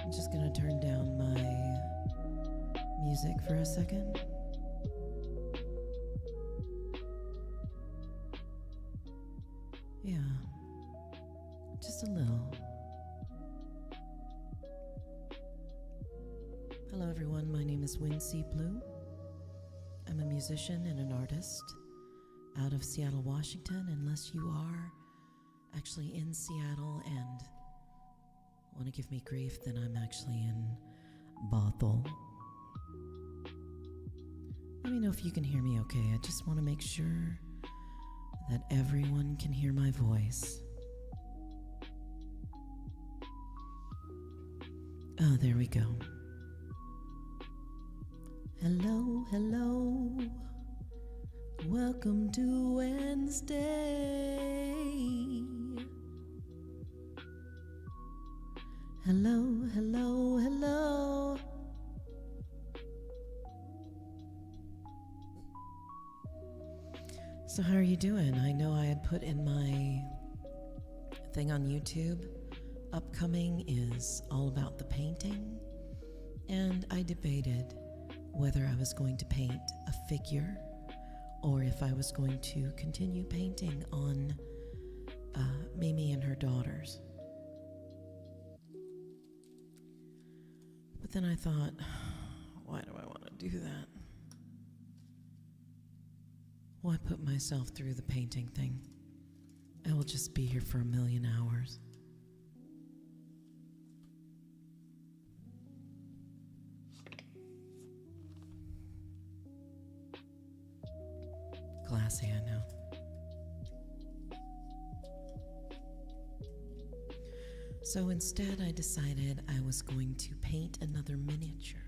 I'm just gonna turn down my music for a second. Yeah, just a little. Hello everyone, my name is Wynne Blue. I'm a musician and an artist out of Seattle, Washington, unless you are actually in Seattle and want to give me grief, then I'm actually in Bothell. Let me know if you can hear me okay. I just want to make sure that everyone can hear my voice. Oh, there we go. Hello, hello. Welcome to Wednesday. Hello, hello, hello. So how are you doing? I know I had put in my thing on YouTube, upcoming is all about the painting, and I debated whether I was going to paint a figure or if I was going to continue painting on Mimi and her daughters. But then I thought, why do I want to do that? Why put myself through the painting thing? I will just be here for 1,000,000 hours. Classy, I know. So instead, I decided I was going to paint another miniature.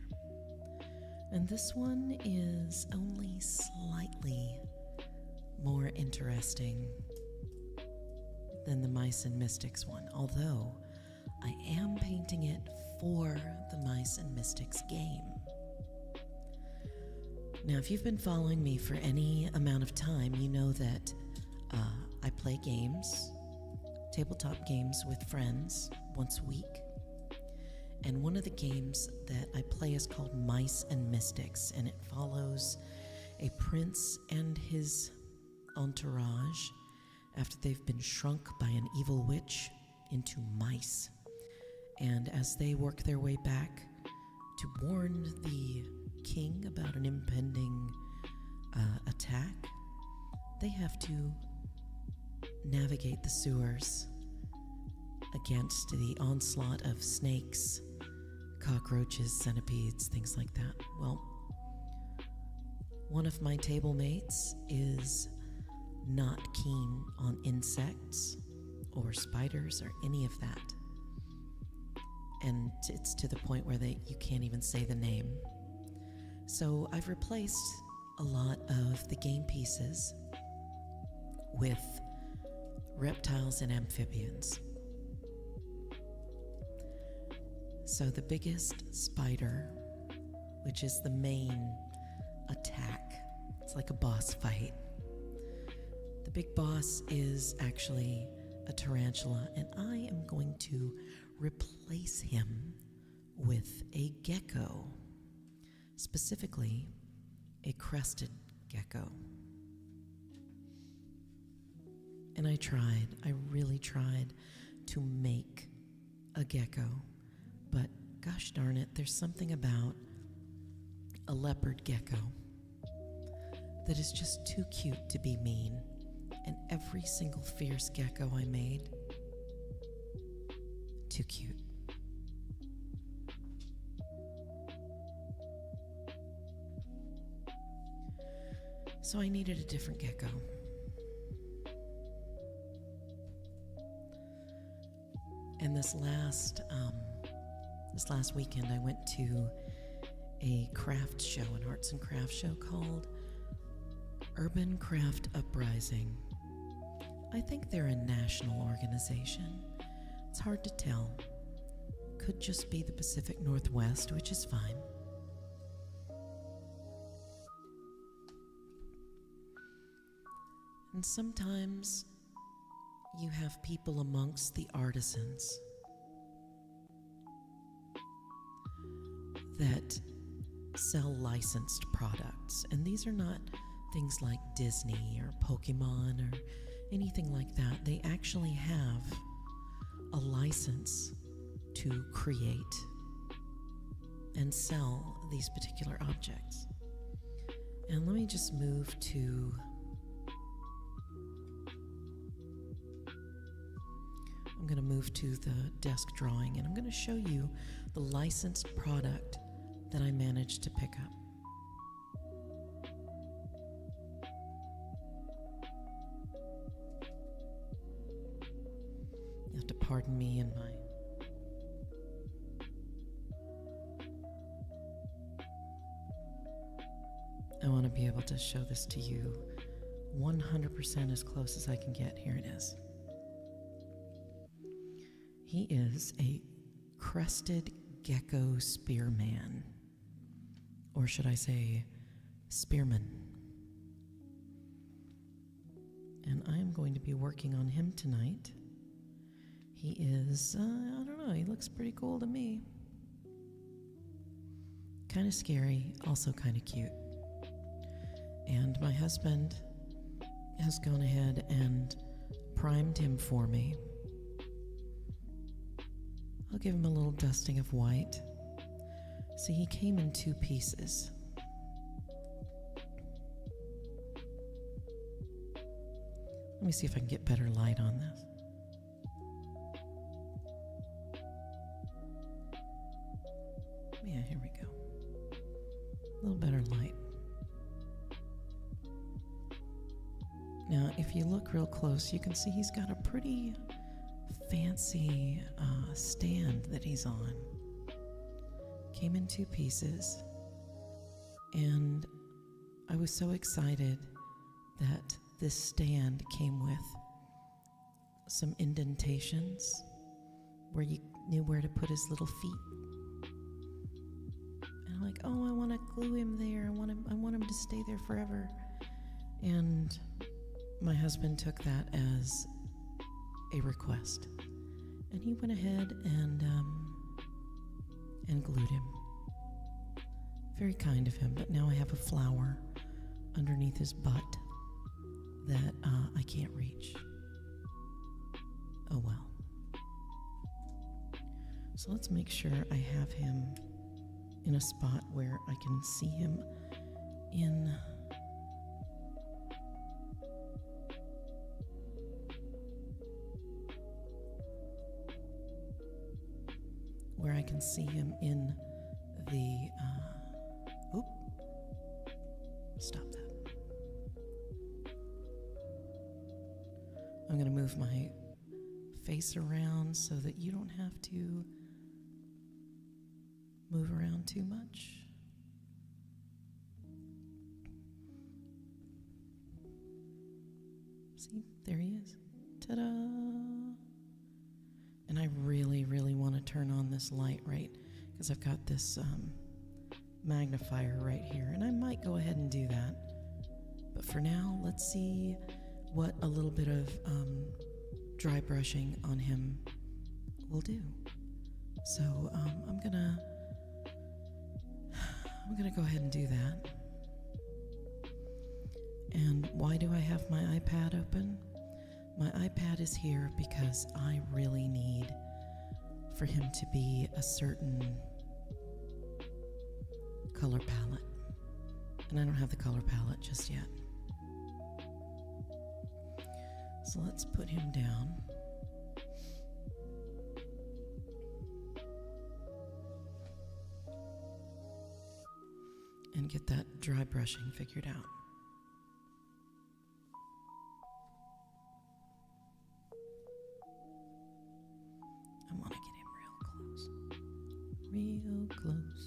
And this one is only slightly more interesting than the Mice and Mystics one, although I am painting it for the Mice and Mystics game. Now, if you've been following me for any amount of time, you know that I play games, tabletop games with friends once a week. And one of the games that I play is called Mice and Mystics, and it follows a prince and his entourage after they've been shrunk by an evil witch into mice. And as they work their way back to warn the king about an impending attack, they have to navigate the sewers against the onslaught of snakes, cockroaches, centipedes, things like that. Well, one of my table mates is not keen on insects or spiders or any of that. And it's to the point where you can't even say the name. So I've replaced a lot of the game pieces with reptiles and amphibians. So the biggest spider, which is the main attack, it's like a boss fight. The big boss is actually a tarantula, and I am going to replace him with a gecko, specifically a crested gecko. And I really tried to make a gecko, but gosh darn it, there's something about a leopard gecko that is just too cute to be mean. And every single fierce gecko I made, too cute. So I needed a different gecko. And this last weekend I went to a craft show, an arts and crafts show called Urban Craft Uprising. I think they're a national organization. It's hard to tell. Could just be the Pacific Northwest, which is fine. And sometimes you have people amongst the artisans that sell licensed products. And these are not things like Disney or Pokemon or anything like that. They actually have a license to create and sell these particular objects. And let me just move to I'm going to move to the desk drawing, and I'm going to show you the licensed product that I managed to pick up. You have to pardon me in my I want to be able to show this to you 100% as close as I can get. Here it is. He is a crested gecko spearman, or should I say spearman. And I am going to be working on him tonight. He is, I don't know, he looks pretty cool to me. Kind of scary, also kind of cute. And my husband has gone ahead and primed him for me. I'll give him a little dusting of white. See, he came in 2 pieces. Let me see if I can get better light on this. Yeah, here we go. A little better light. Now, if you look real close, you can see he's got a pretty fancy stand that he's on. Came in 2 pieces, and I was so excited that this stand came with some indentations where you knew where to put his little feet. And I'm like, oh, I want to glue him there. I want him to stay there forever. And my husband took that as a request, and he went ahead and glued him. Very kind of him, but now I have a flower underneath his butt that I can't reach. Oh well. So let's make sure I have him in a spot where I can see him in the stop that. I'm going to move my face around so that you don't have to move around too much. See, there he is. Ta-da! And I really, really want to turn on this light, right? Because I've got this magnifier right here, and I might go ahead and do that. But for now, let's see what a little bit of dry brushing on him will do. So I'm gonna go ahead and do that. And why do I have my iPad open? My iPad is here because I really need for him to be a certain color palette. And I don't have the color palette just yet. So let's put him down. And get that dry brushing figured out. I want to get him real close,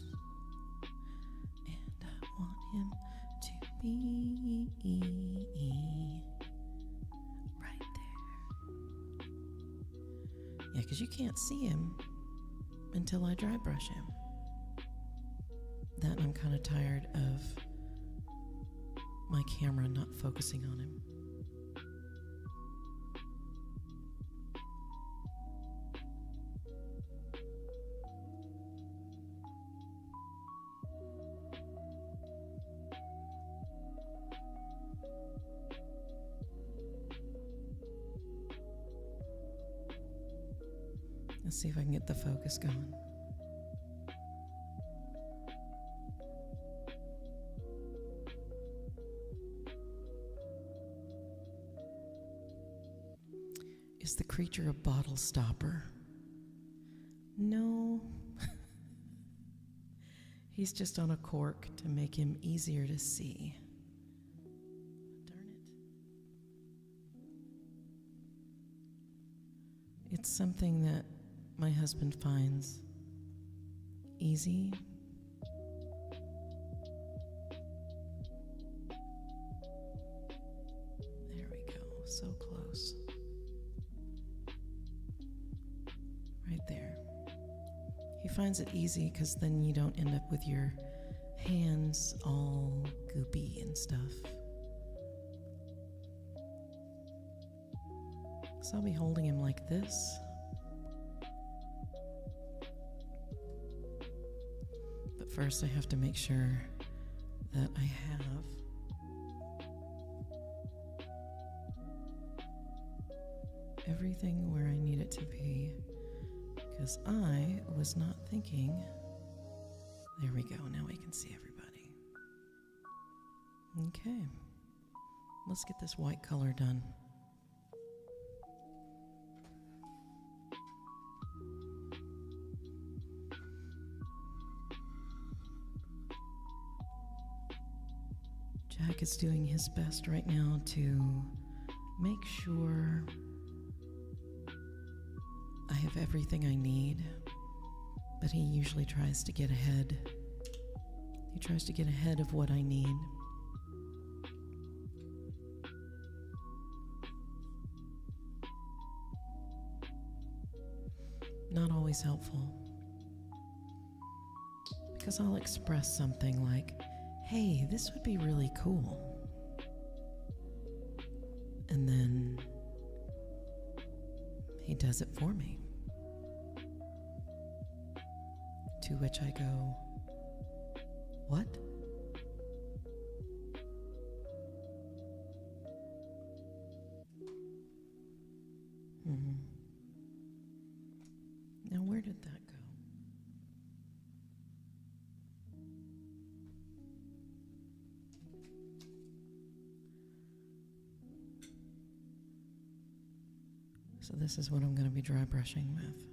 and I want him to be right there. Yeah, because you can't see him until I dry brush him. That I'm kind of tired of my camera not focusing on him. Let's see if I can get the focus going. Is the creature a bottle stopper? No. He's just on a cork to make him easier to see. Darn it. It's something that my husband finds easy. There we go, so close. Right there. He finds it easy because then you don't end up with your hands all goopy and stuff. So I'll be holding him like this. But first I have to make sure that I have everything where I need it to be. Because I was not thinking. There we go. Now we can see everybody. Okay. Let's get this white color done. Jack is doing his best right now to make sure I have everything I need, but he usually tries to get ahead. He tries to get ahead of what I need. Not always helpful, because I'll express something like, hey, this would be really cool. And then he does it for me. To which I go, what? Now where did that go? So this is what I'm going to be dry brushing with.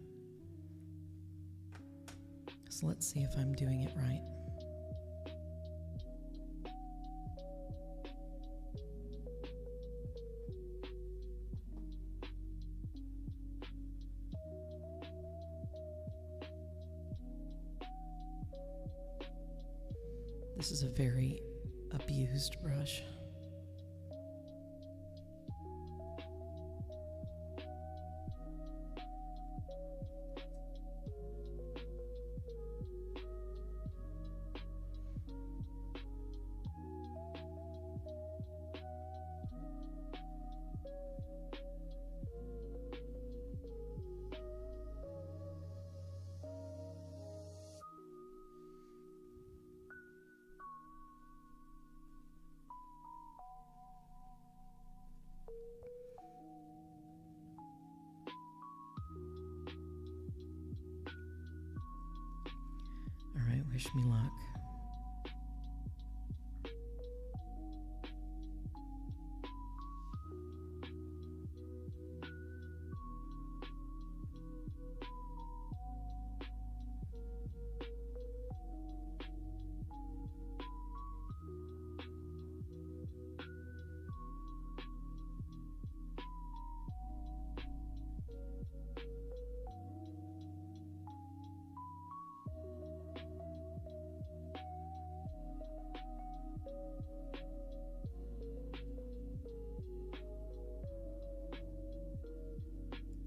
So let's see if I'm doing it right. This is a very abused brush. Wish me luck.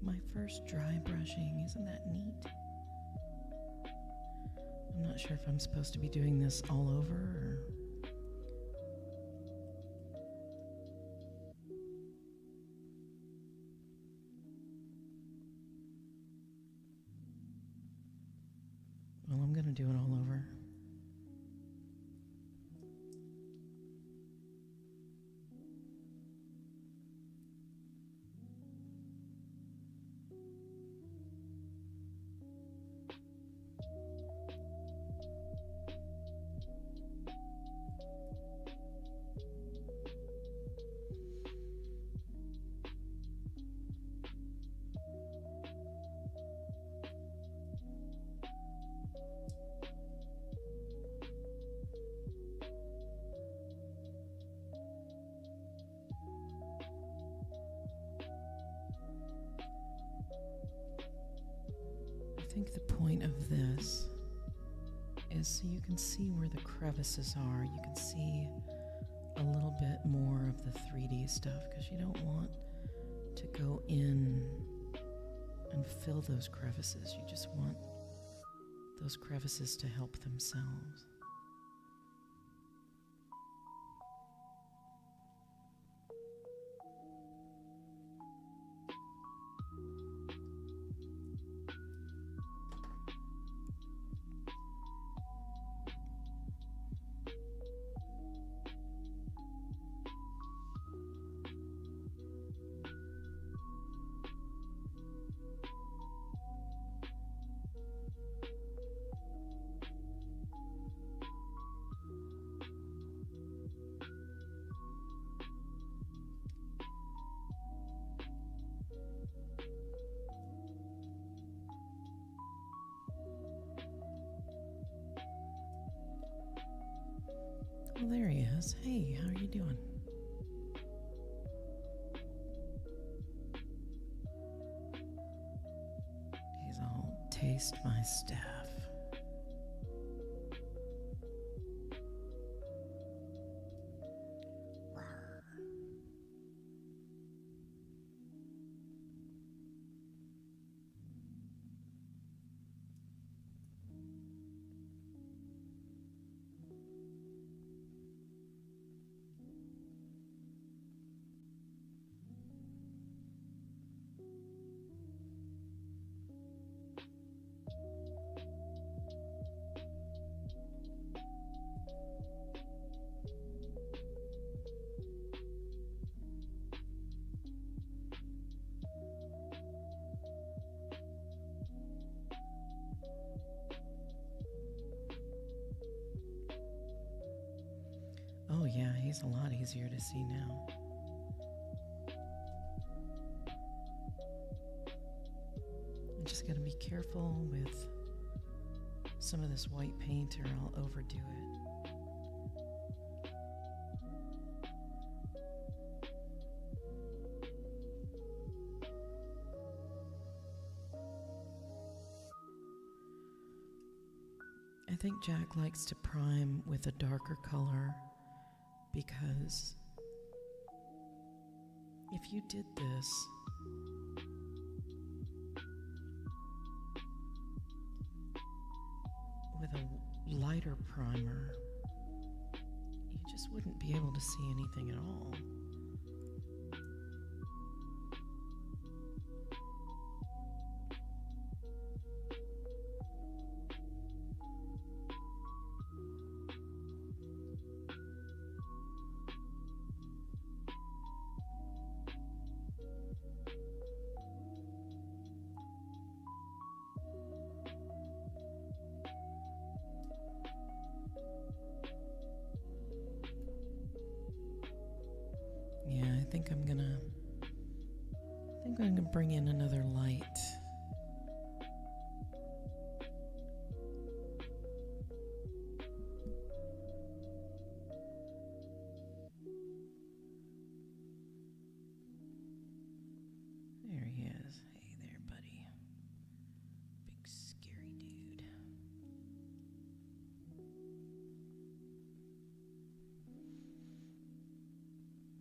My first dry brushing, isn't that neat? I'm not sure if I'm supposed to be doing this all over or... Well, I'm gonna do it all over. think the point of this is so you can see where the crevices are. You can see a little bit more of the 3D stuff because you don't want to go in and fill those crevices. You just want those crevices to help themselves. Well, there he is. Hey, how are you doing? He's all, taste my staff. Rawr. Oh yeah, he's a lot easier to see now. I'm just gotta be careful with some of this white paint or I'll overdo it. I think Jack likes to prime with a darker color because if you did this with a lighter primer, you just wouldn't be able to see anything at all. Yeah, I think I'm gonna bring in another light. There he is. Hey there, buddy. Big scary dude.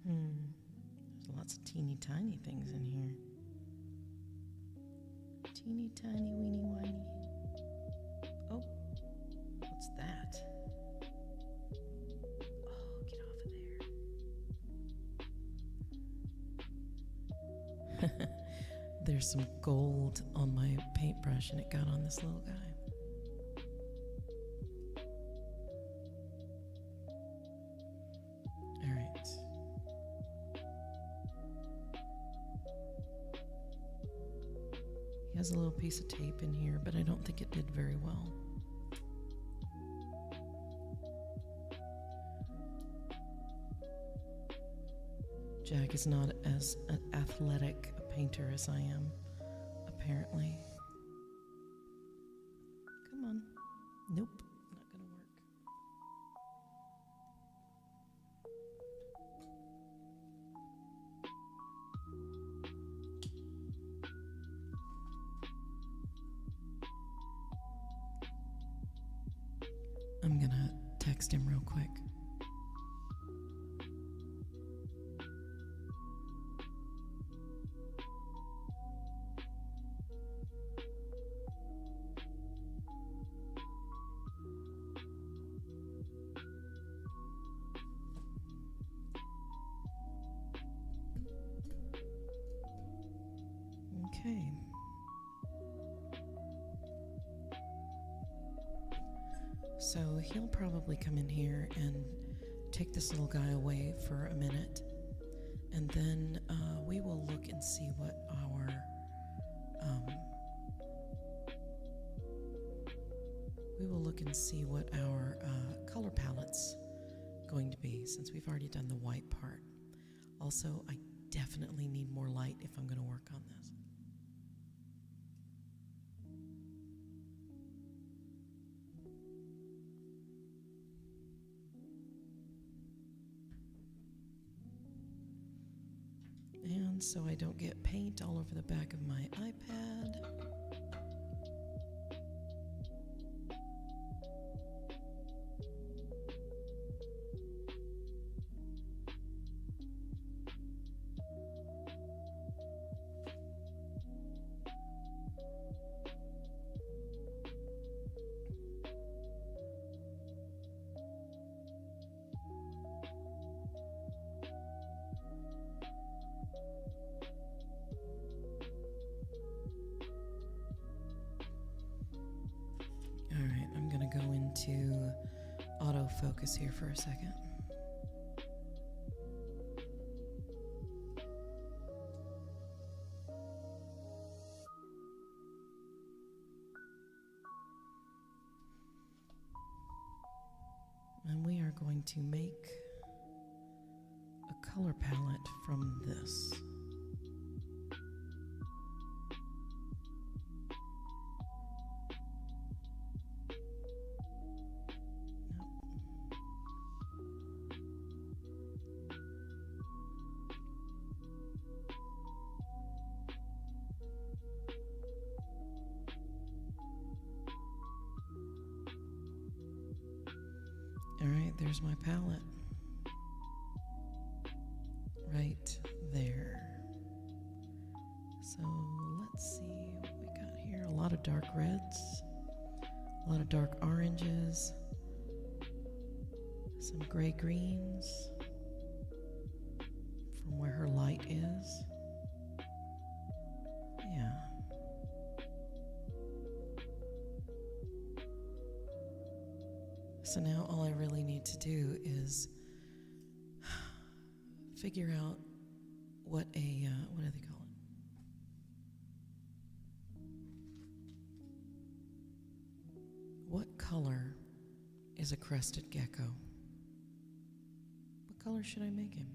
There's lots of teeny tiny things in here. Teeny tiny weeny whiny. Oh, what's that? Oh, get off of there. There's some gold on my paintbrush and it got on this little guy. Has a little piece of tape in here, but I don't think it did very well. Jack is not as an athletic a painter as I am, apparently. Come on. Nope, not gonna work. I'm gonna text him real quick. Okay. So he'll probably come in here and take this little guy away for a minute, and then we will look and see what our color palette's going to be, since we've already done the white part. Also, I definitely need more light if I'm going to work on this. And so I don't get paint all over the back of my iPad. Alright, I'm going to go into autofocus here for a second. And we are going to make a color palette from this. Alright, there's my palette. Right there. So let's see what we got here. A lot of dark reds, a lot of dark oranges, some gray greens from where her light is. Yeah. So now all I really need to do is figure out what do they call it? What color is a crested gecko? What color should I make him?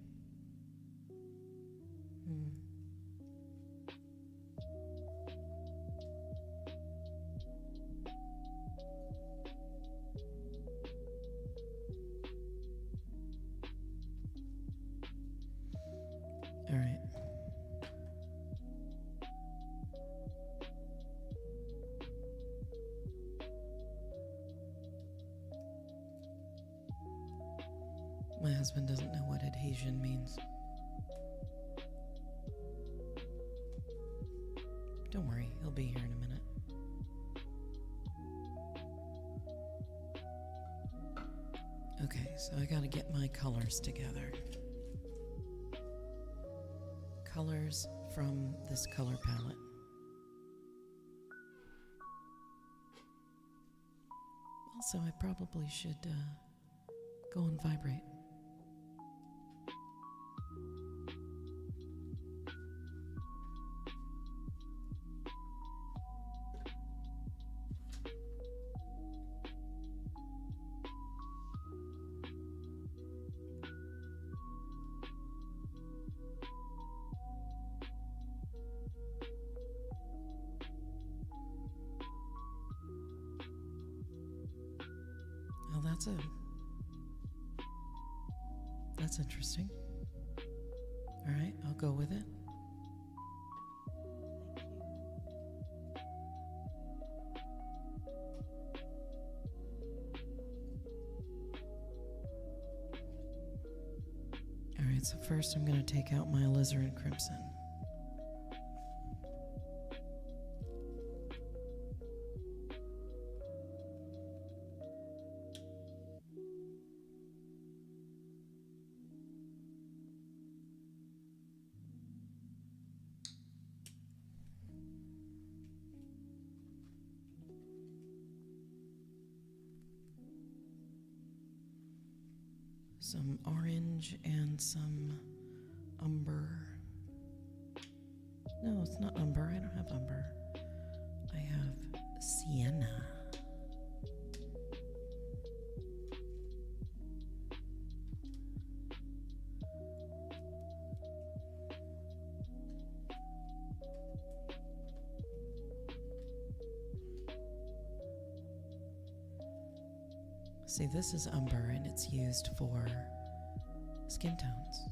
All right. My husband doesn't know what adhesion means. Don't worry, he'll be here in a minute. Okay, so I gotta get my colors together. Colors from this color palette. Also, I probably should go and vibrate. Well, that's interesting. All right, I'll go with it. Alright, so first I'm going to take out my alizarin crimson. Some orange and some umber. No, it's not umber. I don't have umber. I have sienna. See, this is umber and it's used for skin tones.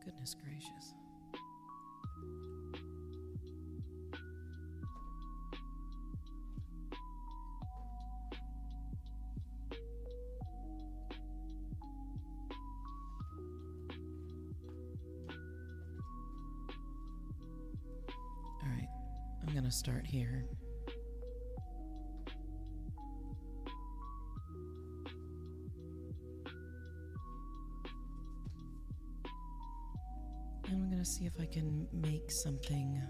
Goodness gracious. All right, I'm going to start here. And I'm going to see if I can make something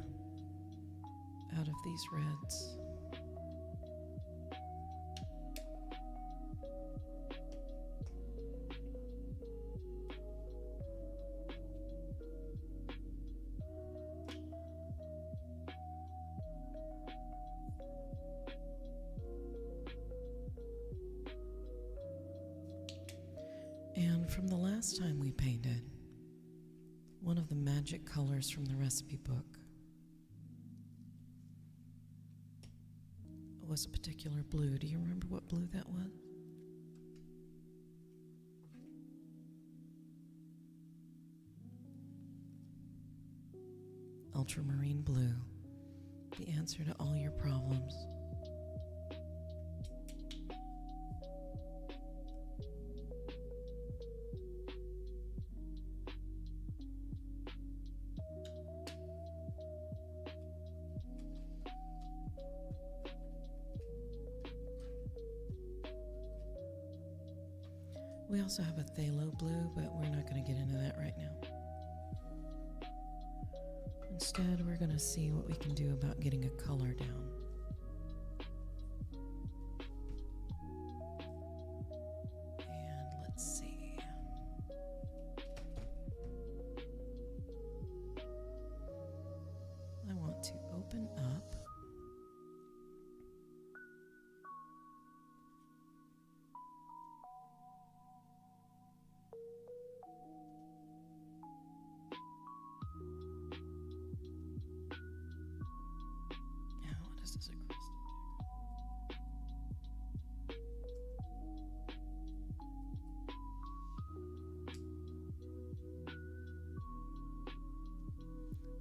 out of these reds. And from the last time we painted, one of the magic colors from the recipe book was a particular blue. Do you remember what blue that was? Ultramarine blue, the answer to all your problems. We also have a phthalo blue, but we're not going to get into that right now. Instead, we're going to see what we can do about getting a color down. And let's see. I want to open up this across the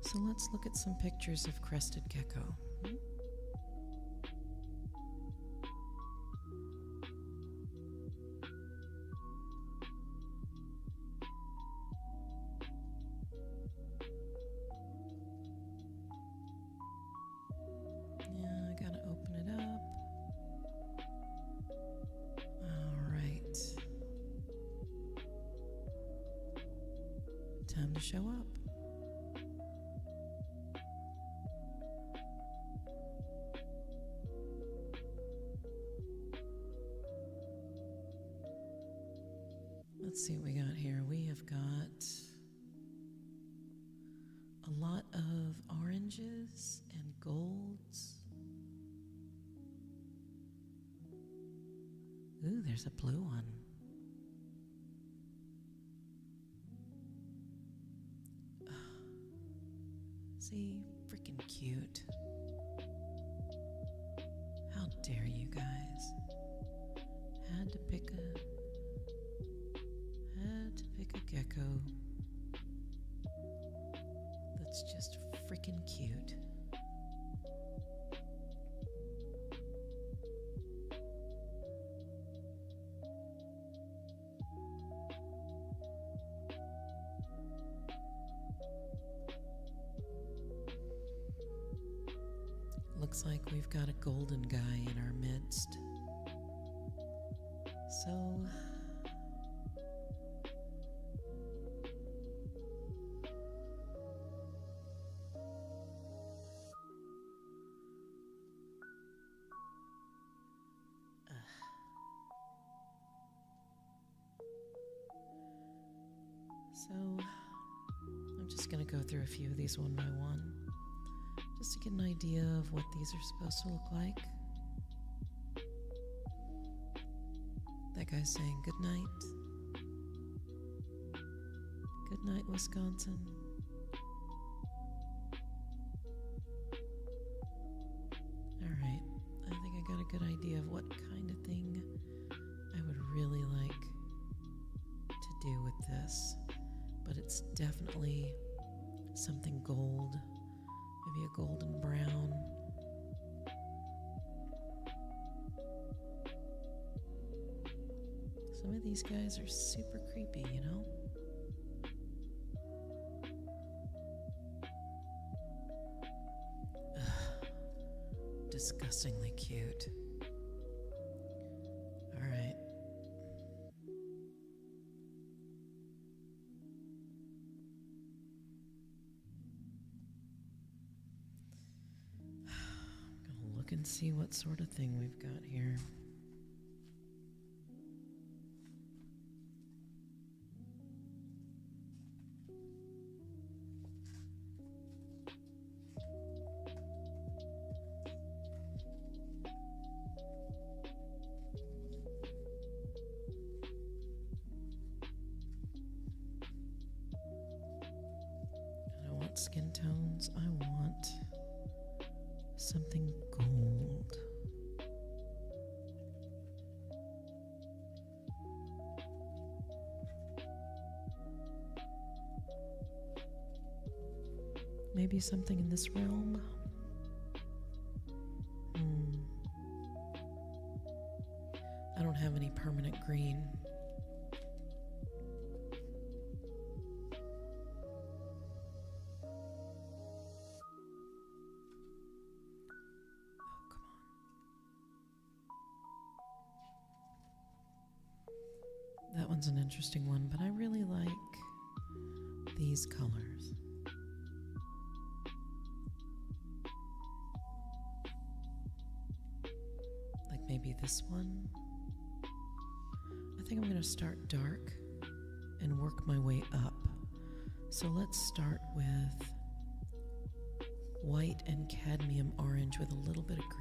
So let's look at some pictures of crested gecko. Time to show up. Let's see what we got here. We have got a lot of oranges and golds. Ooh, there's a blue one. See? Freaking cute. How dare you guys? Had to pick a gecko that's just freaking cute. Looks like we've got a golden guy in our midst. So I'm just going to go through a few of these one by one, just to get an idea of what these are supposed to look like. That guy's saying good night. Good night, Wisconsin. Alright, I think I got a good idea of what kind of thing I would really like to do with this. But it's definitely something gold, maybe a golden brown. Some of these guys are super creepy, you know? Ugh, disgustingly cute. All right. I'm gonna look and see what sort of thing we've got here. Skin tones. I want something gold. Maybe something in this realm. I don't have any permanent green. That one's an interesting one, but I really like these colors. Like maybe this one. I think I'm going to start dark and work my way up. So let's start with white and cadmium orange with a little bit of green.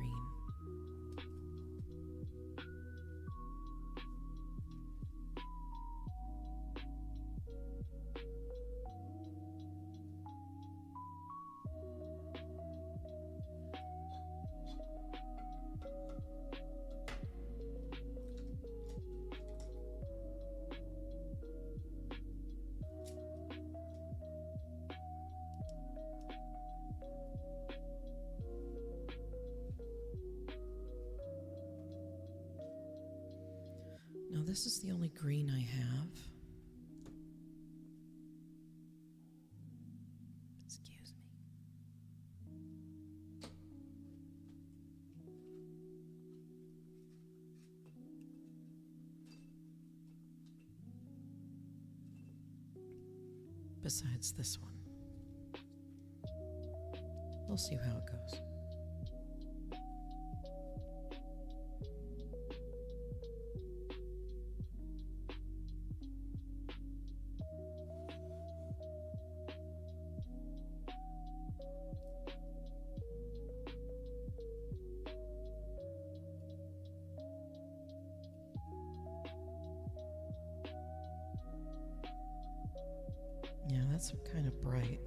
Now this is the only green I have. Excuse me. Besides this one. We'll see how it goes. Yeah, that's kind of bright.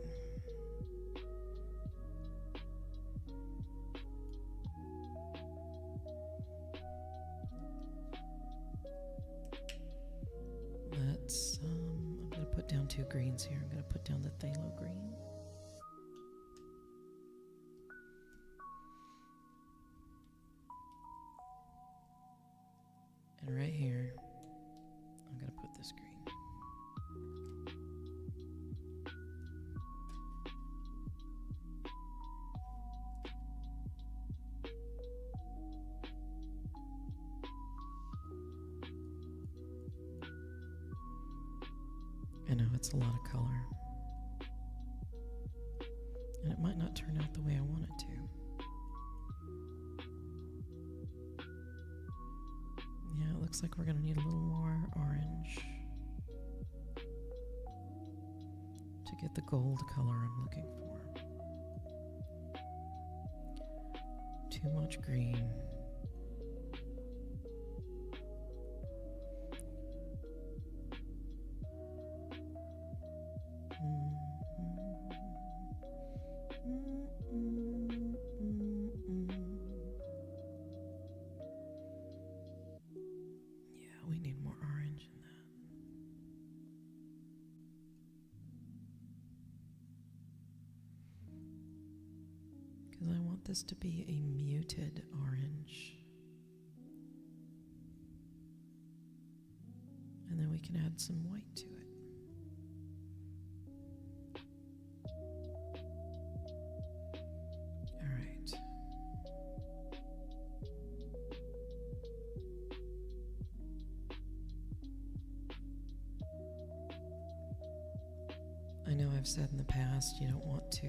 put down 2 greens here. I'm going to put down the phthalo green. And right here, I'm going to put this green. I know it's a lot of color, and it might not turn out the way I want it to. Yeah, it looks like we're going to need a little more orange to get the gold color I'm looking for. Too much green. We need more orange in that. Because I want this to be a muted orange. And then we can add some white to it. All right. I know I've said in the past you don't want to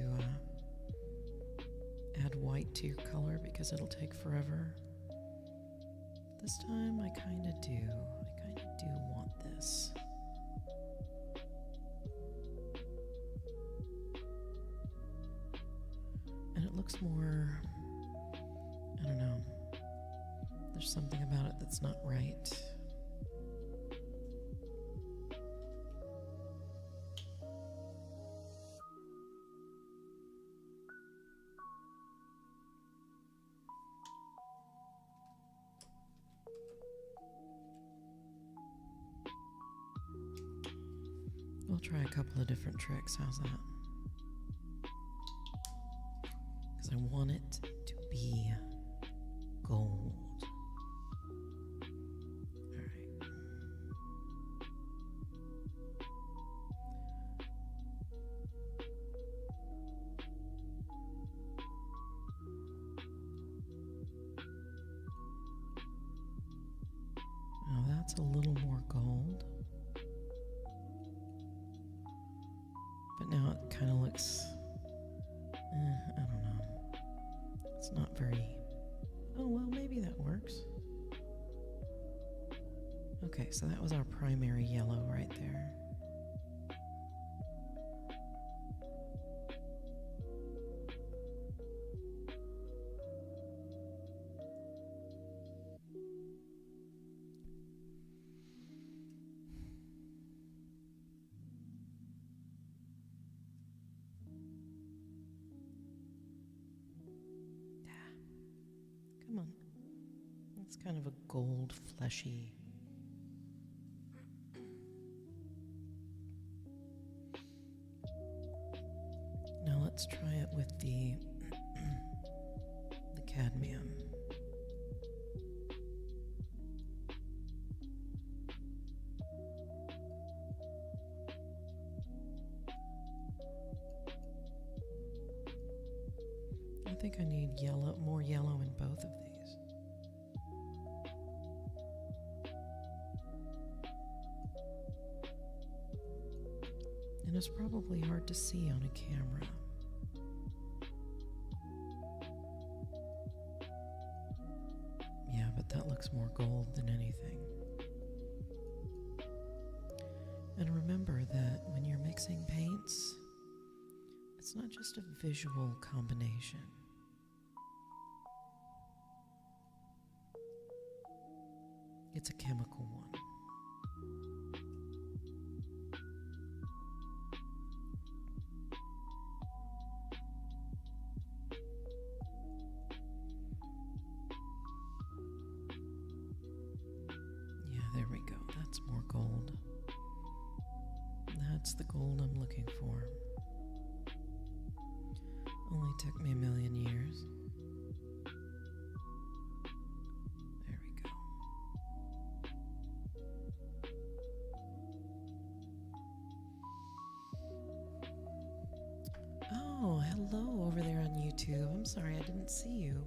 add white to your color because it'll take forever. This time I kind of do. I kind of do want this. And it looks more, I don't know, there's something about it that's not right. We'll try a couple of different tricks. How's that? Because I want it to be gold. All right. Now that's a little more gold. But now it kind of looks, I don't know. It's not very, oh, well, maybe that works. Okay, so that was our primary yellow right there. Come on. It's kind of a gold, fleshy. Now let's try it with the cadmium. I think I need more yellow in both of these. And it's probably hard to see on a camera. Yeah, but that looks more gold than anything. And remember that when you're mixing paints, it's not just a visual combination. It's a chemical one. Yeah, there we go. That's more gold. That's the gold I'm looking for. Only took me 1,000,000 years. There we go. Oh, hello over there on YouTube. I'm sorry I didn't see you.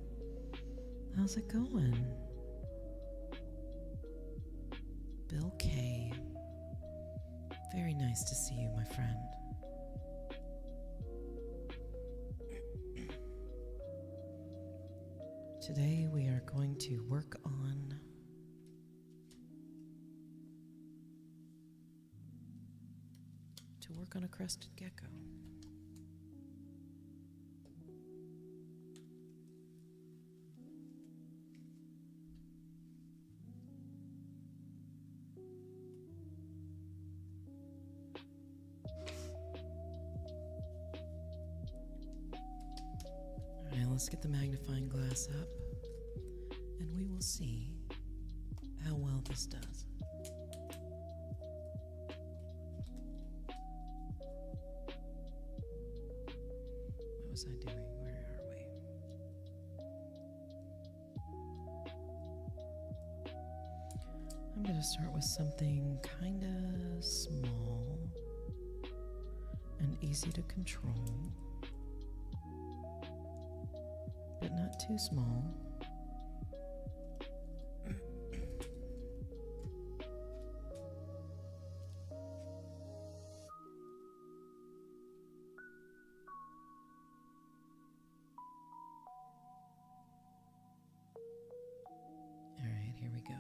How's it going? Bill K. Very nice to see you, my friend. Today we are going to work on a crested gecko. Let's get the magnifying glass up, and we will see how well this does. What was I doing? Where are we? I'm going to start with something kind of small and easy to control, but not too small. All right, here we go.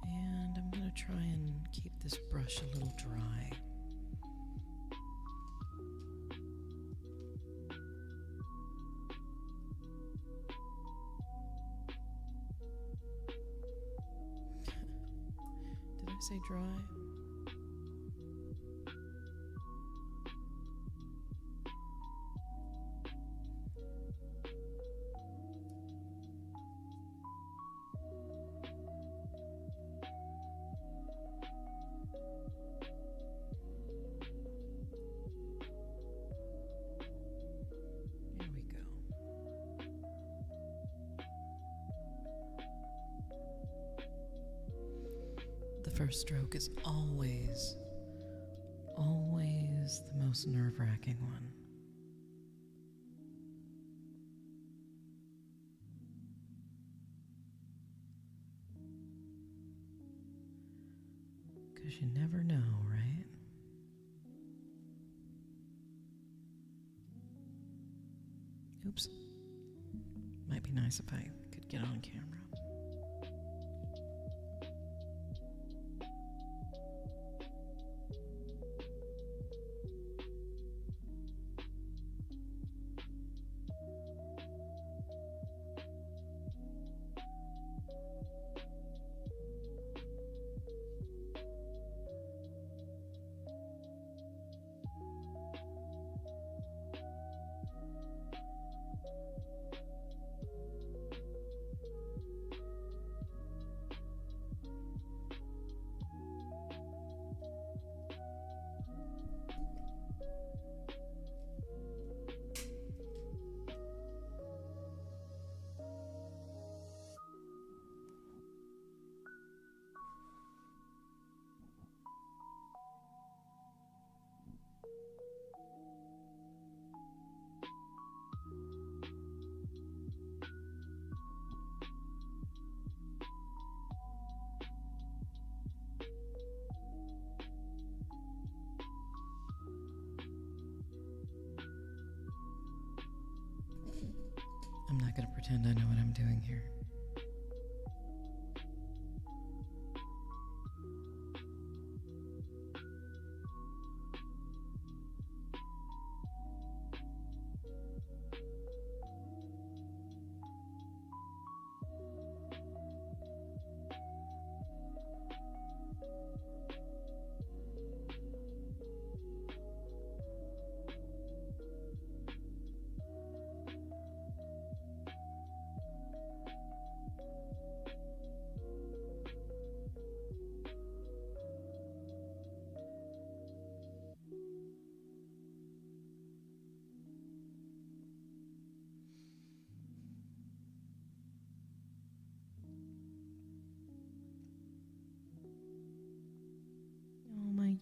And I'm going to try and keep this brush a little dry. Did I say dry? Here we go. The first stroke is always the most nerve-wracking one. Because you never know, right? Oops. Might be nice if I could get on camera. I'm not going to pretend I know what I'm doing here.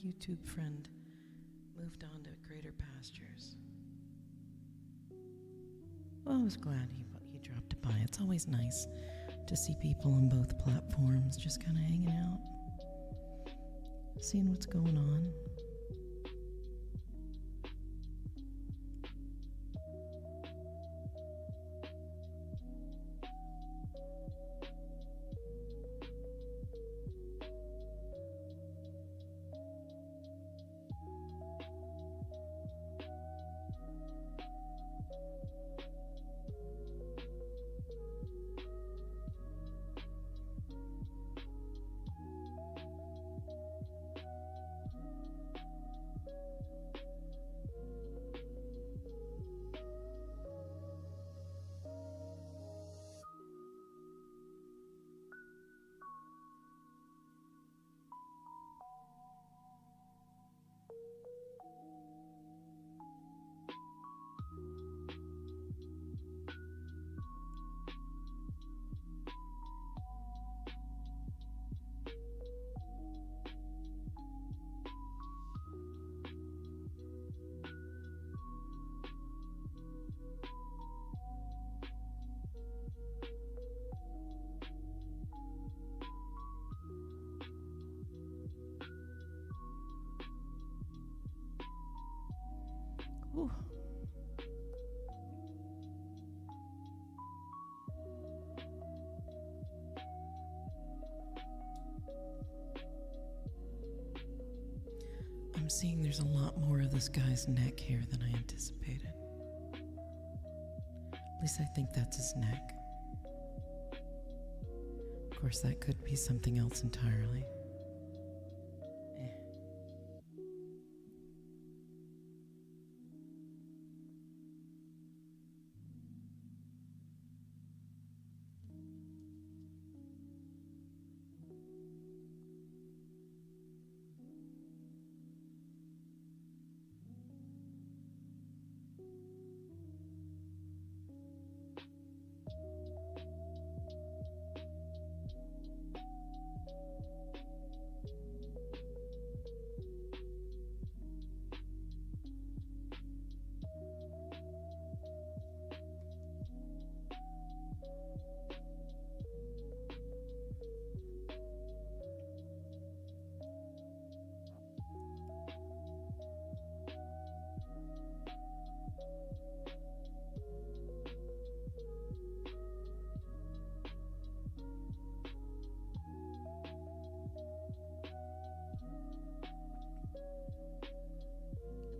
YouTube friend moved on to greater pastures. Well, I was glad he dropped by. It's always nice to see people on both platforms just kind of hanging out, seeing what's going on. Ooh. I'm seeing there's a lot more of this guy's neck here than I anticipated. At least I think that's his neck. Of course, that could be something else entirely.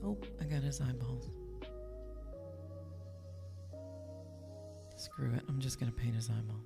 Oh, I got his eyeballs. Screw it, I'm just gonna paint his eyeball.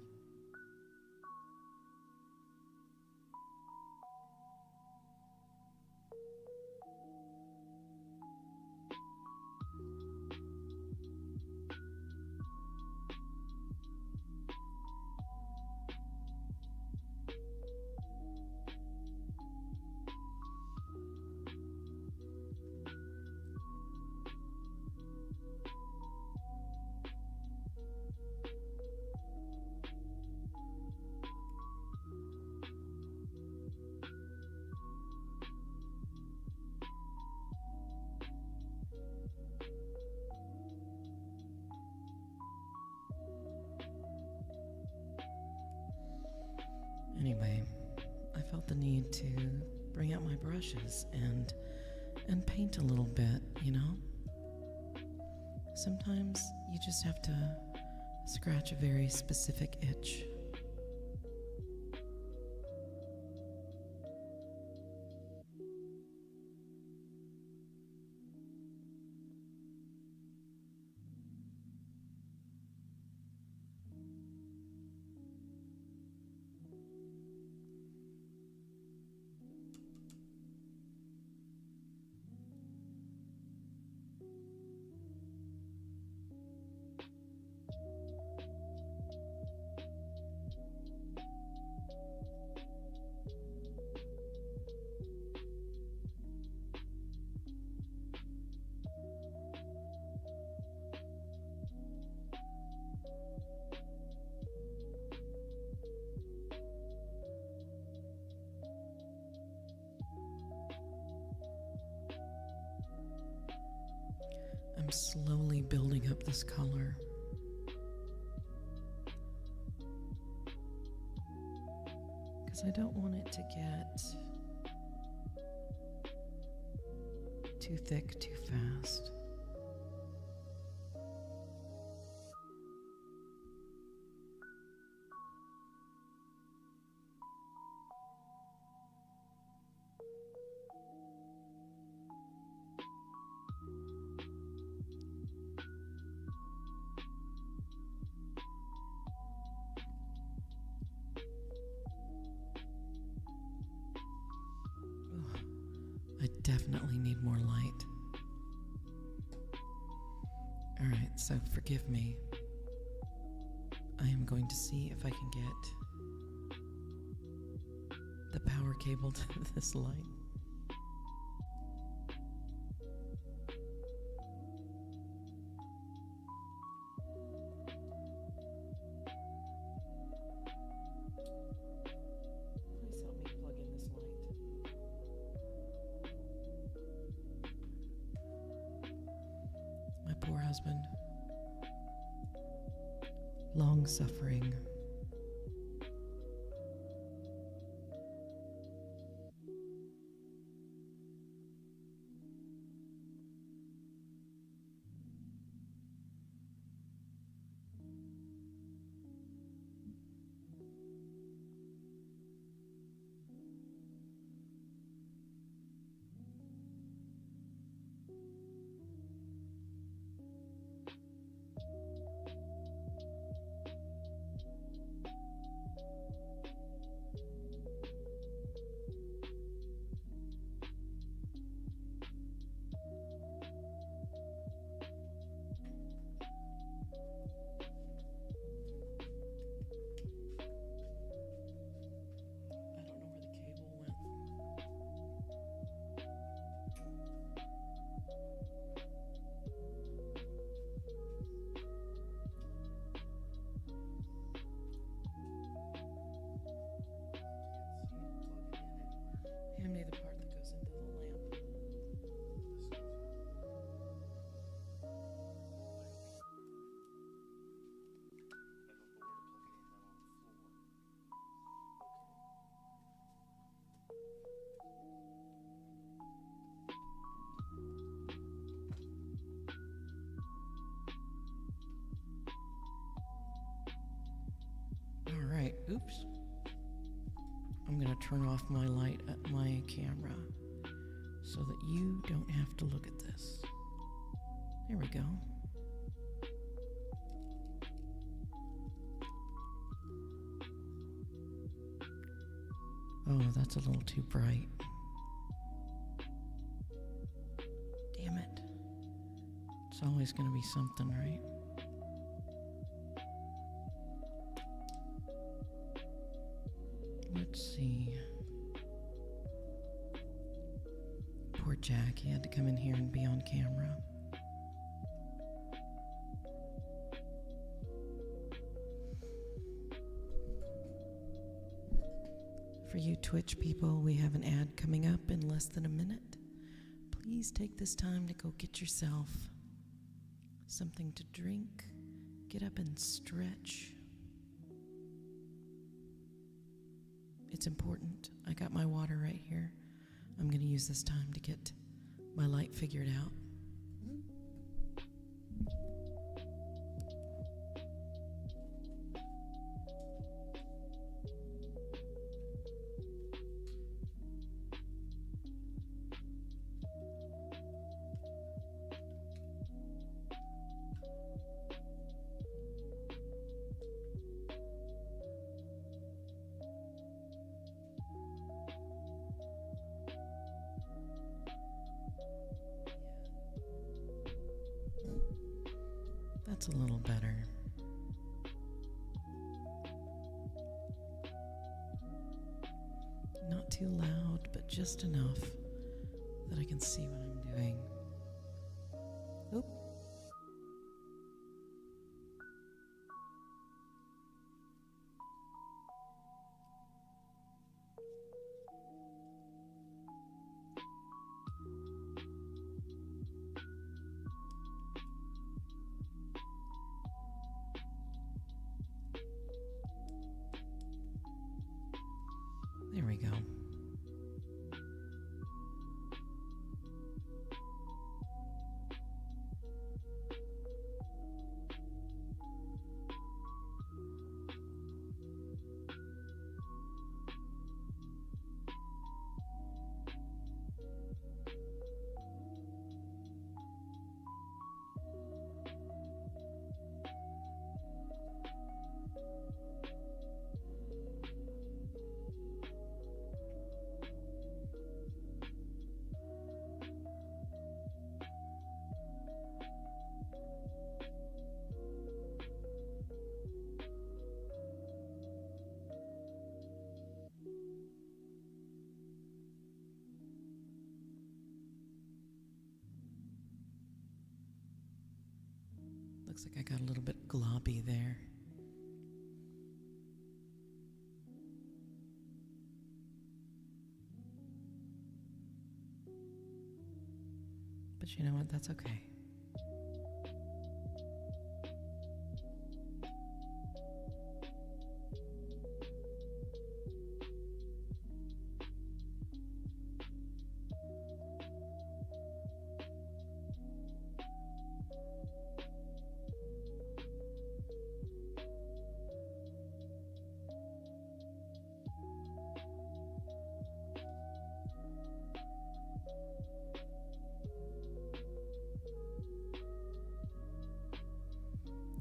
Anyway, I felt the need to bring out my brushes and paint a little bit, you know? Sometimes you just have to scratch a very specific itch. I'm slowly building up this color. Because I don't want it to get too thick too fast. I definitely need more light. Alright, so forgive me. I am going to see if I can get the power cable to this light. Please help me plug in this light. My poor husband. Long suffering. Hand me the part that goes into the lamp. All right, oops. I'm going to turn off my light at my camera so that you don't have to look at this. There we go. Oh, that's a little too bright. Damn it. It's always going to be something, right? Let's see. Poor Jack, he had to come in here and be on camera. For you Twitch people, we have an ad coming up in less than a minute. Please take this time to go get yourself something to drink, get up and stretch. It's important. I got my water right here. I'm going to use this time to get my light figured out. That's a little better. Not too loud, but just enough that I can see what I'm doing. Oop. we go. Looks like I got a little bit globby there. But you know what? That's okay.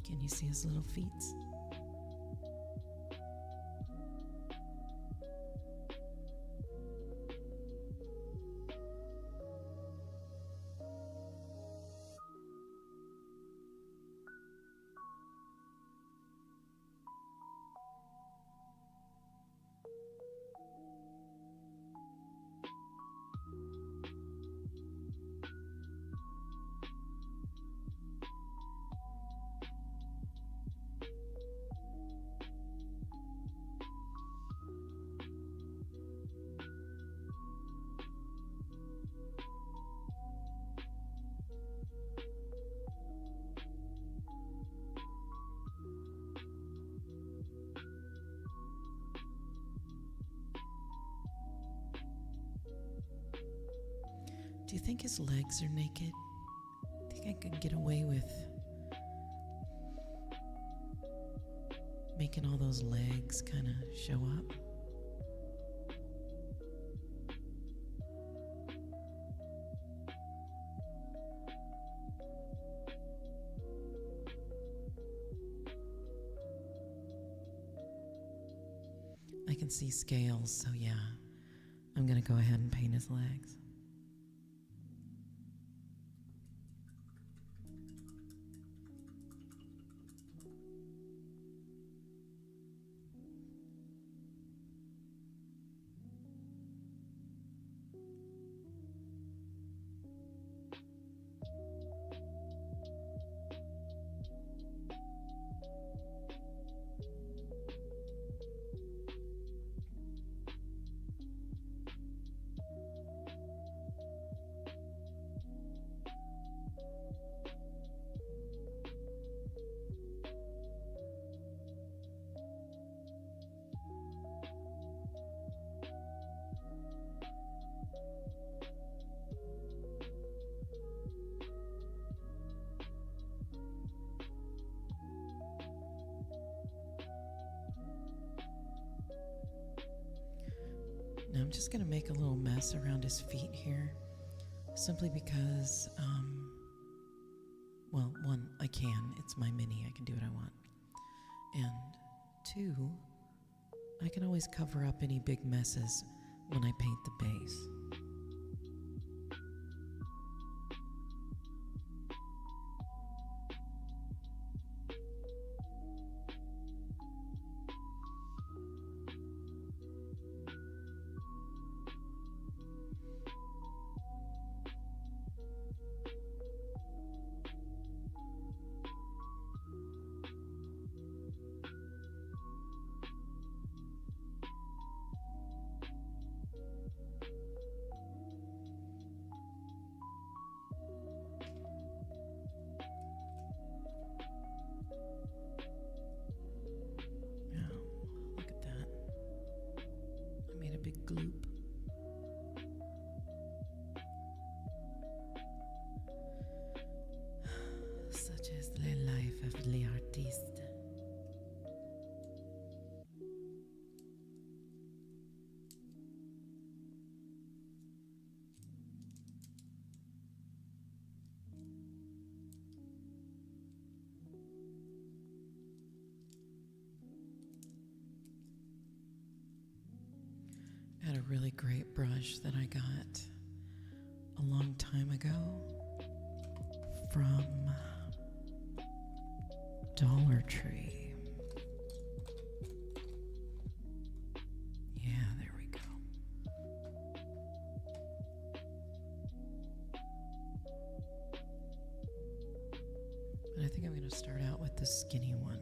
Can you see his little feet? Do you think his legs are naked? I think I could get away with making all those legs kind of show up. I can see scales, so yeah, I'm gonna go ahead and paint his legs. Now I'm just going to make a little mess around his feet here, simply because, well, one, I can. It's my mini. I can do what I want. And two, I can always cover up any big messes when I paint the base. gloop. Such is the life of the artiste. I had a really great brush that I got a long time ago from Dollar Tree. Yeah, there we go. And I think I'm going to start out with the skinny one.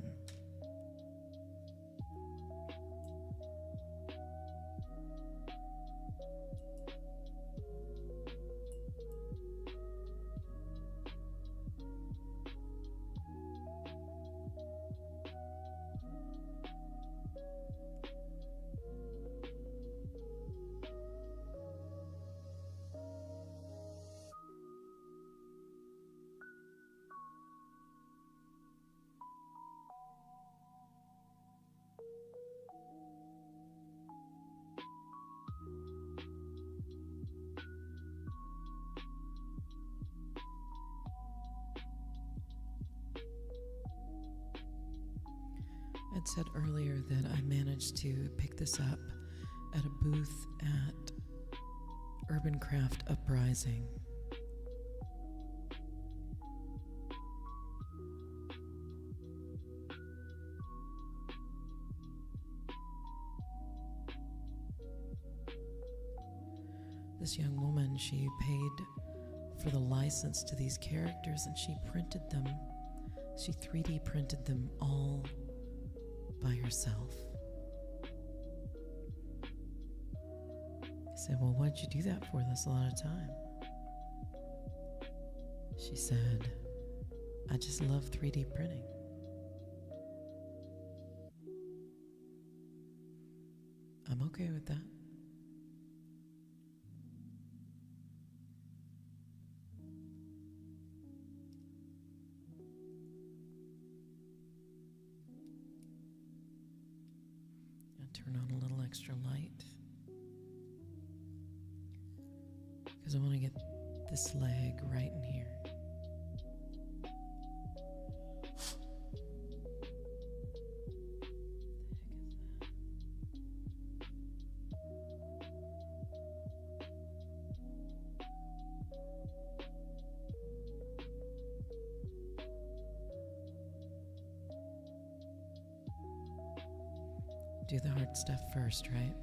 I'd said earlier that I managed to pick this up at a booth at Urban Craft Uprising. This young woman, she paid for the license to these characters and she printed them. She 3D printed them all by herself. I said, well, what'd you do that for? That's a lot of time. She said, I just love 3D printing. I'm okay with that. Turn on a little extra light because I want to get this leg right in here. Do the hard stuff first, right?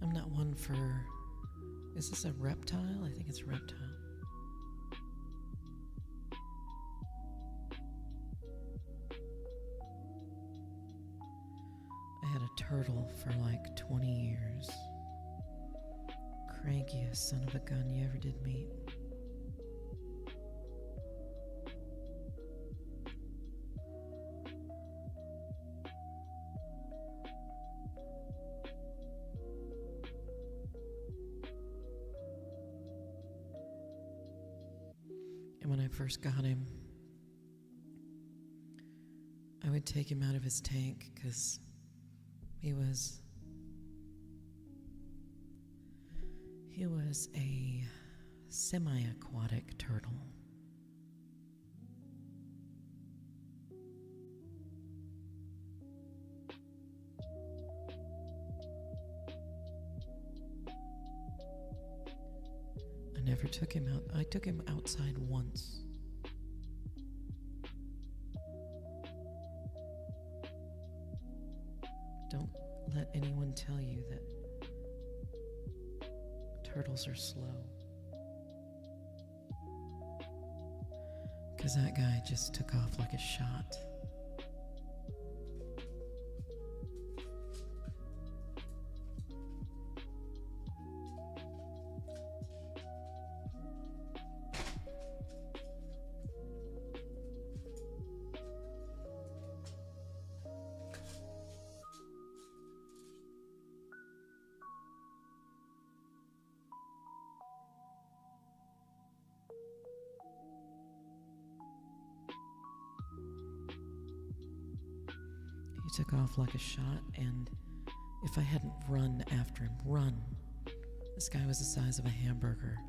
I'm not one for, is this a reptile? I think it's a reptile. I had a turtle for like 20 years. Crankiest son of a gun you ever did meet. And when I first got him, I would take him out of his tank because he was a semi-aquatic turtle. never took him out. I took him outside once. Don't let anyone tell you that turtles are slow. Because that guy just took off like a shot. He took off like a shot, and if I hadn't run after him, this guy was the size of a hamburger,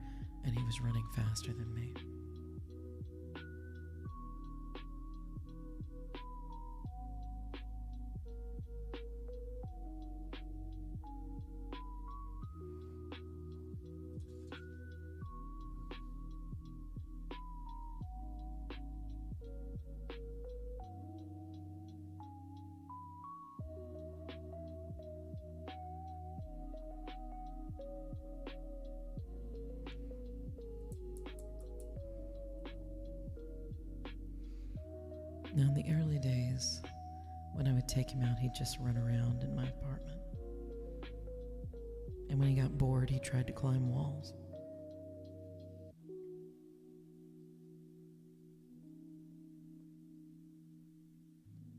and he was running faster than me. Now, in the early days, when I would take him out, he'd just run around in my apartment. And when he got bored, he tried to climb walls.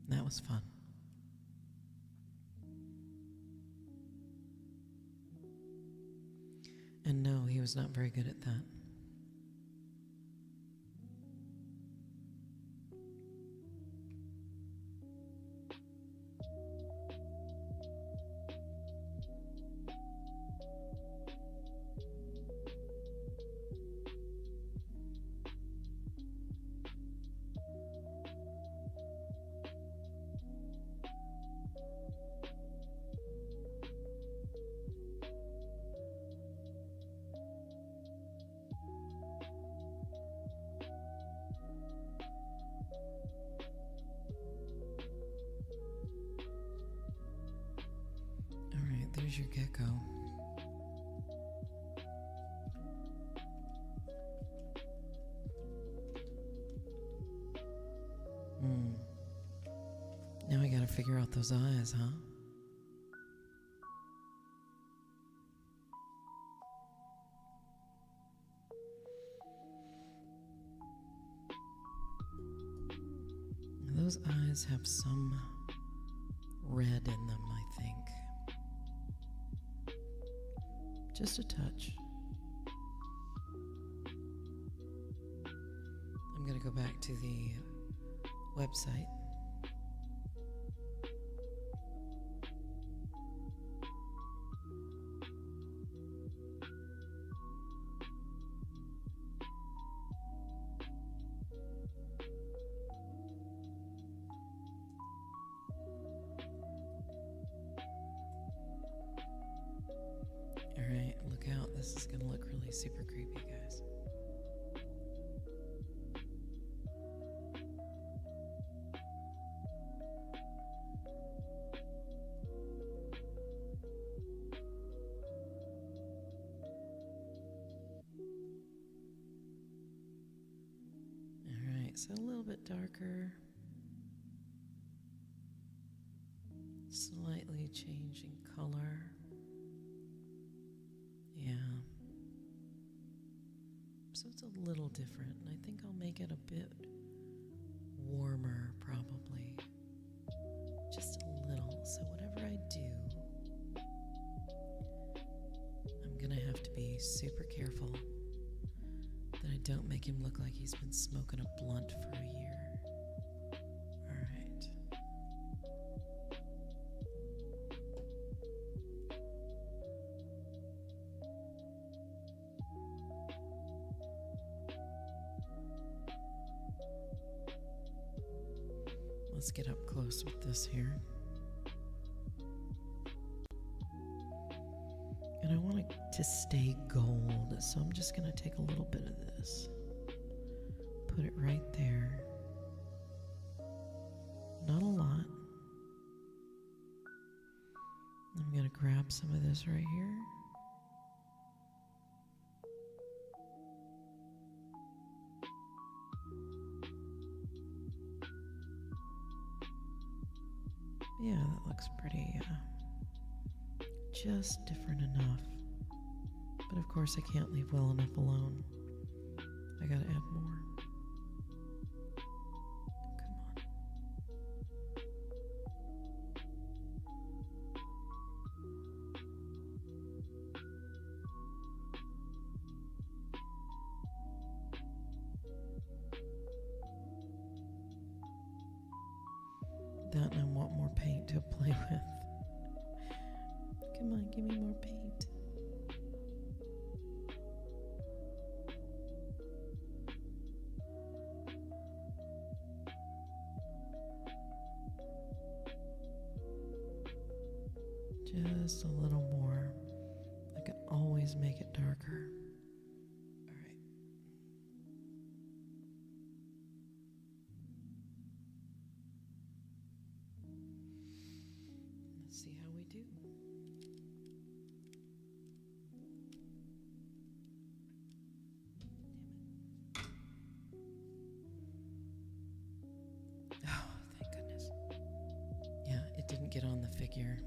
That was fun. And no, he was not very good at that. There's your gecko. Now I gotta figure out those eyes, huh? Those eyes have some red in them, I think. Just a touch. I'm going to go back to the website. Alright, look out. This is going to look really super creepy, guys. Alright, so a little bit darker. Slightly changing color. Yeah. So it's a little different, and I think I'll make it a bit warmer, probably. Just a little. So whatever I do, I'm gonna have to be super careful that I don't make him look like he's been smoking a blunt for a year. Let's get up close with this here. And I want to to stay gold. So I'm just going to take a little bit of this, put it right there. Not a lot. I'm going to grab some of this right here. Yeah, that looks pretty, just different enough. But of course I can't leave well enough alone. I gotta add more. Come on. That, and I want more paint to play with. Come on, give me more paint. Just a little more. I can always make it darker. All right. Let's see how we do. Oh, thank goodness. Yeah, it didn't get on the figure.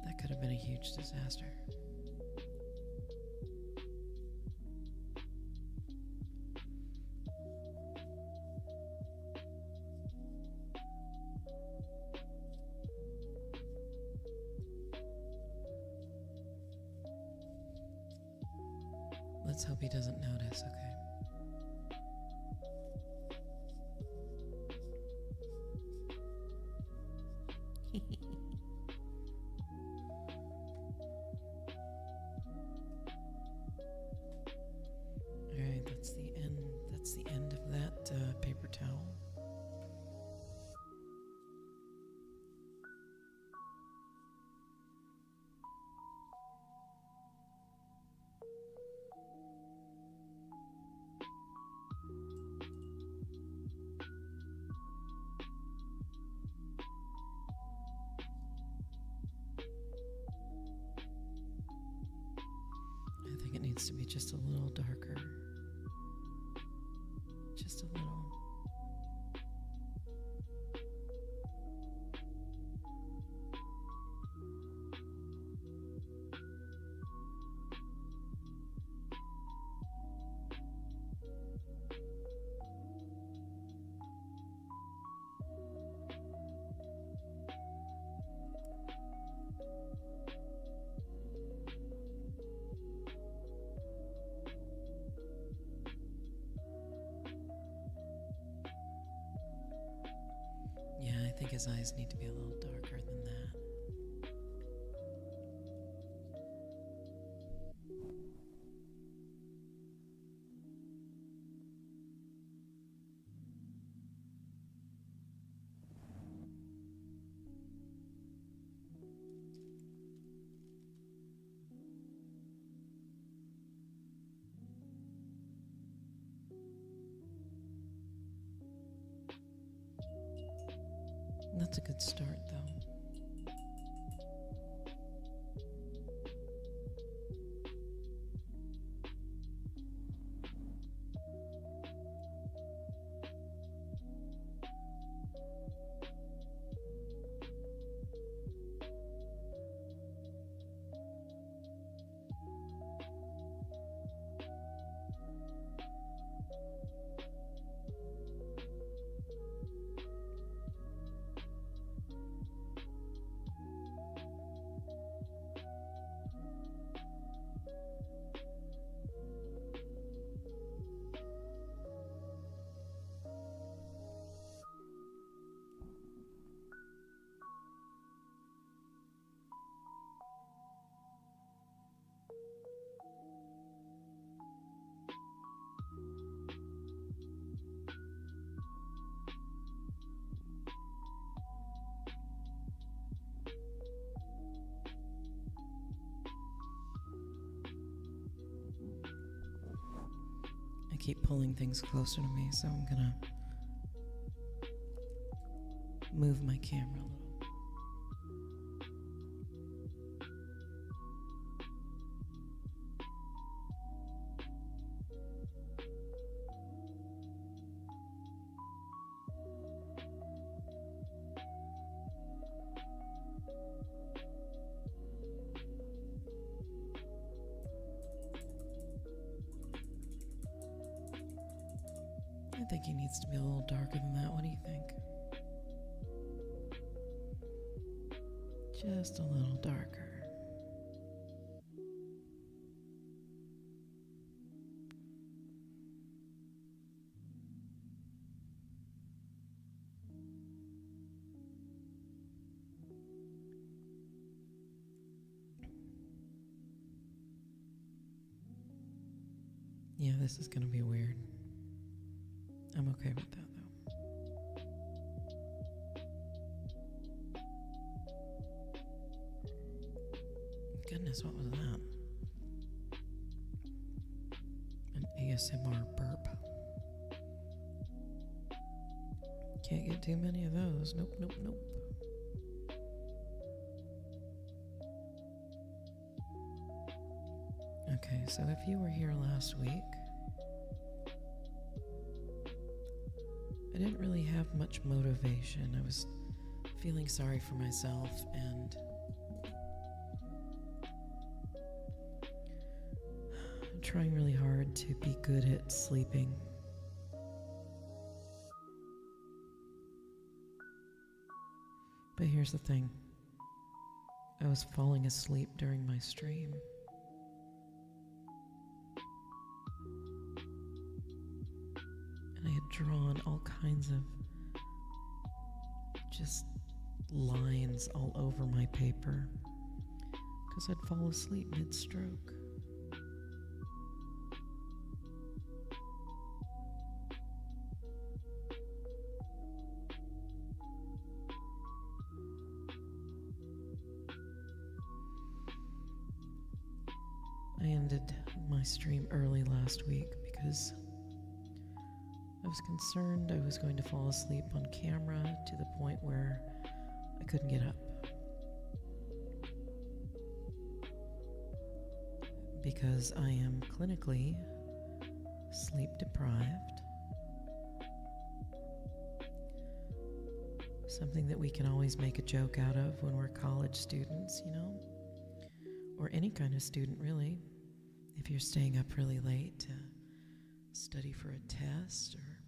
That could have been a huge disaster. Let's hope he doesn't notice, okay? Alright, that's the end. That's the end of that paper towel. I think it needs to be just a little darker. Just a little. Yeah, I think his eyes need to be a little darker than that. That's a good start, though. keep pulling things closer to me, so I'm gonna move my camera a little. I think he needs to be a little darker than that. What do you think? Just a little darker. Yeah, this is gonna be weird. I'm okay with that, though. Goodness, what was that? An ASMR burp. Can't get too many of those. Nope, nope, nope. Okay, so if you were here last week, I didn't really have much motivation. I was feeling sorry for myself and trying really hard to be good at sleeping. But here's the thing. I was falling asleep during my stream. I had drawn all kinds of just lines all over my paper because I'd fall asleep mid-stroke. I ended my stream early last week because I was concerned I was going to fall asleep on camera to the point where I couldn't get up. Because I am clinically sleep deprived. Something that we can always make a joke out of when we're college students, you know? Or any kind of student, really. If you're staying up really late to study for a test, or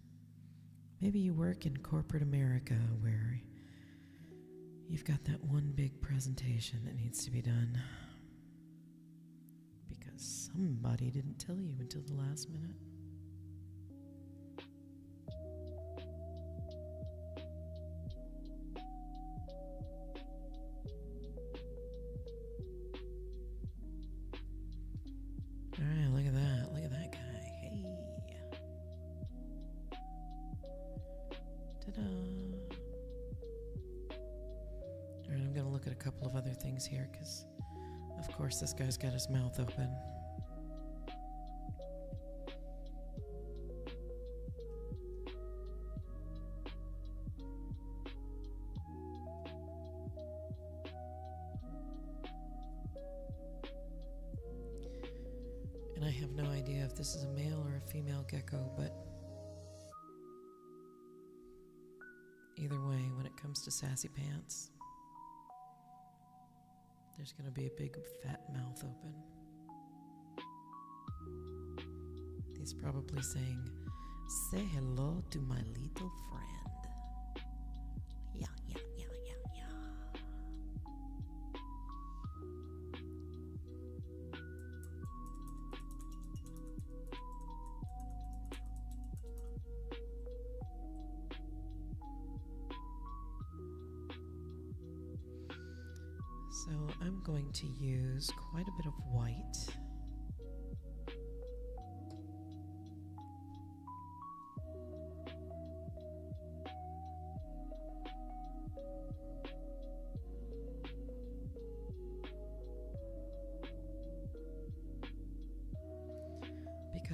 maybe you work in corporate America where you've got that one big presentation that needs to be done because somebody didn't tell you until the last minute. All right, look at that. Look at that guy. Hey. Ta-da. All right, I'm going to look at a couple of other things here because, of course, this guy's got his mouth open. And I have no idea if this is a male or a female gecko, but either way, when it comes to sassy pants, there's going to be a big fat mouth open. He's probably saying, "Say hello to my little friend." Yeah, yeah, yeah, yeah, yeah. So I'm going to use quite a bit of white.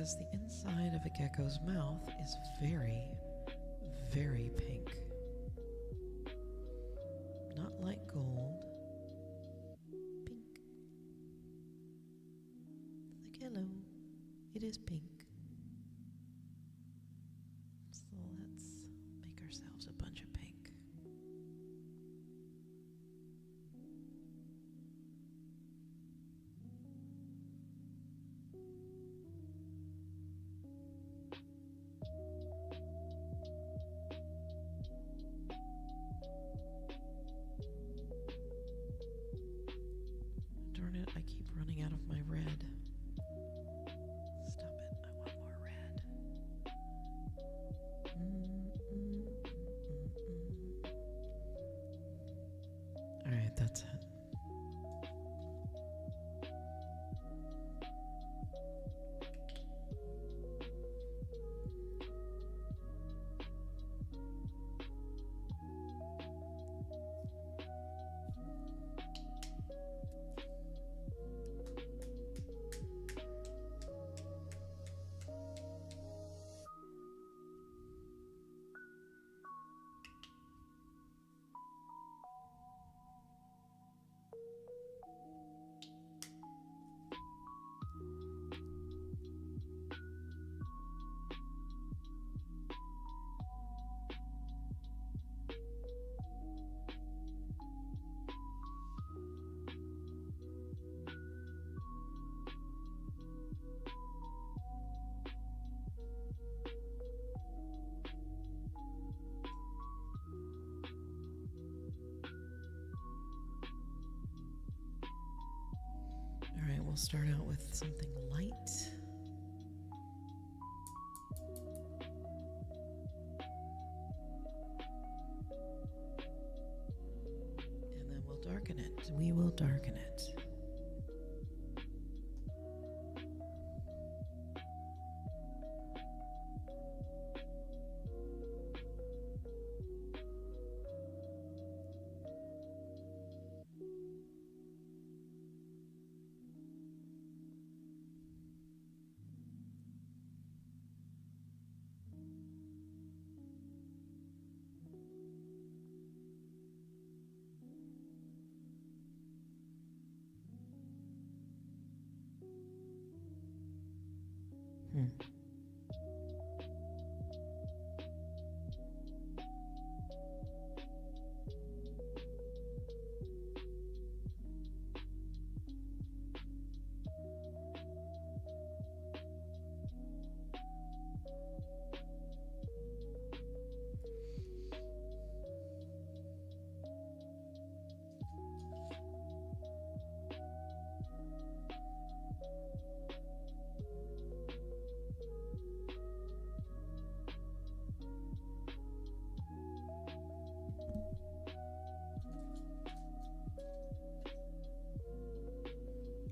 because the inside of a gecko's mouth is very, very pink. Not like gold. Pink. Like, hello, it is pink. So let's make ourselves a bunch of pink. Darn it, I keep running out of my red. Stop it, I want more red. Alright, that's it. Alright, we'll start out with something light. And then we'll darken it. We will darken it.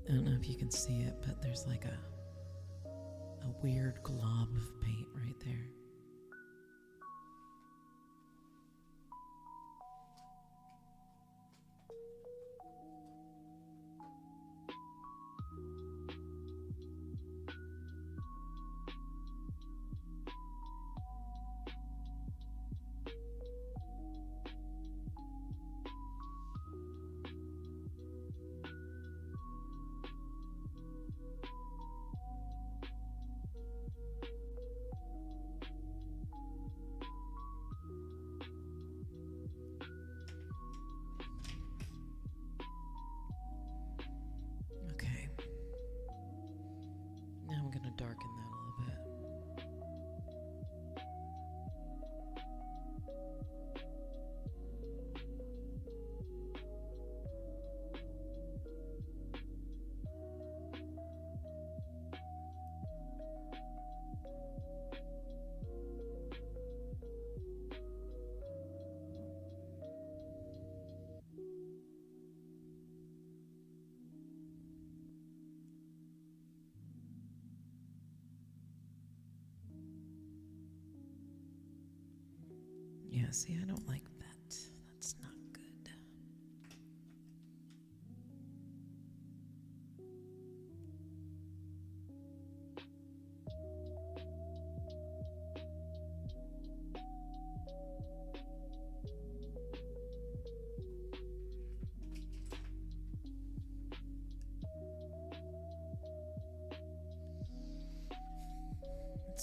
I don't know if you can see it, but there's like a weird glob of paint right there. Okay. Now I'm going to darken that a little bit. Yeah, see, I don't like that. That's not good.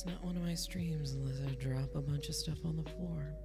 It's not one of my streams unless I drop a bunch of stuff on the floor.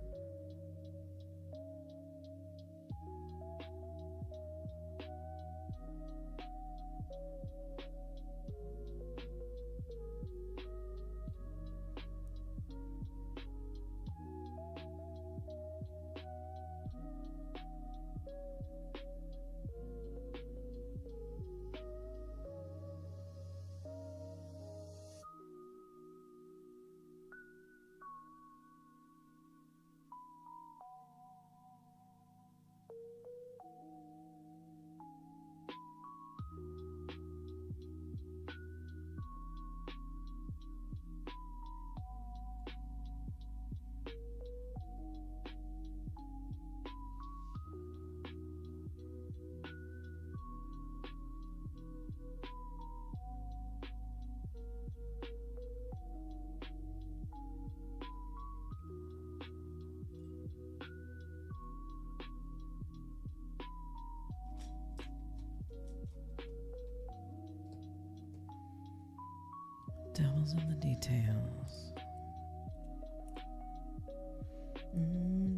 Devil's in the details.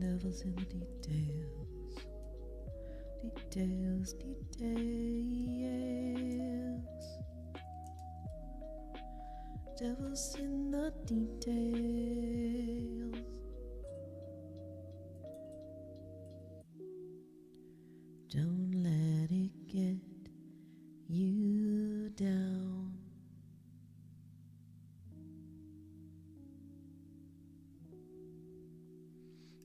Devil's in the details. Details, details. Devil's in the details. Don't let it get you down.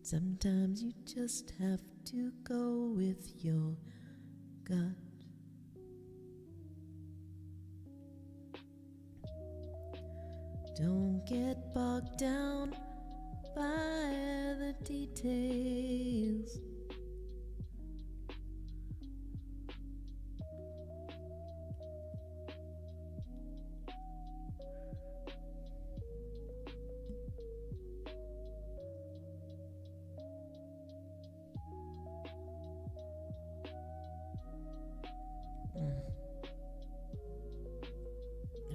Sometimes you just have to go with your gut. Don't get bogged down by the details.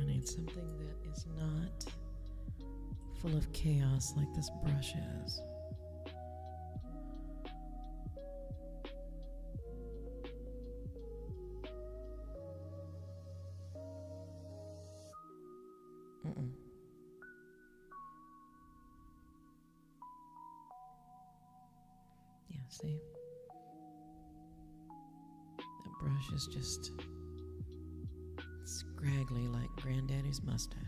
I need something that is not full of chaos like this brush is. Yeah, see? That brush is just scraggly like Granddaddy's mustache.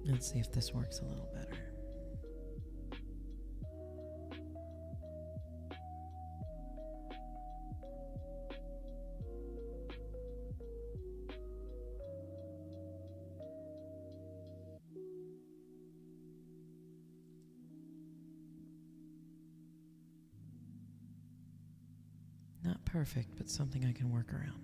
Let's see if this works a little better. Not perfect, but something I can work around.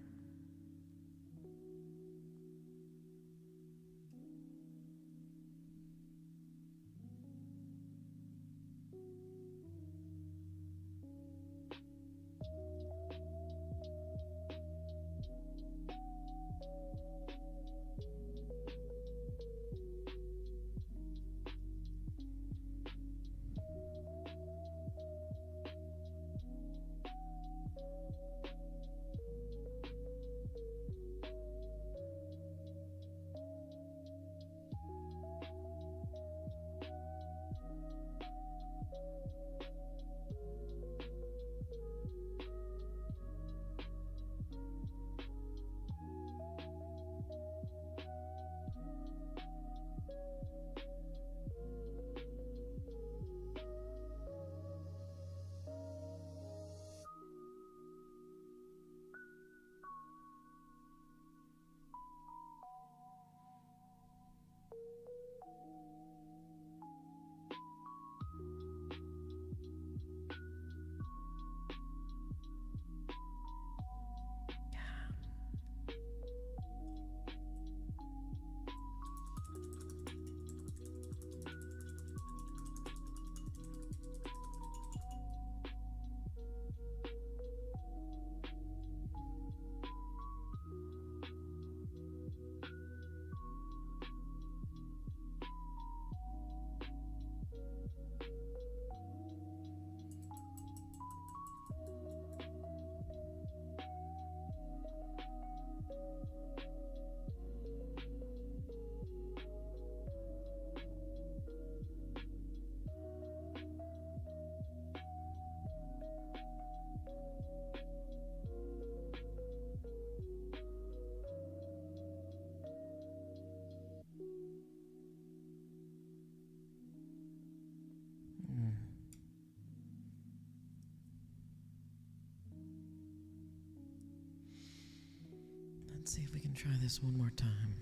Let's see if we can try this one more time.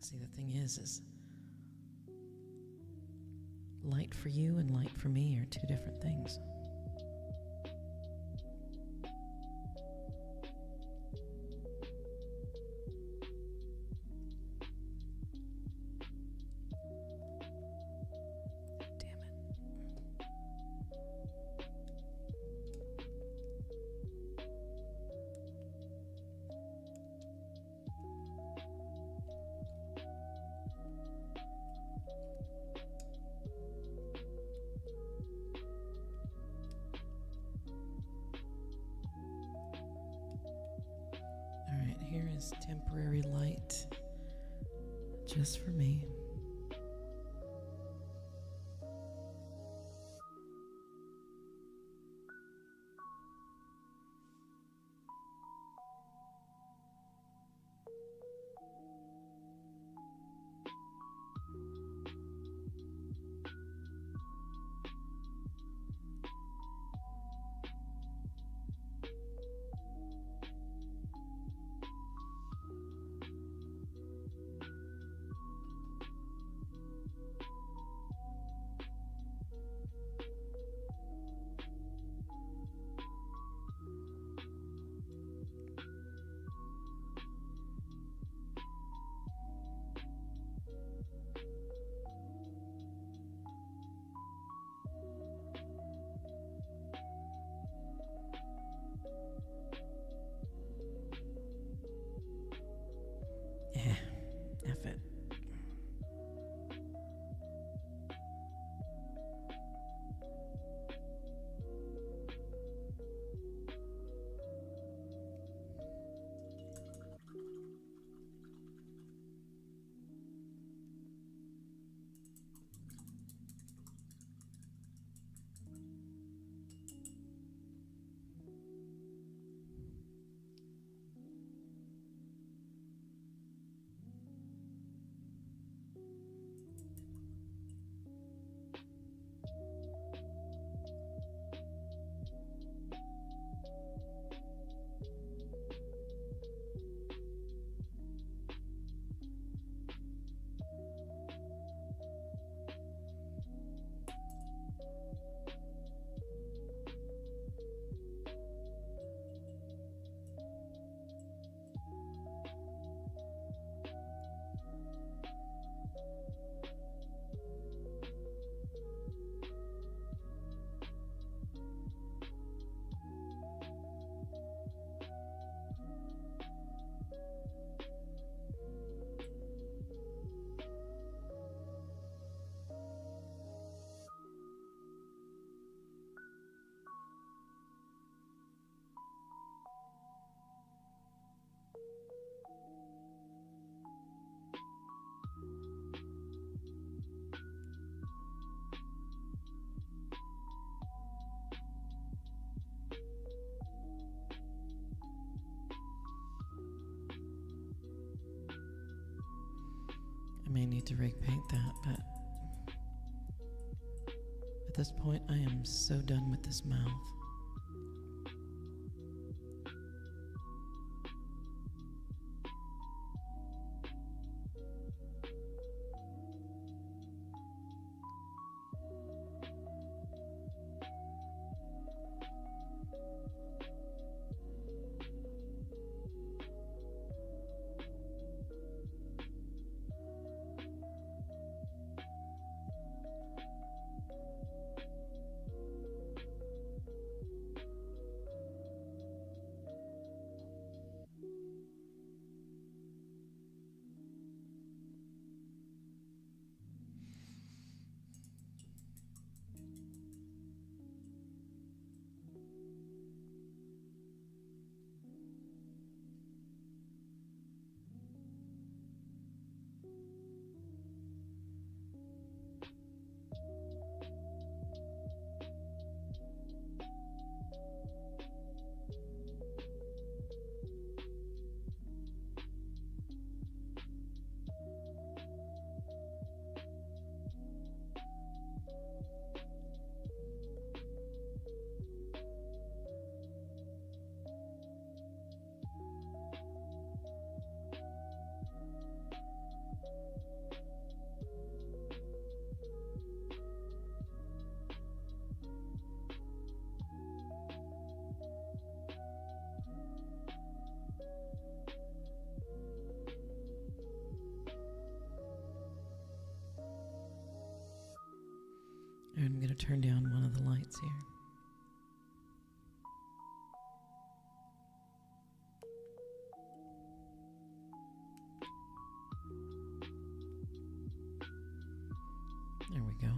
See, the thing is light for you and light for me are two different things. Here is temporary light just for me. F it. I may need to repaint that, but at this point I am so done with this mouth. I'm going to turn down one of the lights here. There we go.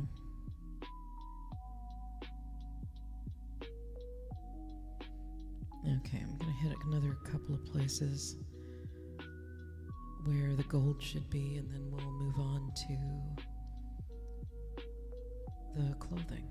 Okay, I'm going to hit another couple of places where the gold should be, and then we'll move on to the clothing.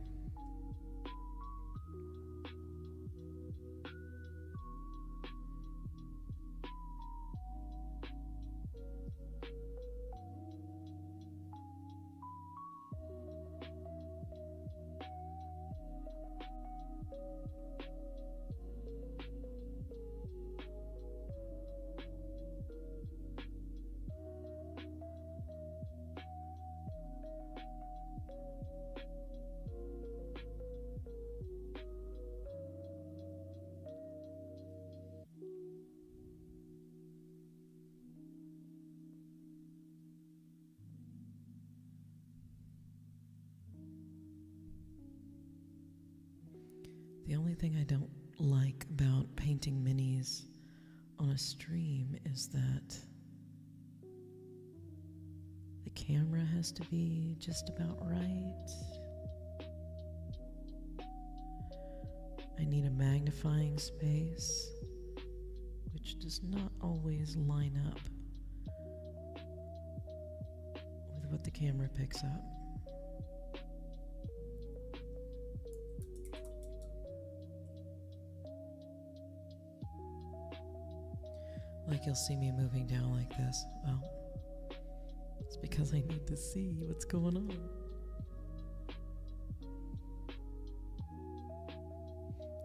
The only thing I don't like about painting minis on a stream is that the camera has to be just about right. I need a magnifying space, which does not always line up with what the camera picks up. Like you'll see me moving down like this. Well, it's because I need to see what's going on.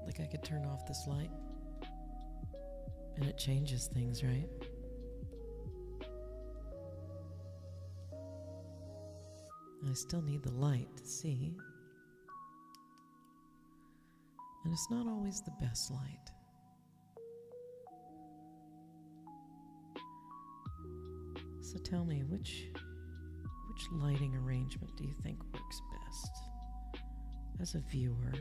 Like I could turn off this light and it changes things, right? I still need the light to see. And it's not always the best light. So tell me, which lighting arrangement do you think works best as a viewer?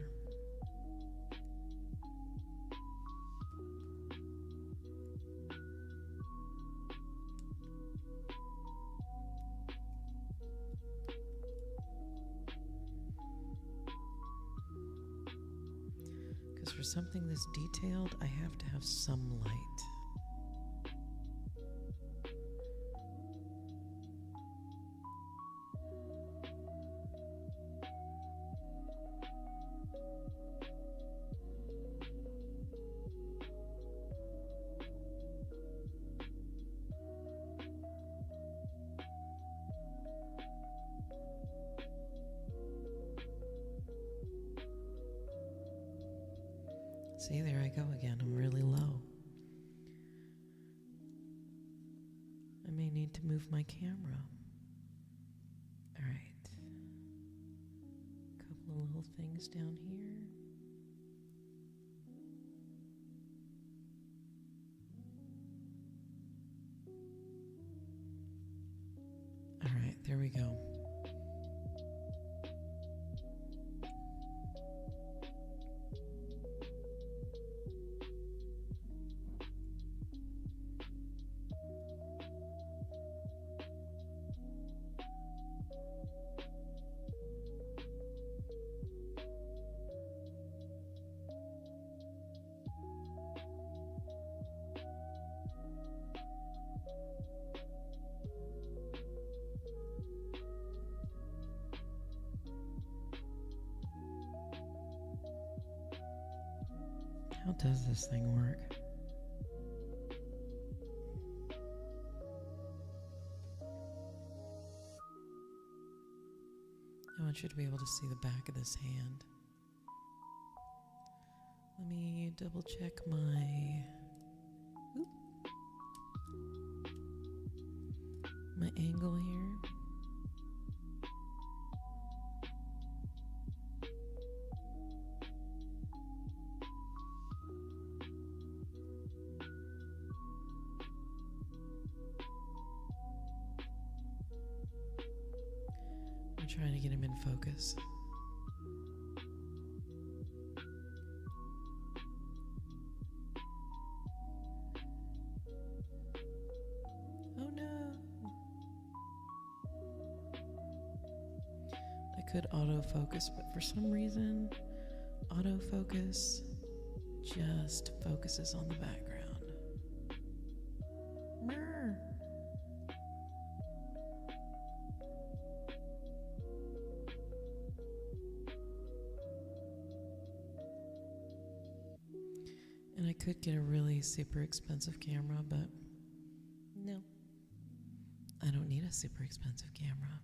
Because for something this detailed, I have to have some light. See, there I go again. I'm really low. I may need to move my camera. All right. Couple of little things down here. All right, there we go. How does this thing work? I want you to be able to see the back of this hand. Let me double check my angle here. I'm trying to get him in focus. could autofocus, but for some reason, autofocus just focuses on the background. Brr. And I could get a really super expensive camera, but no, I don't need a super expensive camera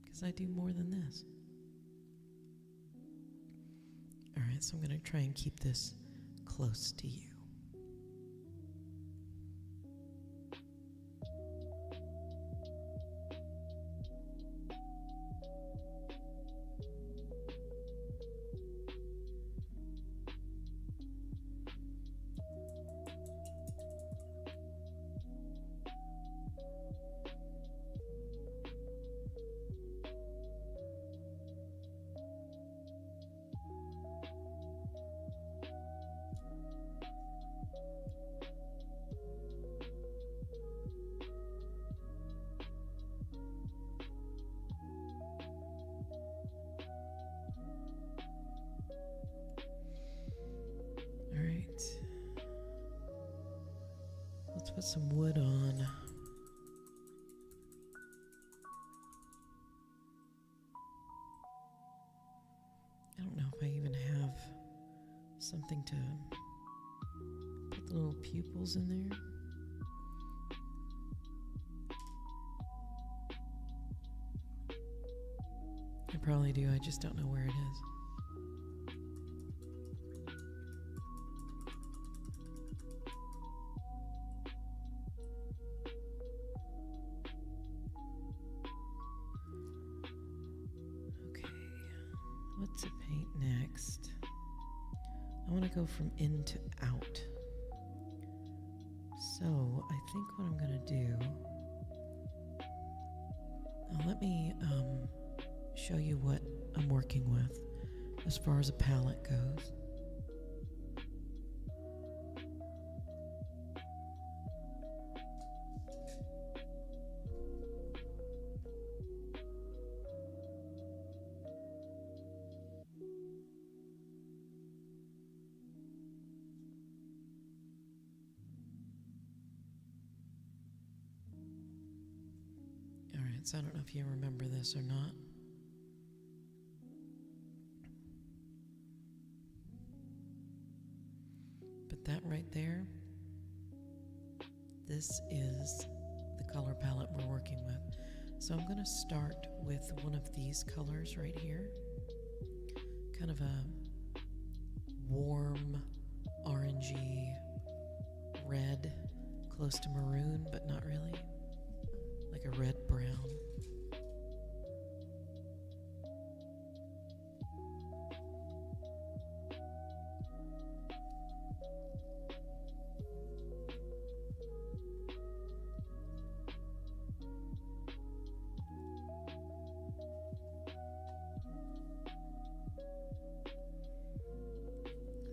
because I do more than this. All right, so I'm going to try and keep this close to you. Let's put some wood on. I don't know if I even have something to put the little pupils in there. I probably do, I just don't know where it is. What to paint next? I want to go from in to out. So I think what I'm going to do, let me show you what I'm working with as far as a palette goes. So I don't know if you remember this or not. But that right there, this is the color palette we're working with. So I'm going to start with one of these colors right here. Kind of a warm, orangey red, close to maroon, but not really. Like a red-brown.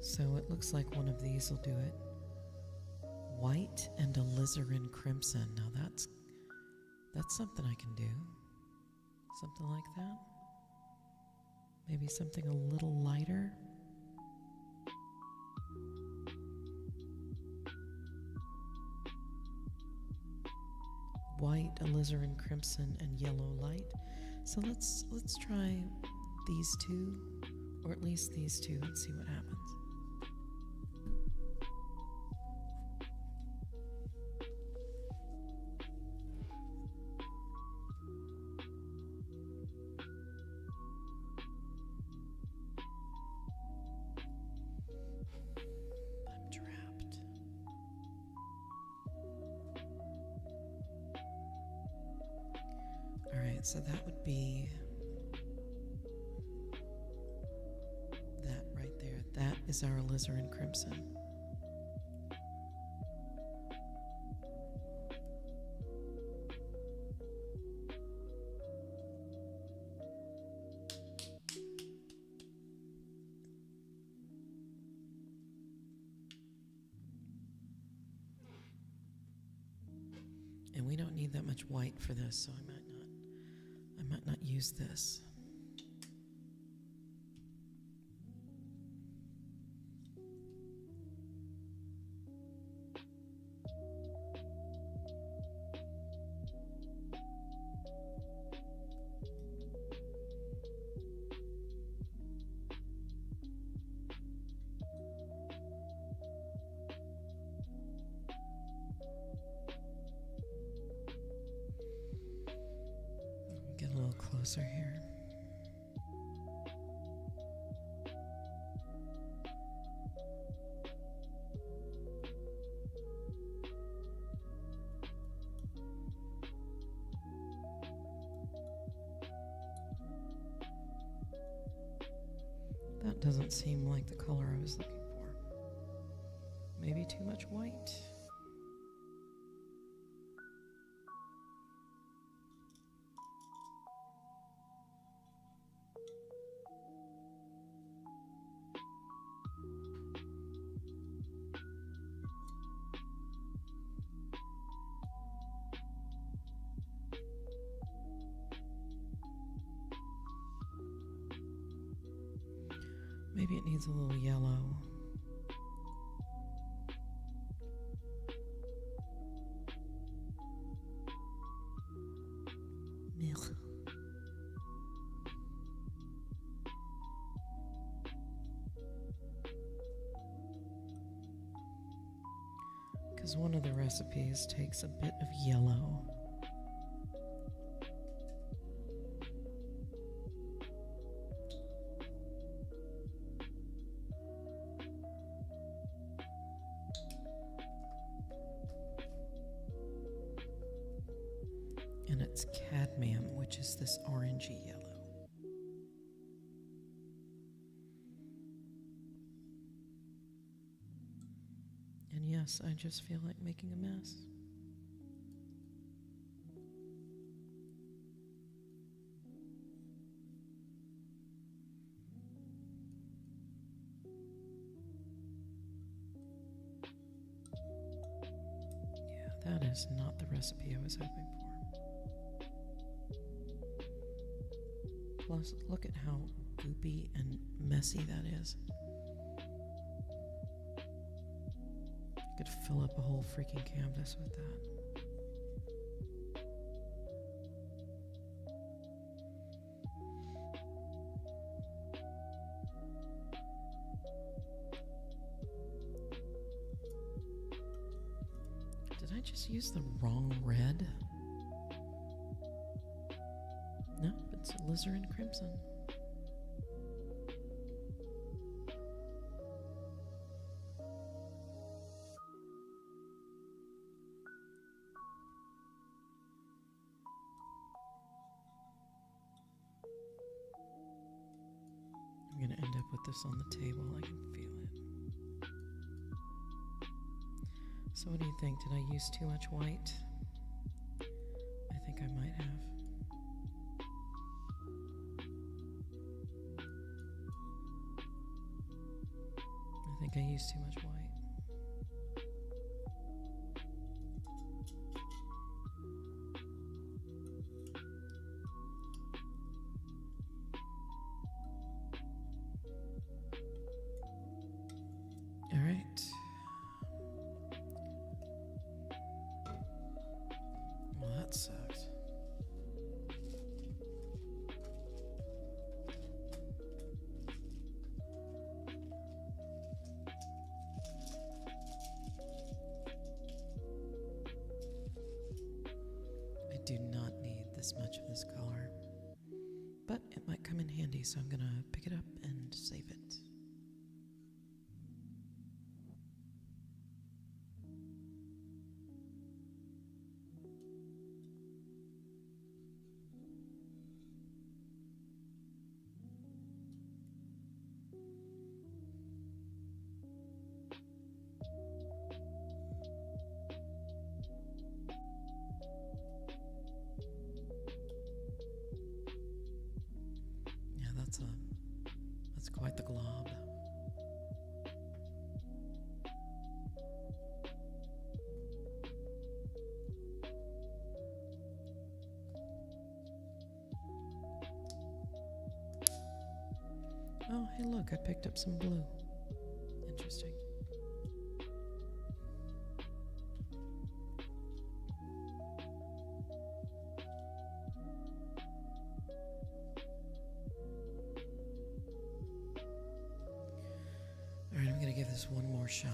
So it looks like one of these will do it. White and alizarin crimson. Now that's something I can do. Something like that. Maybe something a little lighter. White, alizarin crimson, and yellow light. So let's try these two, or at least these two, and see what happens. So that would be that right there. That is our alizarin crimson. And we don't need that much white for this, so I might not I might not use this. Get a little closer here. That doesn't seem like the color I was looking for. Maybe too much white. Maybe it needs a little yellow. Milk. Because one of the recipes takes a bit of yellow. And it's cadmium, which is this orangey yellow. And yes, I just feel like making a mess. Yeah, that is not the recipe I was hoping for. Plus, look at how goopy and messy that is. I could fill up a whole freaking canvas with that. Did I just use the wrong red? No, it's alizarin crimson. I'm going to end up with this on the table. I can feel it. So what do you think? Did I use too much white? I think I might have. I think I used too much white. All right. Well, that sucks. I do not need this much of this color, but it might come in handy, so I'm gonna pick it up and save it. That's quite the glob. hey, look, I picked up some blue. Interesting. All right, I'm going to give this one more shot.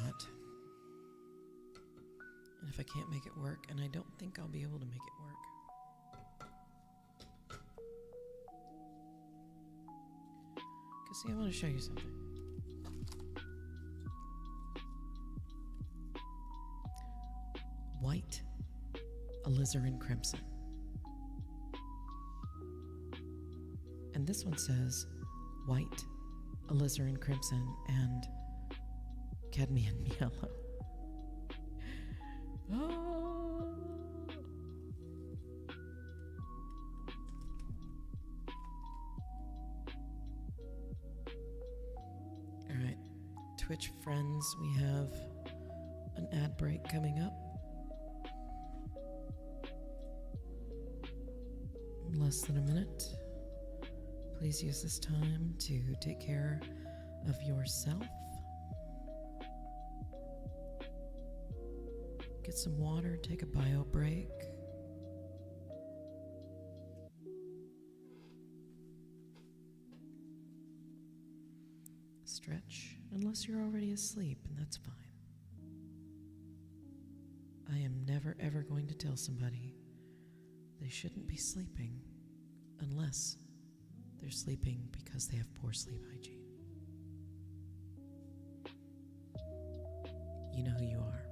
And if I can't make it work, and I don't think I'll be able to make it work, because see, I want to show you something. White, alizarin crimson. And this one says white, alizarin crimson, and cadmium yellow. Oh. All right, Twitch friends, we have an ad break coming up. Less than a minute. Please use this time to take care of yourself. Get some water, take a bio break. Stretch, unless you're already asleep, and that's fine. I am never ever going to tell somebody they shouldn't be sleeping unless they're sleeping because they have poor sleep hygiene. You know who you are.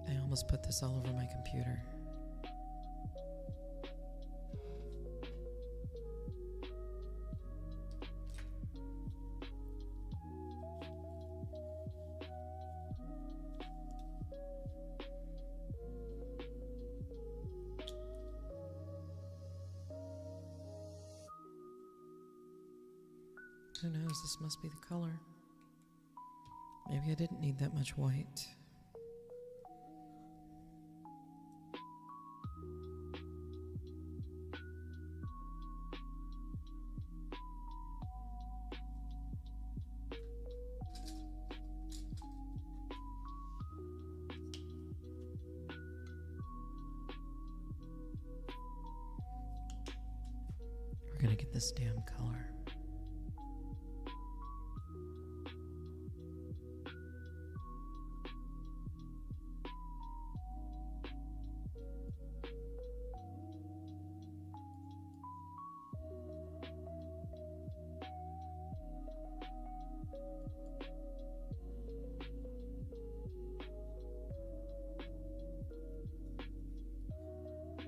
I almost put this all over my computer. Who knows? This must be the color. Maybe I didn't need that much white. We're gonna get this damn color.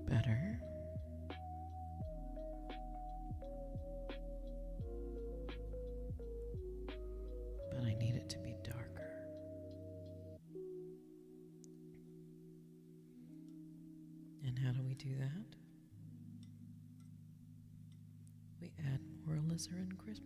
Better. But I need it to be darker. And how do we do that? We add more alizarin crimson.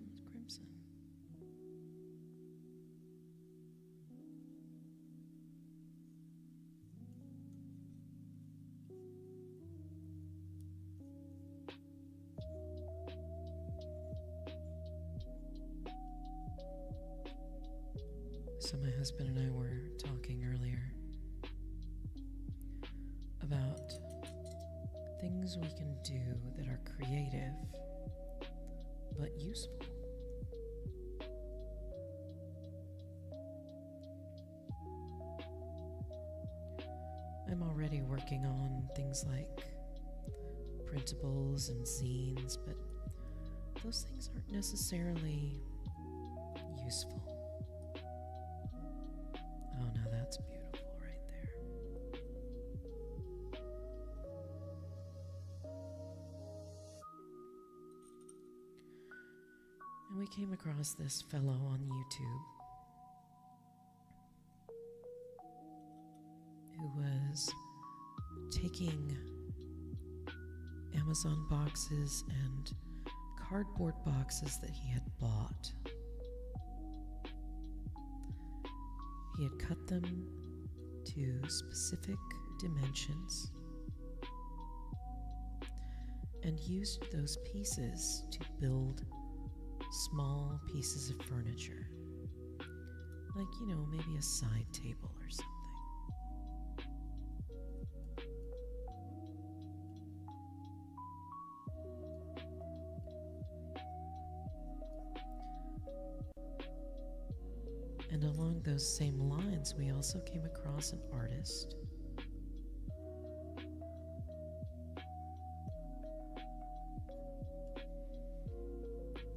So my husband and I were talking earlier about things we can do that are creative but useful. I'm already working on things like printables and zines, but those things aren't necessarily useful. Oh, now that's beautiful right there. And we came across this fellow on YouTube who was taking Amazon boxes and cardboard boxes that he had bought. He had cut them to specific dimensions and used those pieces to build small pieces of furniture, like, maybe a side table or something. And along those same lines, we also came across an artist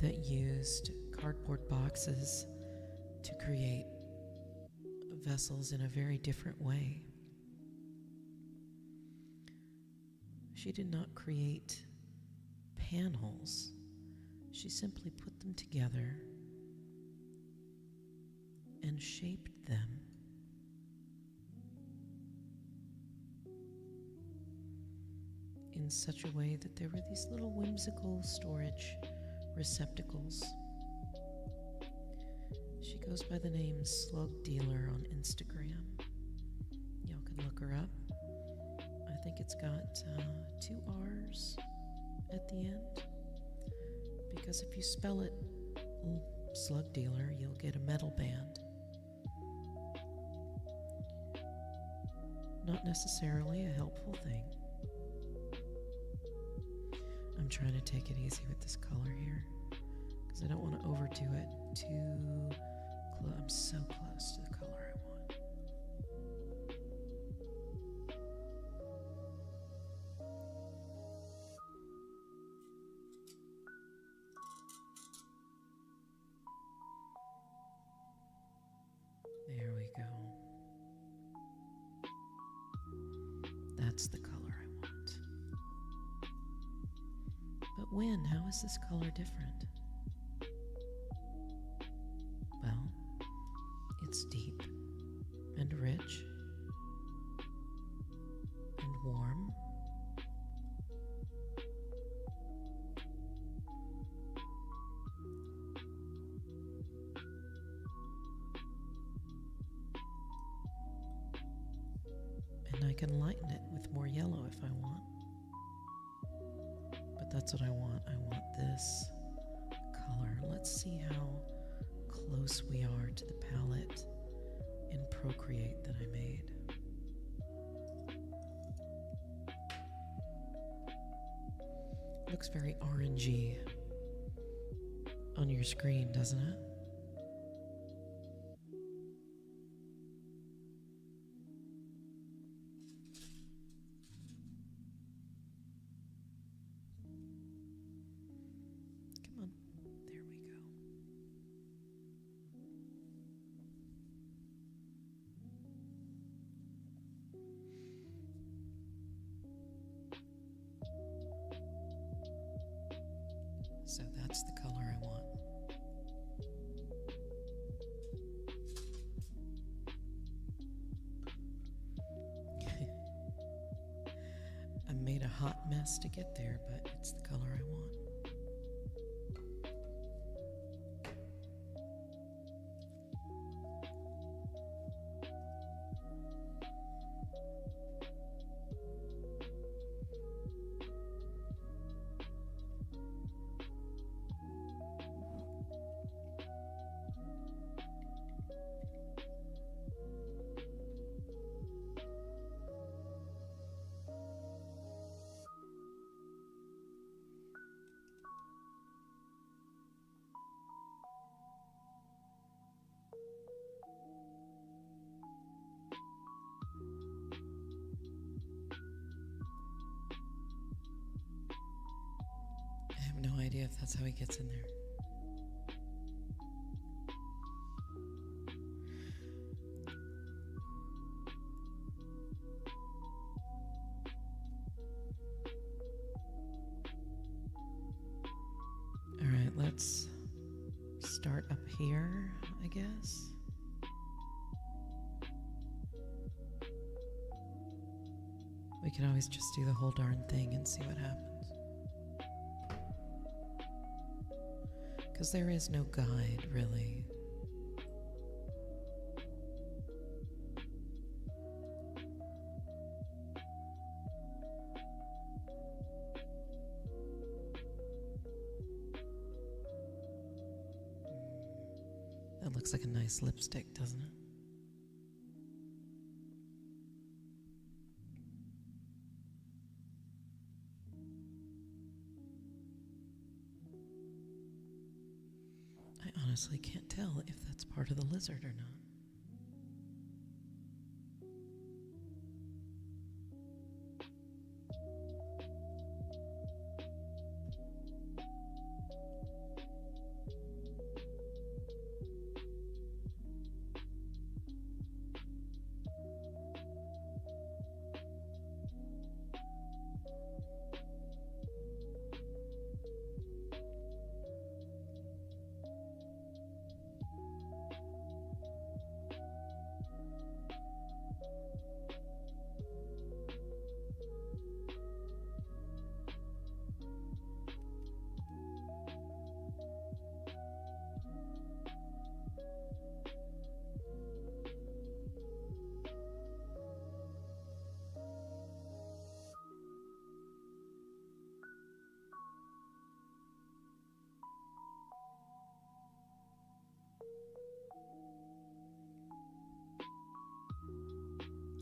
that used cardboard boxes to create vessels in a very different way. She did not create panels. She simply put them together and shaped them. In such a way that there were these little whimsical storage receptacles. She goes by the name Slug Dealer on Instagram. Y'all can look her up. I think it's got 2 R's at the end, because if you spell it Slug Dealer, you'll get a metal band. Not necessarily a helpful thing. I'm trying to take it easy with this color here, because I don't want to overdo it too close. I'm so close to the color I want. There we go. That's the color I want. But Wynne, how is this color different? Well, it's deep and rich and warm. And I can lighten it with more yellow if I want. But that's what I want. I want this color. Let's see how close we are to the palette in Procreate that I made. Looks very orangey on your screen, doesn't it? Come on, there we go. So that's the color I want. I made a hot mess to get there, but it's the color I want. I have no idea if that's how he gets in there. All right, let's start up here, I guess. We can always just do the whole darn thing and see what happens. Because there is no guide, really. That looks like a nice lipstick, doesn't it? I honestly can't tell if that's part of the lizard or not.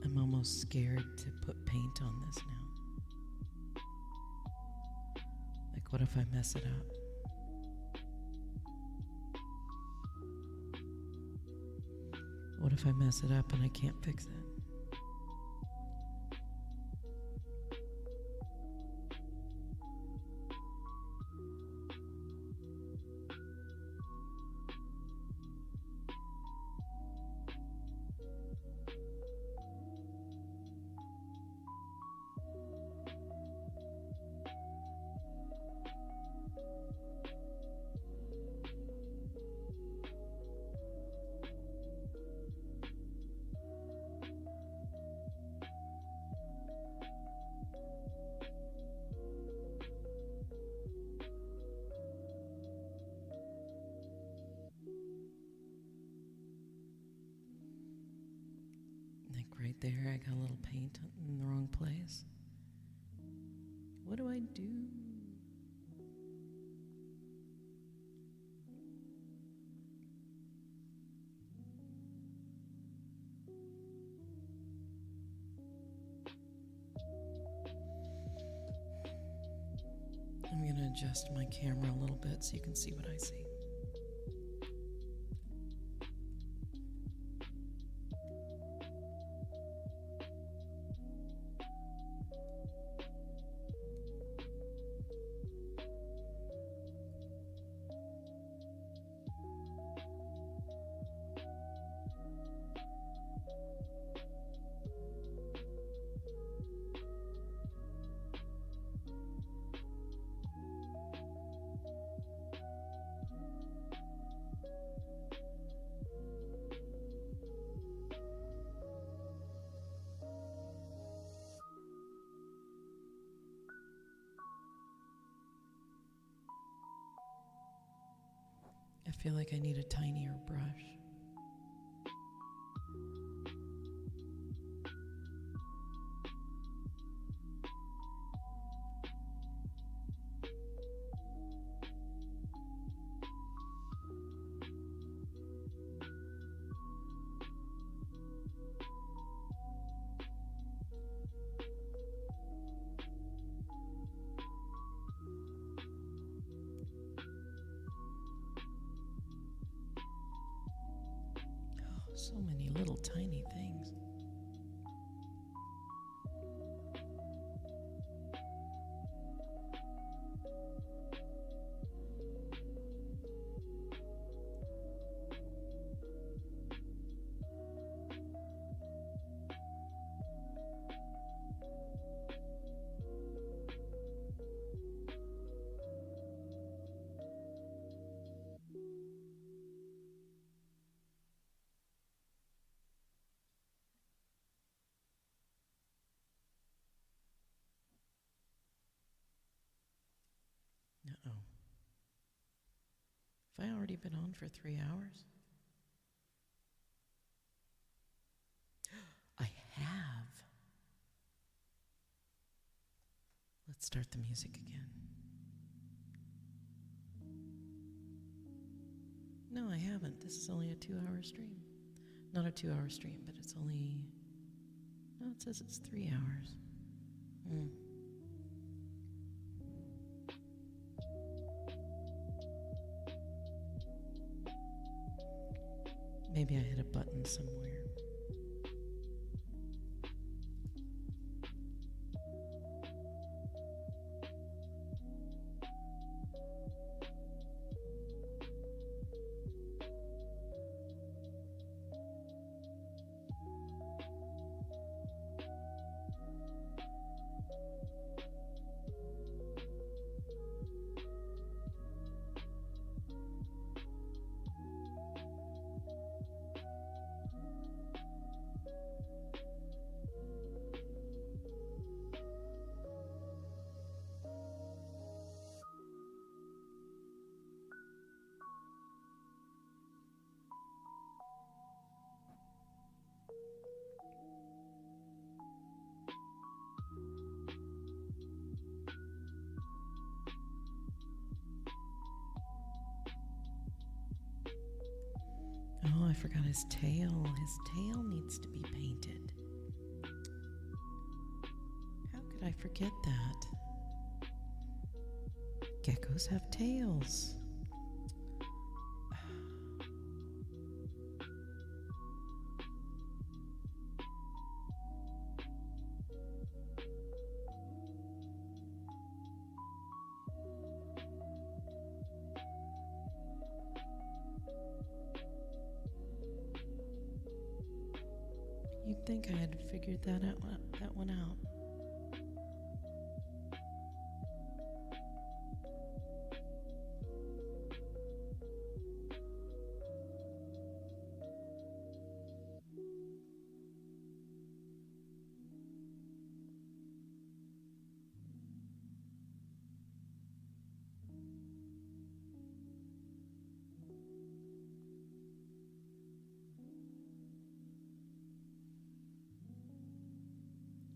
I'm almost scared to put paint on this now. Like, what if I mess it up? What if I mess it up and I can't fix it? Right there, I got a little paint in the wrong place. What do I do? I'm going to adjust my camera a little bit so you can see what I see. I feel like I need a tinier brush. So many little tiny things. Uh-oh. Have I already been on for 3 hours? I have. Let's start the music again. No, I haven't. This is only a 2-hour stream. Not a 2-hour stream, but it's only... No, it says it's 3 hours. Maybe I hit a button somewhere. Oh, I forgot his tail. His tail needs to be painted. How could I forget that? Geckos have tails. You'd think I had figured that one out.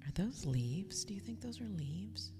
Are those leaves? Do you think those are leaves?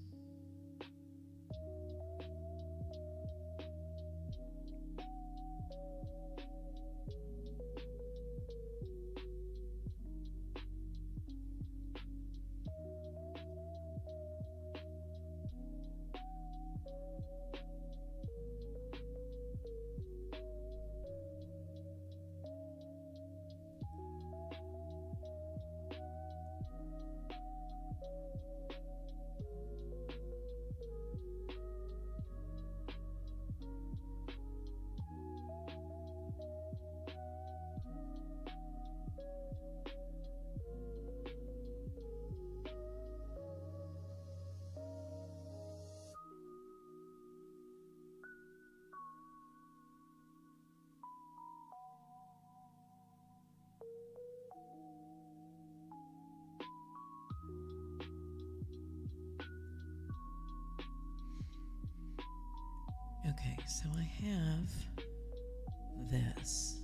Okay, so I have this.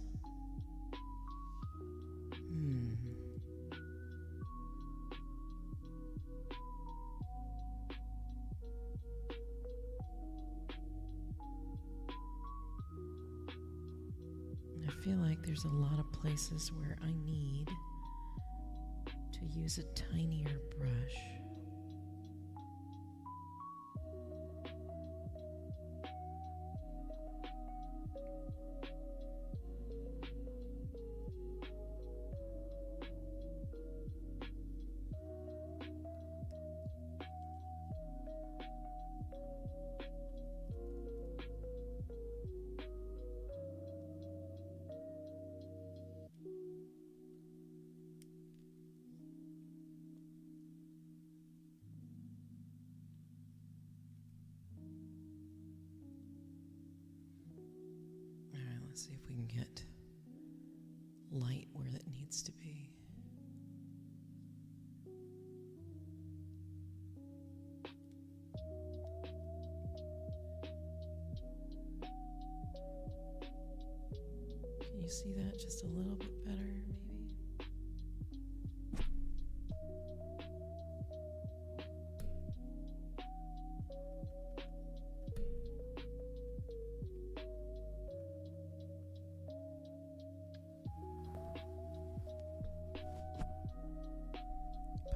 I feel like there's a lot of places where I need to use a tinier brush. Let's see if we can get light where it needs to be. just a little bit better, maybe.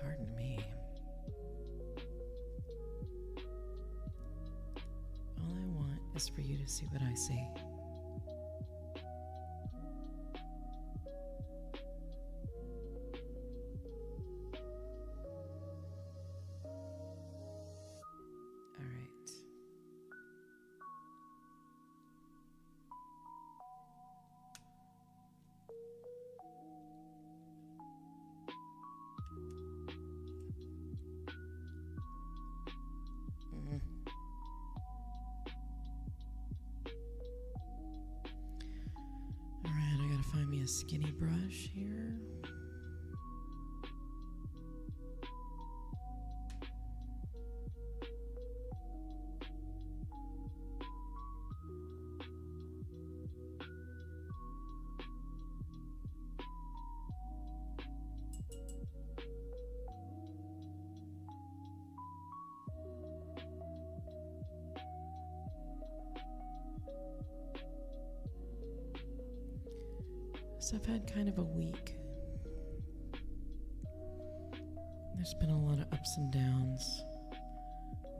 Pardon me. All I want is for you to see what I see. Alright, I gotta find me a skinny brush here. So I've had kind of a week. There's been a lot of ups and downs,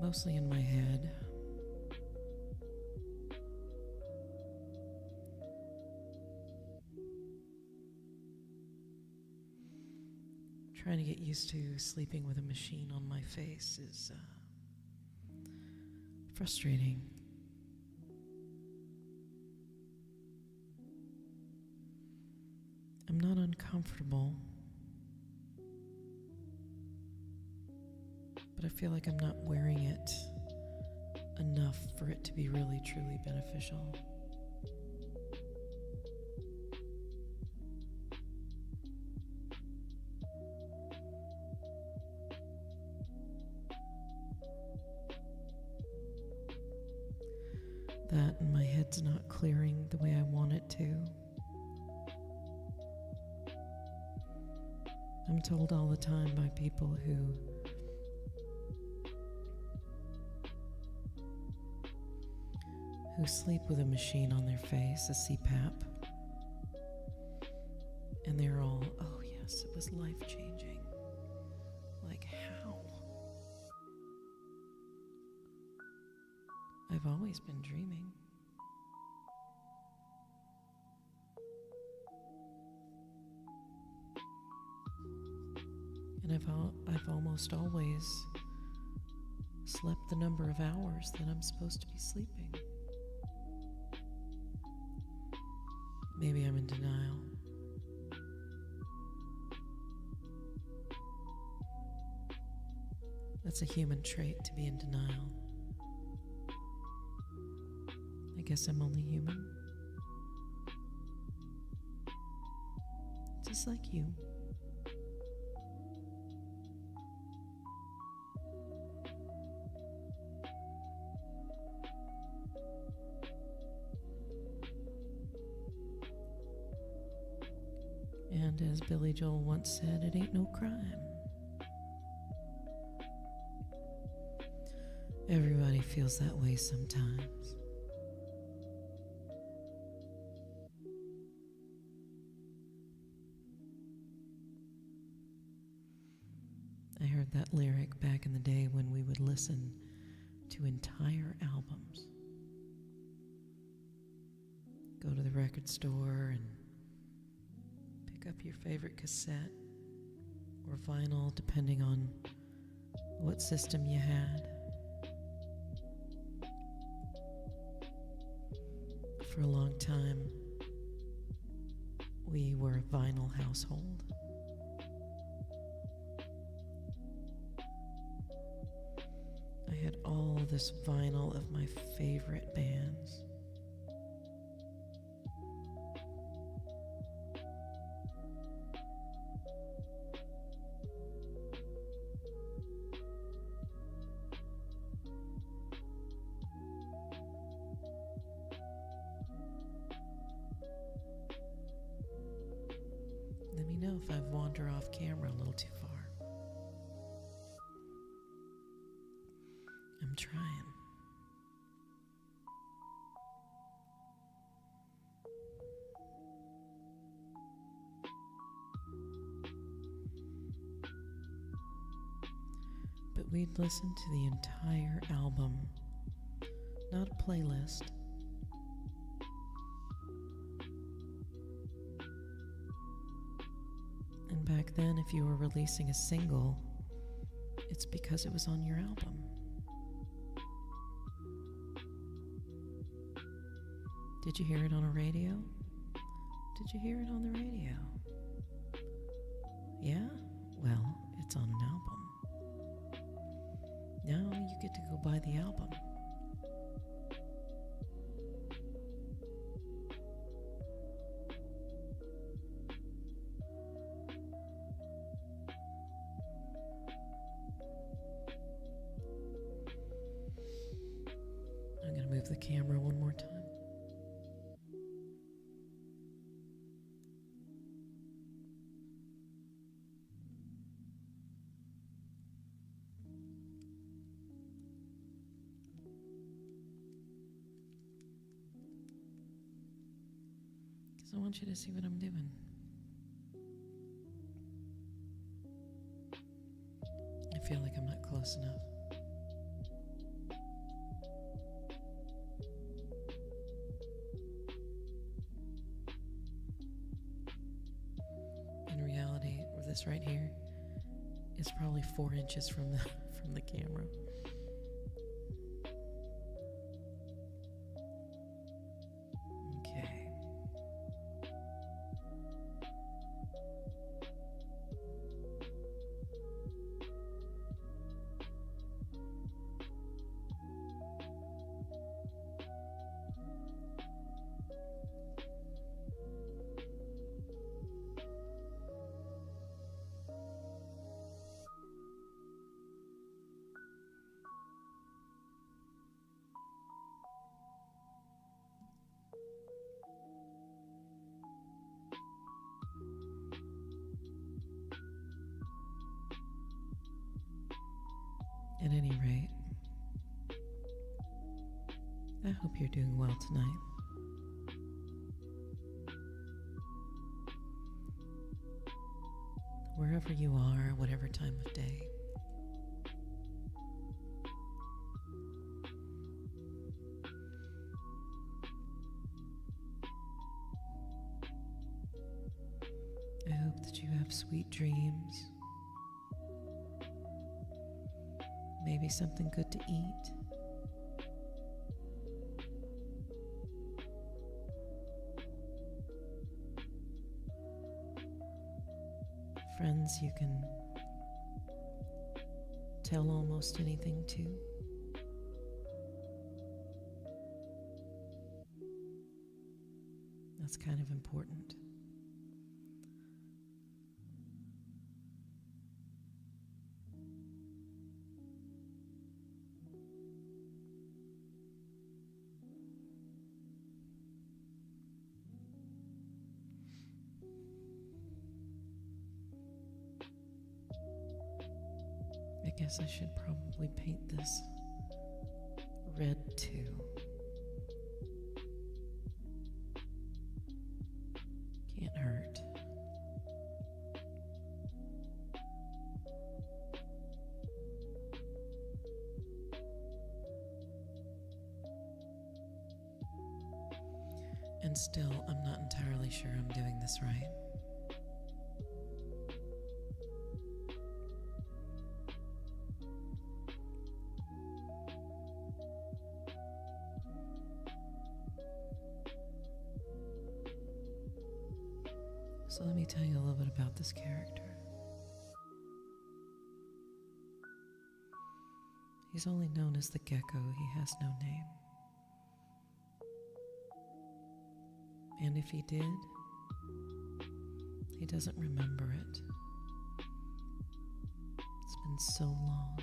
mostly in my head. Trying to get used to sleeping with a machine on my face is frustrating. I'm not uncomfortable, but I feel like I'm not wearing it enough for it to be really, truly beneficial. That and my head's not clearing the way I want it to. I'm told all the time by people who sleep with a machine on their face, a CPAP, and they're all, oh yes, it was life-changing. Like how? I've always been dreaming. And I've almost always slept the number of hours that I'm supposed to be sleeping. Maybe I'm in denial. That's a human trait, to be in denial. I guess I'm only human. Just like you. And as Billy Joel once said, it ain't no crime. Everybody feels that way sometimes. I heard that lyric back in the day when we would listen to entire albums. Go to the record store and pick up your favorite cassette or vinyl, depending on what system you had. For a long time, we were a vinyl household. I had all this vinyl of my favorite bands. me know if I've wandered off camera a little too far. I'm trying. But we'd listen to the entire album, not a playlist. And back then, if you were releasing a single, it's because it was on your album. Did you hear it on a radio? Did you hear it on the radio? Yeah? Well, it's on an album. Now you get to go buy the album. I'm going to move the camera one more time. I want you to see what I'm doing. I feel like I'm not close enough. In reality, this right here is probably 4 inches from the camera. At any rate, I hope you're doing well tonight. Wherever you are, whatever time of day. I hope that you have sweet dreams. Maybe something good to eat. Friends you can tell almost anything to. That's kind of important. I guess I should probably paint this red too. Can't hurt. And still, I'm not entirely sure I'm doing this right. So let me tell you a little bit about this character. He's only known as the Gecko. He has no name. And if he did, he doesn't remember it. It's been so long.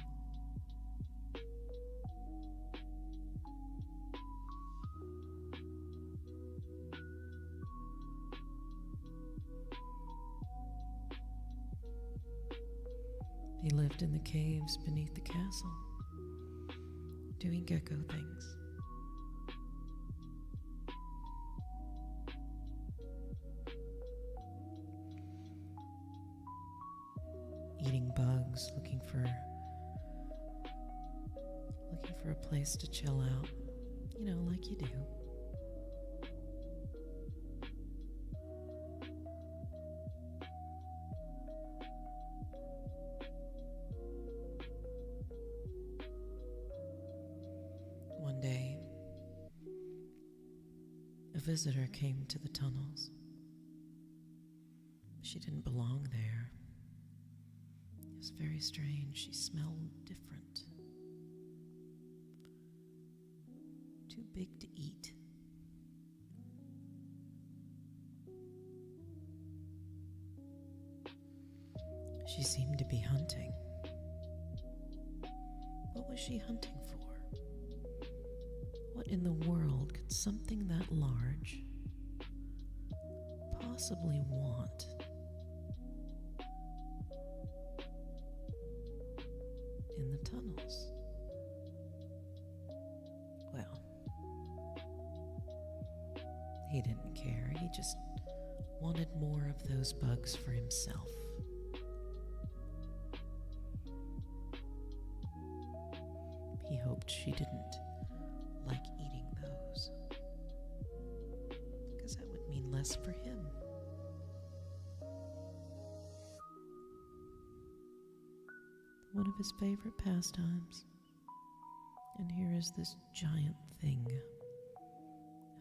He lived in the caves beneath the castle, doing gecko things. Eating bugs, looking for a place to chill out, like you do. One day, a visitor came to the tunnels. She didn't belong there. It was very strange. She smelled different. Too big to eat. She seemed to be hunting. What was she hunting for? What in the world could something that large possibly want? In the tunnels? Well, he didn't care. He just wanted more of those bugs for himself. He hoped she didn't like eating those, because that would mean less for him. One of his favorite pastimes. And here is this giant thing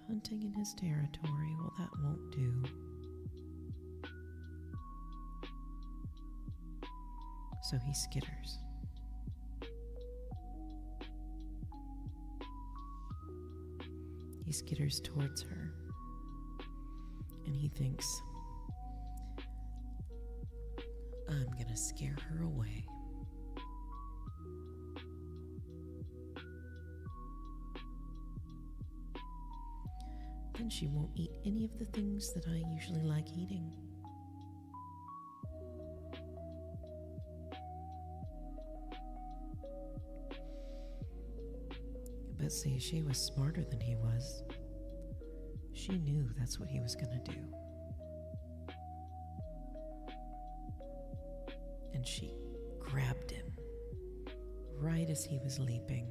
hunting in his territory. Well, that won't do. So he skitters. He skitters towards her, and he thinks, I'm gonna scare her away. Then she won't eat any of the things that I usually like eating. But see, she was smarter than he was. She knew that's what he was gonna do. And she grabbed him right as he was leaping.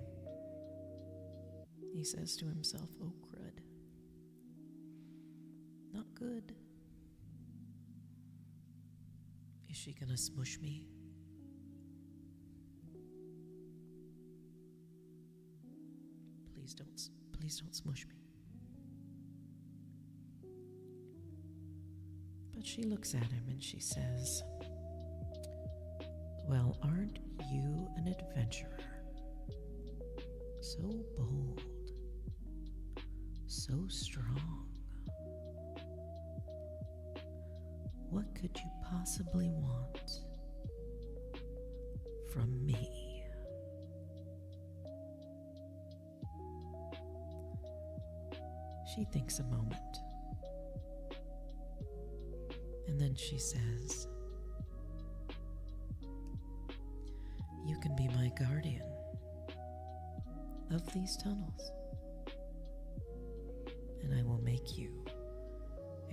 He says to himself, oh crud. Not good. Is she gonna smush me? Please don't smush me. But she looks at him and she says, well, aren't you an adventurer? So bold, so strong. What could you possibly want from me? She thinks a moment, and then she says, you can be my guardian of these tunnels, and I will make you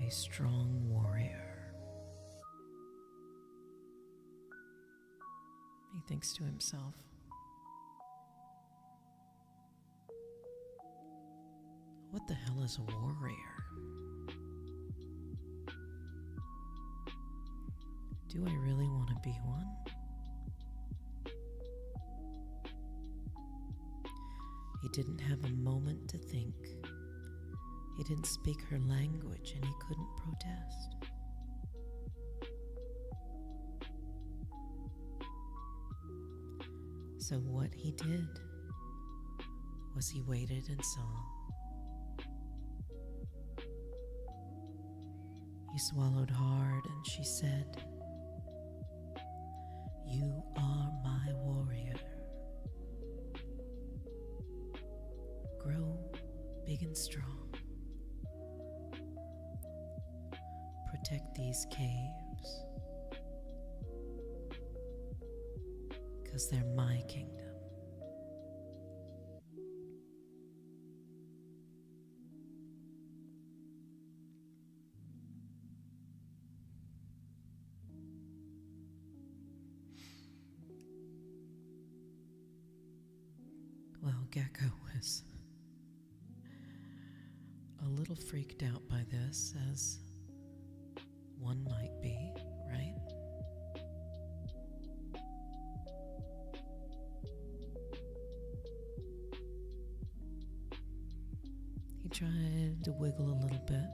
a strong warrior. He thinks to himself, what the hell is a warrior? Do I really want to be one? He didn't have a moment to think. He didn't speak her language and he couldn't protest. So what he did was he waited and saw. He swallowed hard and she said, you are my warrior. Grow big and strong. Protect these caves. 'cause they're my kingdom. Well, Gecko was a little freaked out by this, as one might be, right? He tried to wiggle a little bit.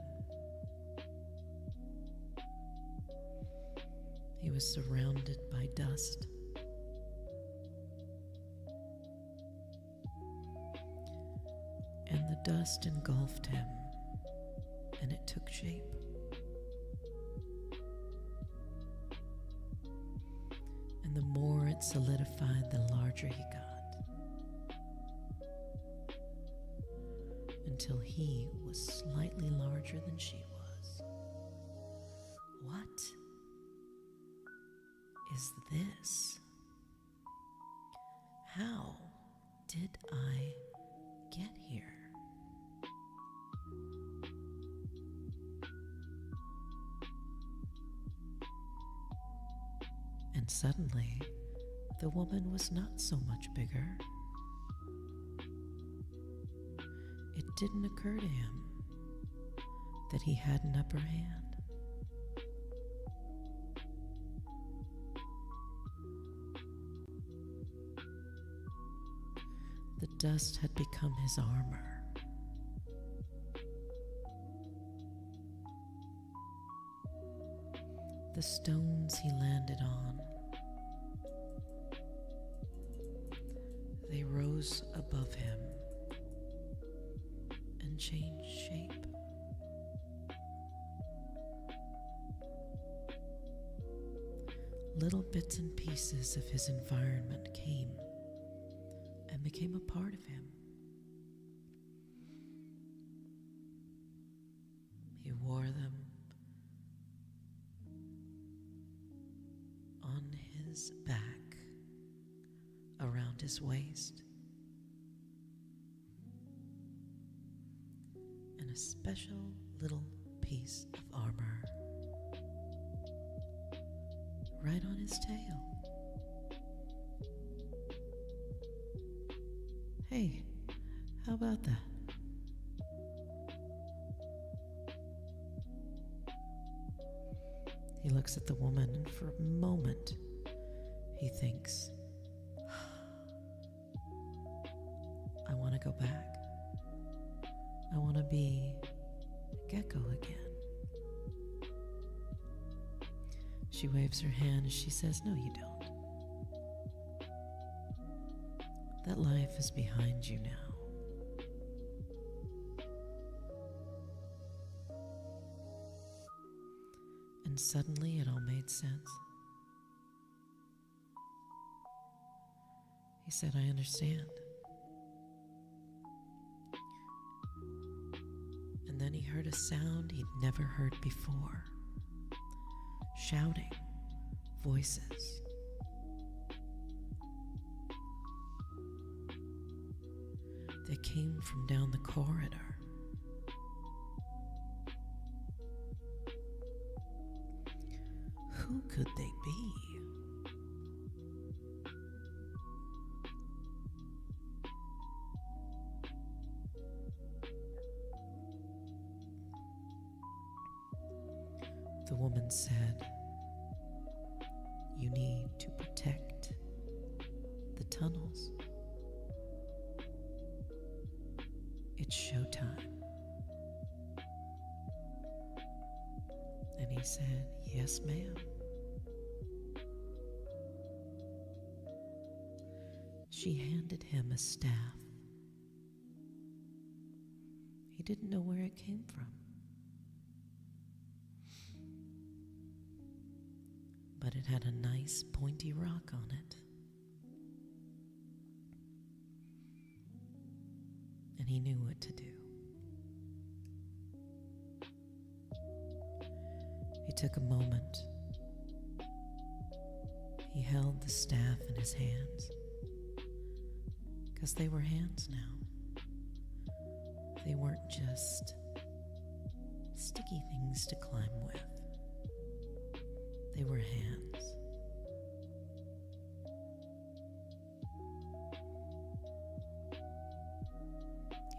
He was surrounded by dust. And the dust engulfed him, and it took shape. And the more it solidified, the larger he got, until he was slightly larger than she was. What is this? How did I get here? And suddenly, the woman was not so much bigger. It didn't occur to him that he had an upper hand. The dust had become his armor. The stones he landed on, they rose above him and changed shape. Little bits and pieces of his environment came and became a part of him. He wore them on his back, around his waist, and a special little piece of armor right on his tail. Hey, how about that? He looks at the woman, and for a moment, he thinks, I want to go back. I want to be a gecko again. She waves her hand and she says, no, you don't. That life is behind you now. And suddenly it all made sense. He said, I understand. And then he heard a sound he'd never heard before. Shouting, voices. They came from down the corridor. Who could they be? The woman said, you need to protect the tunnels. It's showtime. And he said, yes, ma'am. She handed him a staff. He didn't know where it came from. But it had a nice pointy rock on it. And he knew what to do. He took a moment. He held the staff in his hands, 'cause they were hands now. They weren't just sticky things to climb with. They were hands.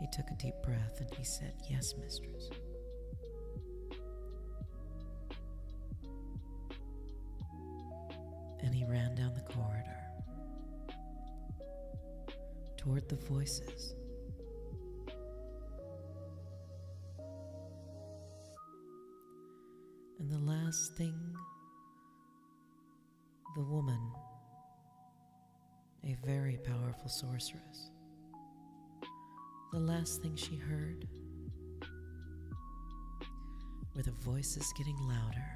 He took a deep breath and he said, "Yes, mistress." And he ran down the corridor toward the voices. And the last thing the woman, a very powerful sorceress, the last thing she heard were the voices getting louder.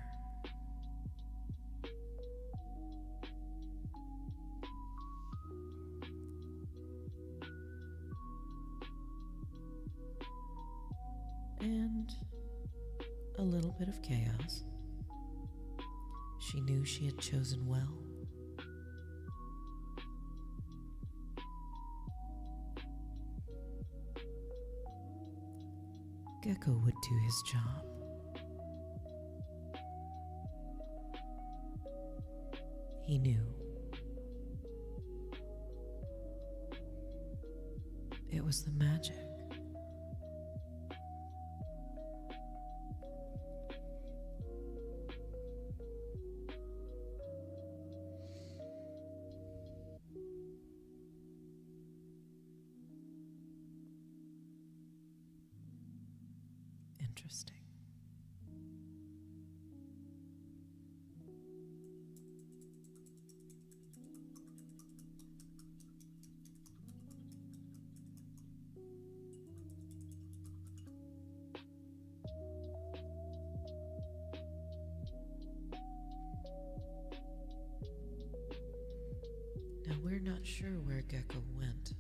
And a little bit of chaos. She knew she had chosen well. Gecko would do his job. He knew. It was the magic. Interesting. Now we're not sure where Gecko went.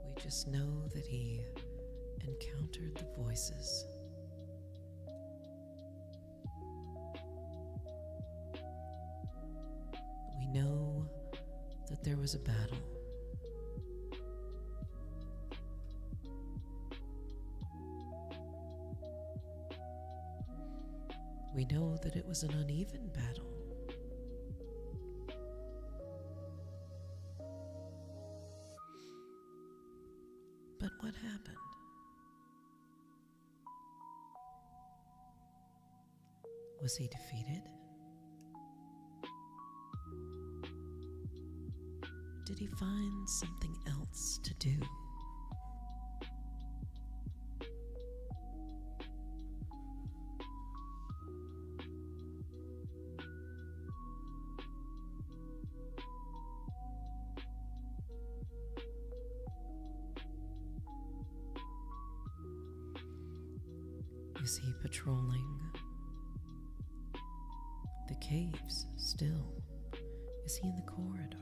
We just know that he encountered the voices. We know that there was a battle. We know that it was an uneven battle. But what happened? Was he defeated? Did he find something else to do? Is he patrolling the caves still? Is he in the corridor?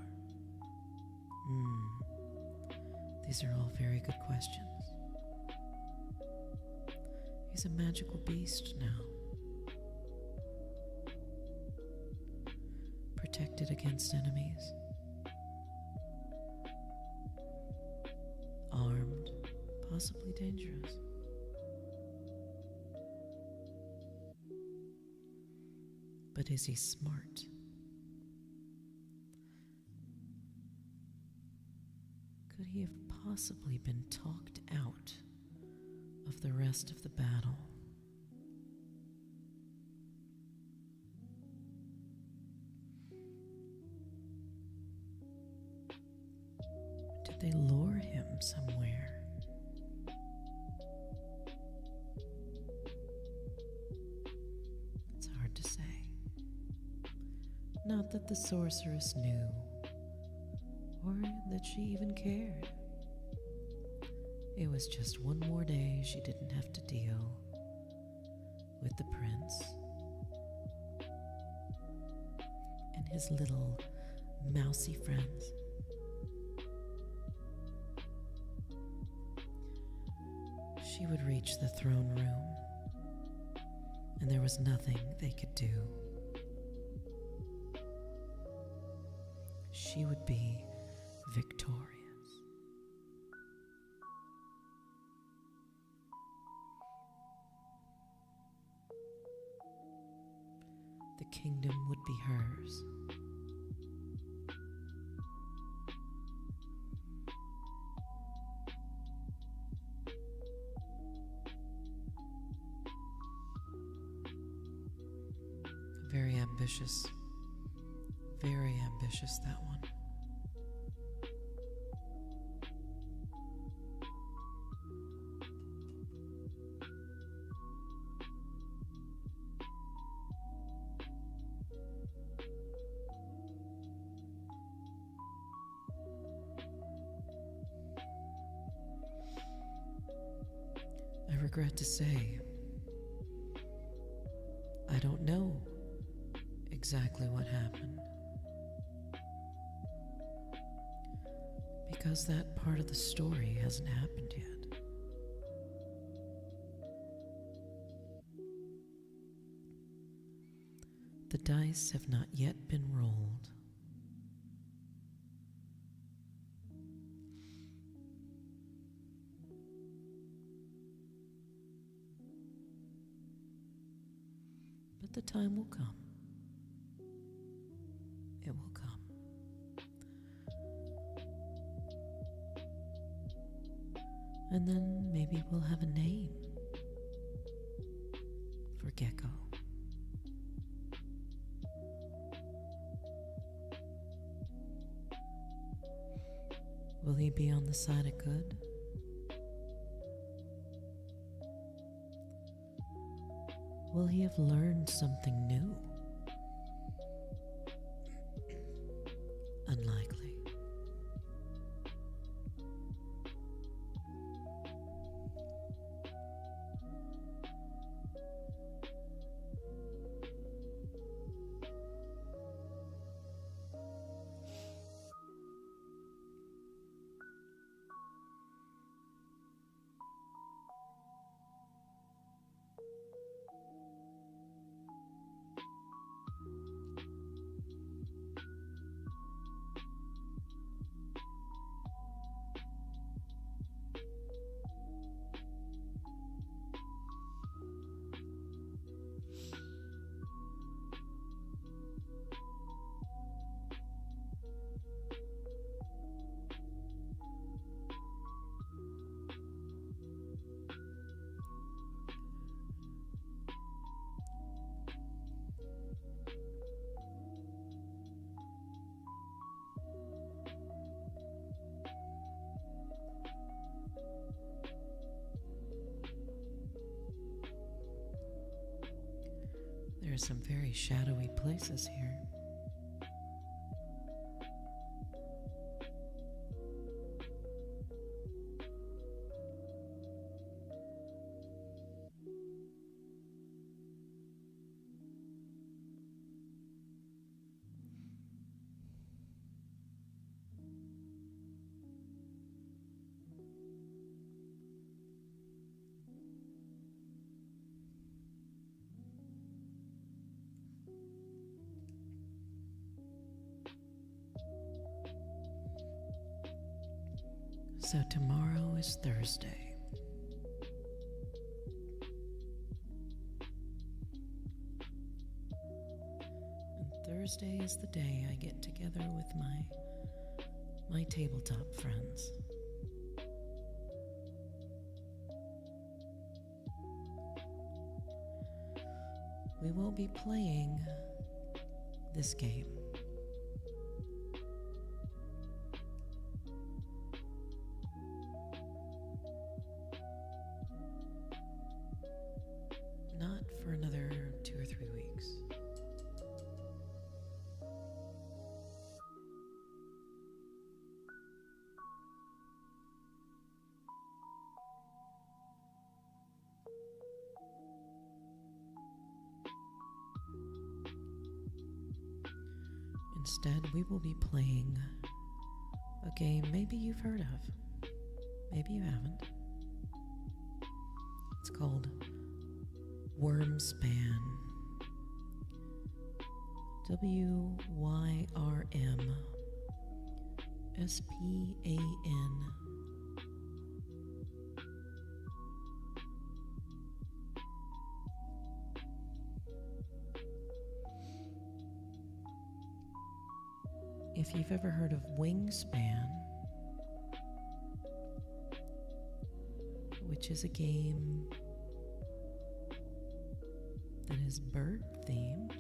These are all very good questions. He's a magical beast now, protected against enemies, armed, possibly dangerous. But is he smart? Could he have possibly been talked out of the rest of the battle? Did they lure him somewhere? It's hard to say. Not that the sorceress knew, or that she even cared. It was just one more day she didn't have to deal with the prince and his little mousy friends. She would reach the throne room and there was nothing they could do. She would be victorious. The kingdom would be hers. Very ambitious, that one. I regret to say, I don't know exactly what happened, because that part of the story hasn't happened yet. The dice have not yet been rolled. But the time will come. It will come. And then maybe we'll have a name for Gecko. Will he be on the side of good? Will he have learned something new? Unlikely. There are some very shadowy places here. So tomorrow is Thursday. And Thursday is the day I get together with my tabletop friends. We won't be playing this game. Not for another 2 or 3 weeks. Instead, we will be playing a game maybe you've heard of, maybe you haven't. It's called Wormspan. WYRMSPAN. If you've ever heard of Wingspan, which is a game that is bird themed,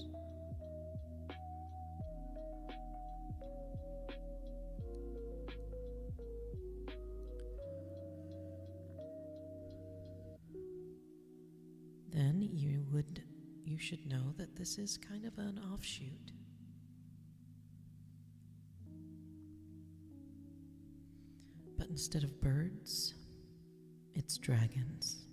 then you should know that this is kind of an offshoot. But instead of birds, it's dragons.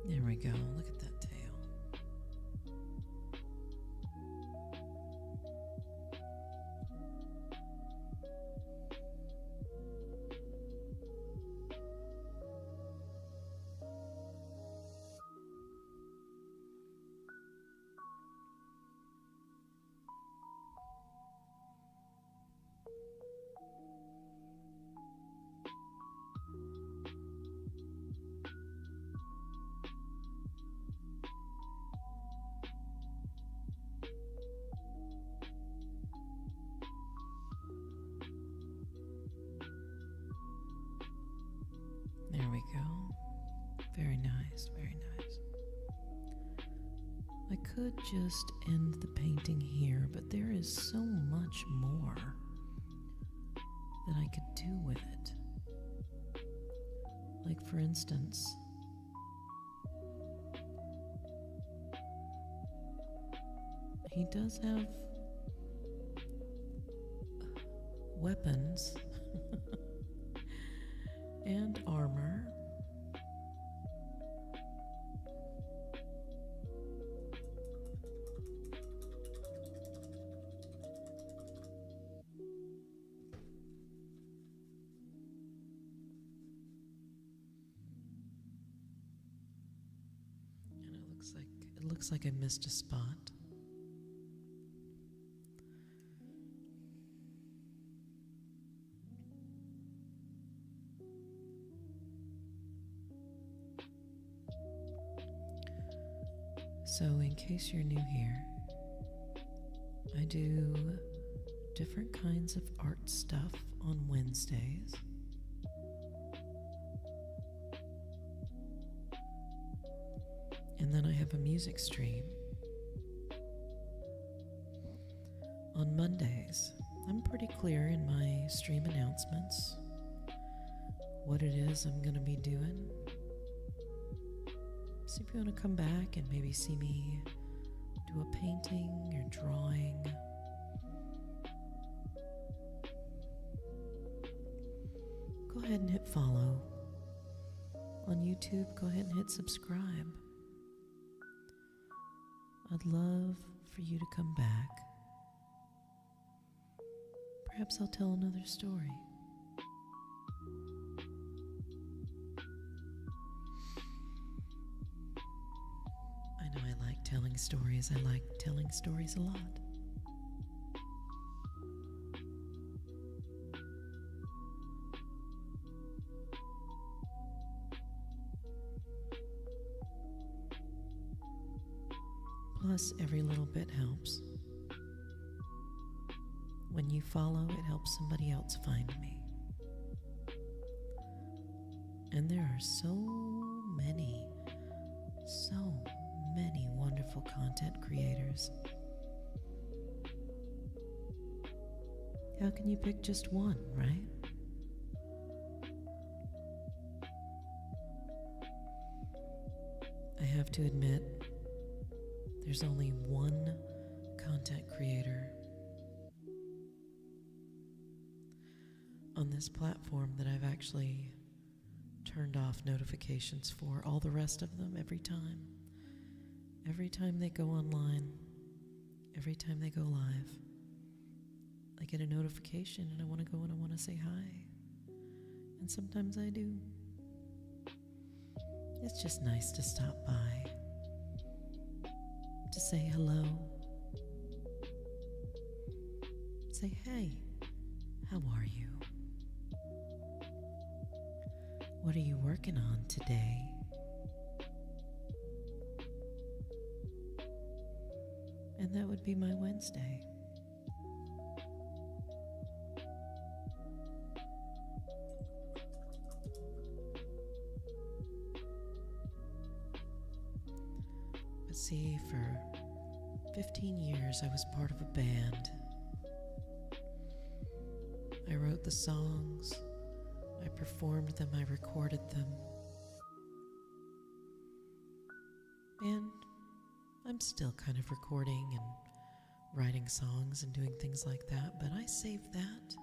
There we go. Look at that tail. There we go. Very nice, very nice. I could just end the painting here, but there is so much more that I could do with it. Like, for instance, he does have weapons and armor. And it looks like I missed a spot. So, in case you're new here, I do different kinds of art stuff on Wednesdays. And then I have a music stream on Mondays. I'm pretty clear in my stream announcements what it is I'm going to be doing. So if you want to come back and maybe see me do a painting or drawing, go ahead and hit follow. On YouTube, go ahead and hit subscribe. I'd love for you to come back. Perhaps I'll tell another story. I know I like telling stories. I like telling stories a lot. Plus, every little bit helps. When you follow, it helps somebody else find me. And there are so many wonderful content creators. How can you pick just one, right? have to admit, there's only one content creator on this platform that I've actually turned off notifications for. All the rest of them, every time they go online, every time they go live, I get a notification and I want to go and I want to say hi. And sometimes I do. It's just nice to stop by, to say hello, say, hey, how are you? What are you working on today? And that would be my Wednesday. But see, for 15 years I was part of a band. I wrote the songs, I performed them, I recorded them. And I'm still kind of recording and writing songs and doing things like that, but I save that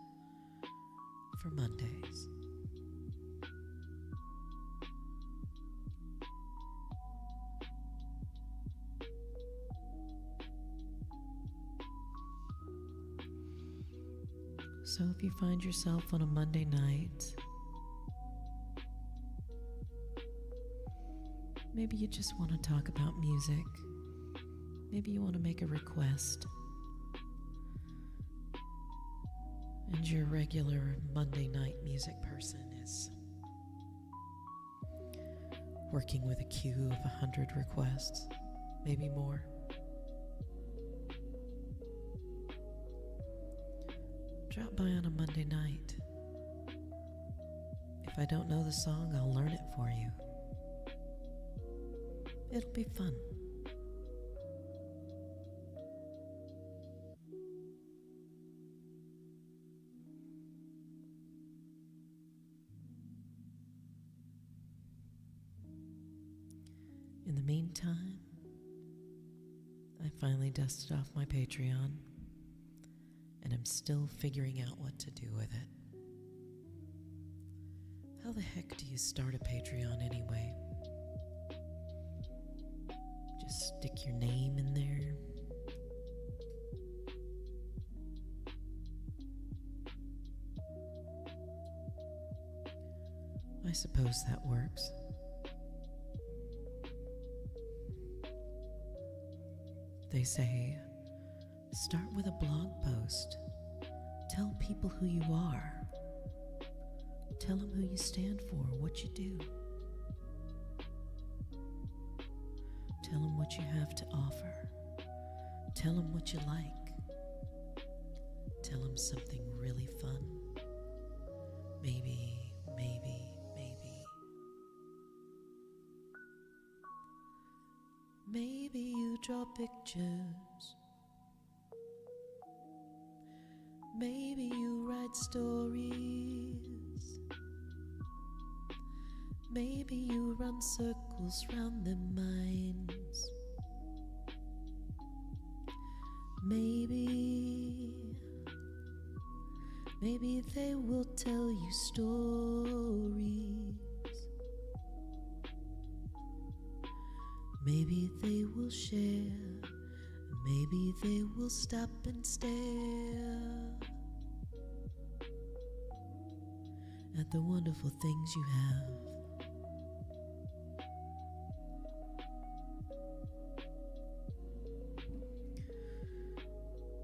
for Mondays. So if you find yourself on a Monday night, maybe you just want to talk about music, maybe you want to make a request, and your regular Monday night music person is working with a queue of 100 requests, maybe more. Drop by on a Monday night. If I don't know the song, I'll learn it for you. It'll be fun. In the meantime, I finally dusted off my Patreon, and I'm still figuring out what to do with it. How the heck do you start a Patreon anyway? Just stick your name in there. I suppose that works. They say, start with a blog post. Tell people who you are. Tell them who you stand for, what you do. Tell them what you have to offer. Tell them what you like. Tell them something really fun. Maybe. Maybe you draw pictures. Maybe you write stories. Maybe you run circles round their minds. Maybe they will tell you stories. Maybe they will share. Maybe they will stop and stare at the wonderful things you have.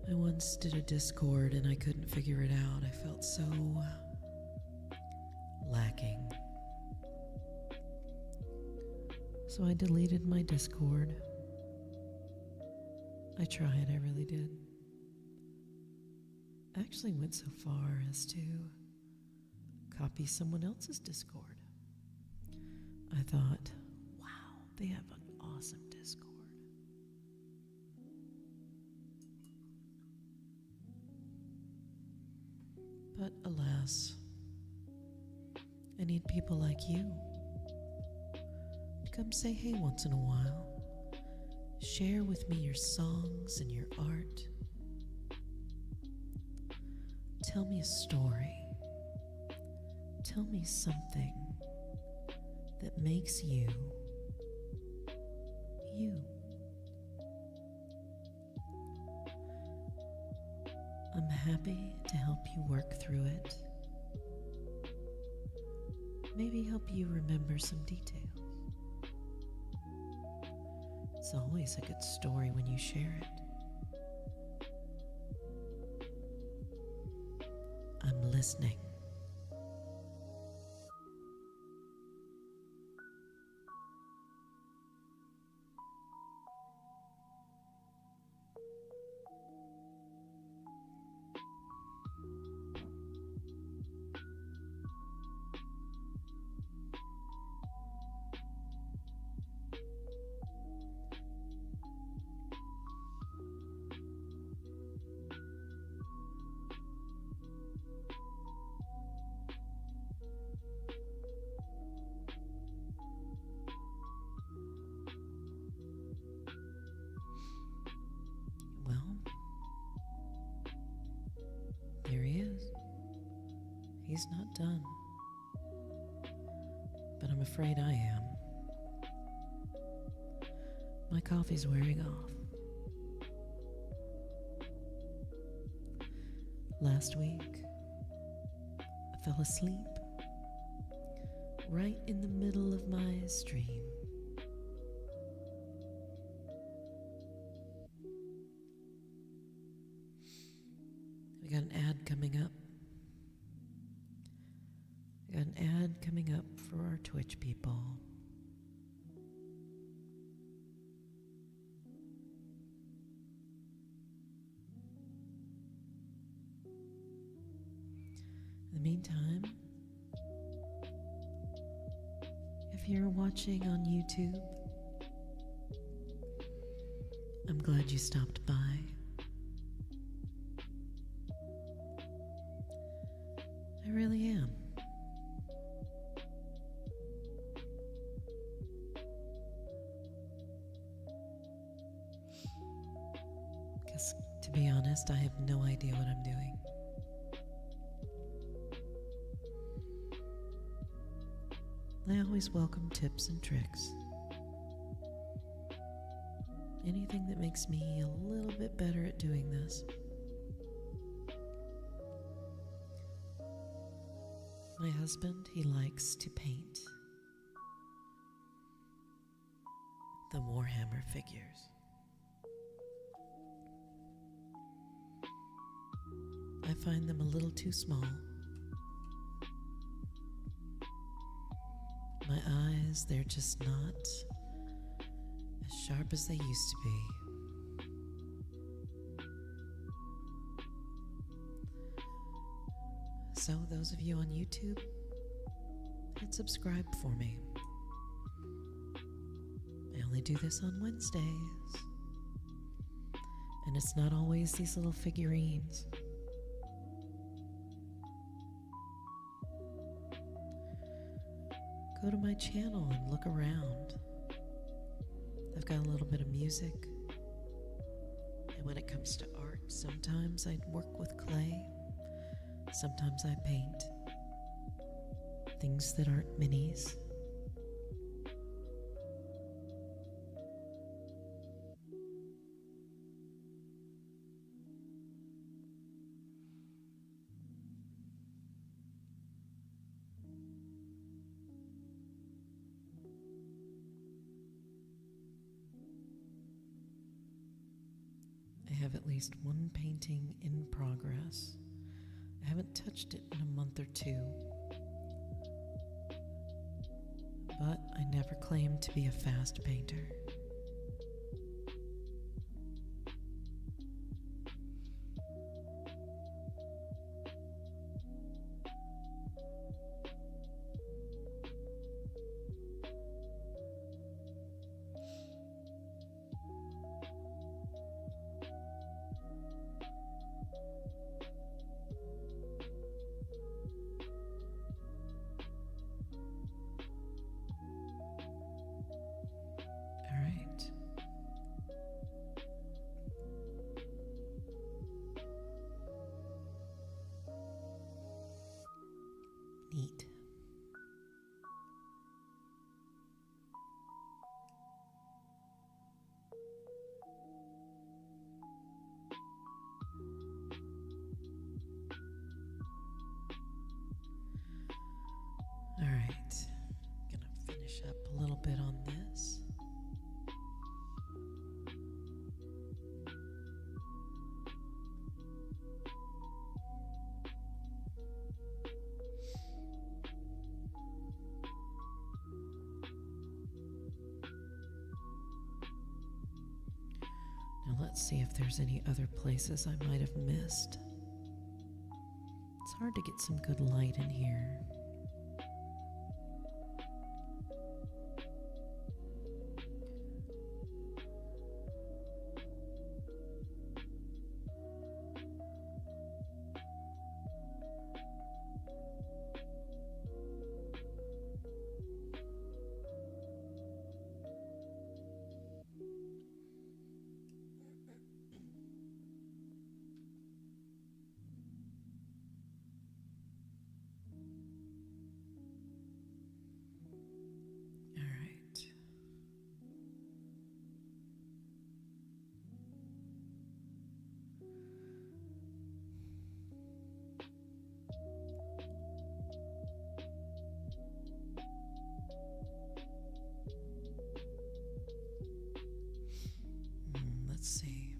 I once did a Discord and I couldn't figure it out. I felt so lacking. So I deleted my Discord. I tried, I really did. I actually went so far as to copy someone else's Discord. I thought, wow, they have an awesome Discord. But alas, I need people like you come say hey once in a while. Share with me your songs and your art. Tell me a story. Tell me something that makes you, you. I'm happy to help you work through it. Maybe help you remember some details. It's always a good story when you share it. I'm listening. Well, there he is. He's not done. But I'm afraid I am. My coffee's wearing off. Last week, I fell asleep right in the middle of my stream. We got an ad coming up. We got an ad coming up for our Twitch people. In the meantime, if you're watching on YouTube, I'm glad you stopped by. I really am. Because, to be honest, I have no idea what I'm doing. I always welcome tips and tricks. Anything that makes me a little bit better at doing this. My husband, he likes to paint the Warhammer figures. I find them a little too small. My eyes, they're just not as sharp as they used to be. So those of you on YouTube, hit subscribe for me. I only do this on Wednesdays. And it's not always these little figurines. Go to my channel and look around. I've got a little bit of music. And when it comes to art, sometimes I work with clay. Sometimes I paint things that aren't minis. I have at least one painting in progress. I haven't touched it in a month or two. But I never claimed to be a fast painter. All right, gonna finish up a little bit on this. Now let's see if there's any other places I might have missed. It's hard to get some good light in here. Let's see.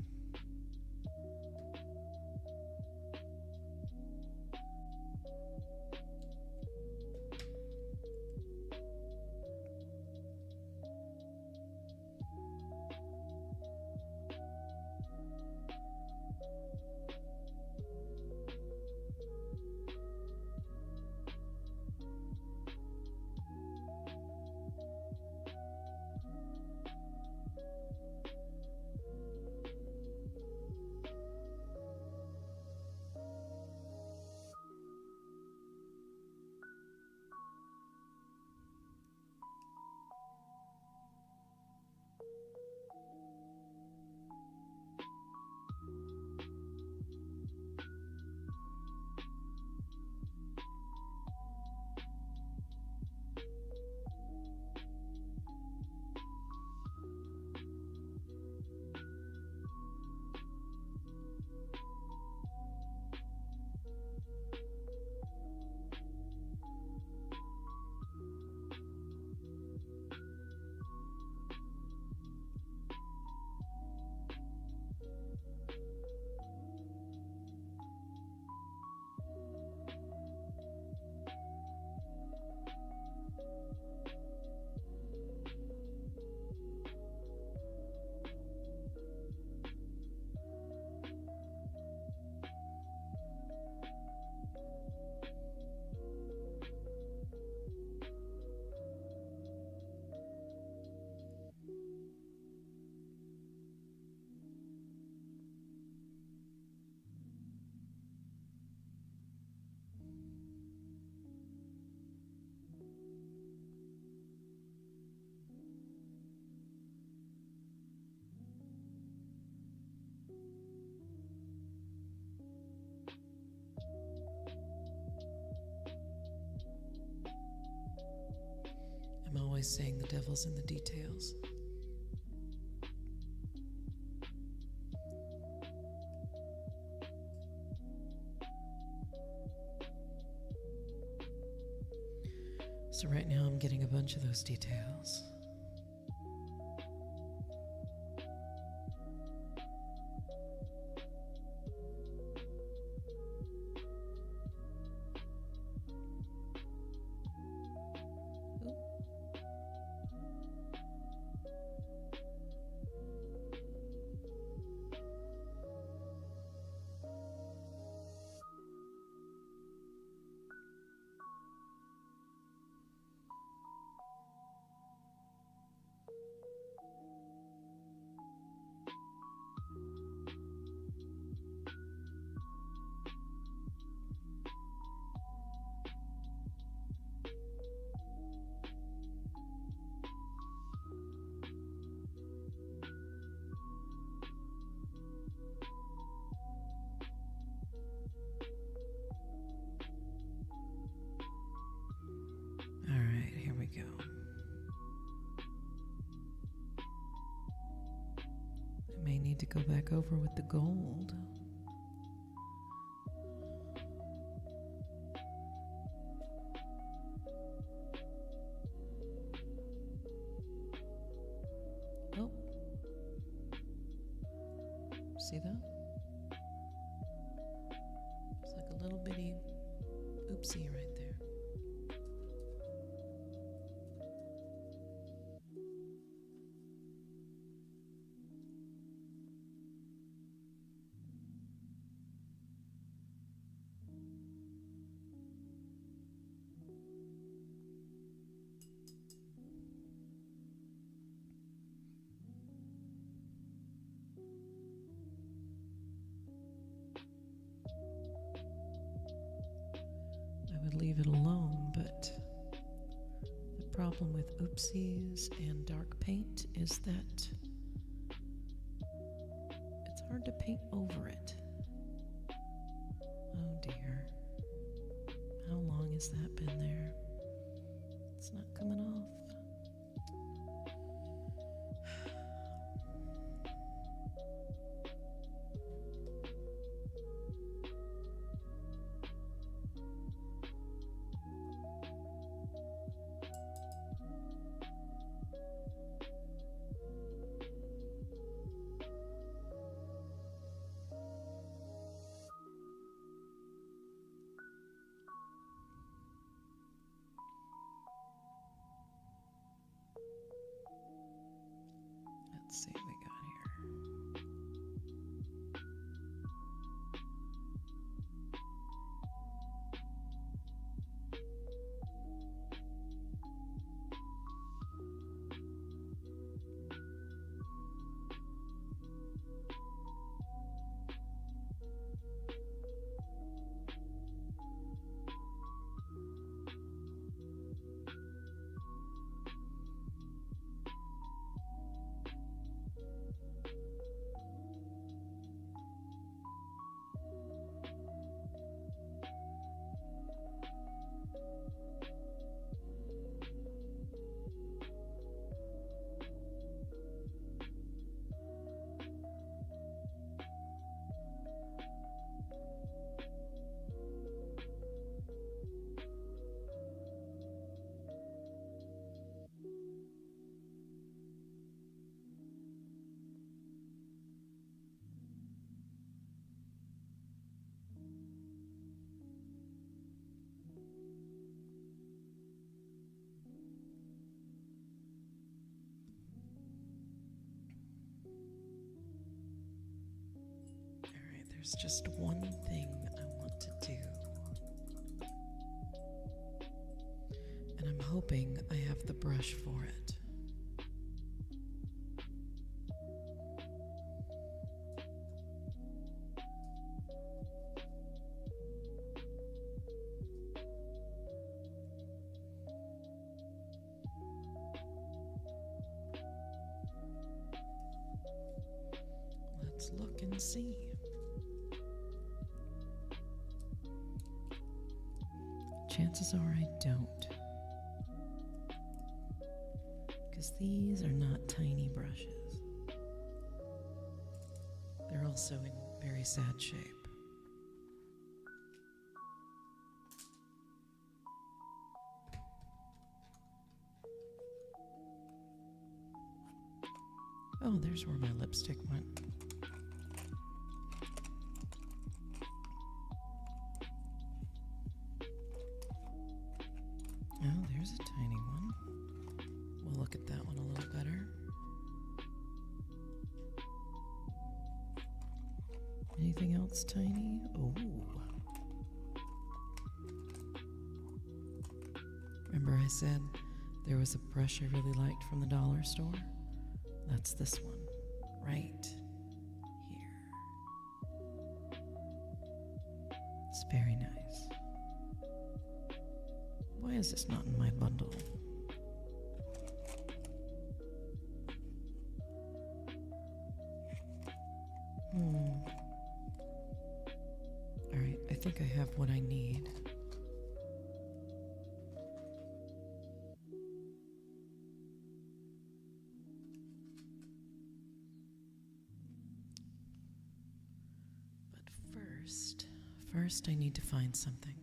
I'm always saying the devil's in the details. So right now I'm getting a bunch of those details. Need to go back over with the gold. problem with oopsies and dark paint is that it's hard to paint over it. Oh dear. How long has that been there? It's not coming off. Let's see what we got here. There's just one thing I want to do. And I'm hoping I have the brush for it. Let's look and see. Chances are I don't, because these are not tiny brushes. They're also in very sad shape. Oh, there's where my lipstick went. Oh, there's a tiny one. We'll look at that one a little better. Anything else tiny? Oh. Remember I said there was a brush I really liked from the dollar store? That's this one, right here. It's very nice. Why is this not in my bundle? Alright, I think I have what I need. But first I need to find something.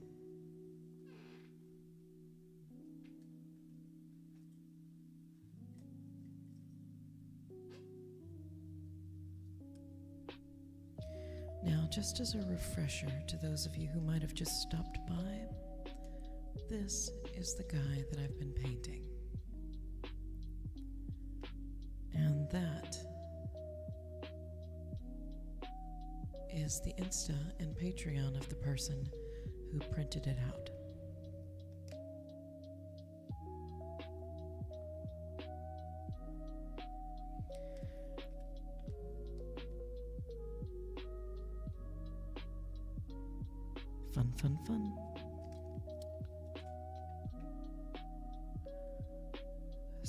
Now, just as a refresher to those of you who might have just stopped by, this is the guy that I've been painting. And that is the Insta and Patreon of the person who printed it out. Fun.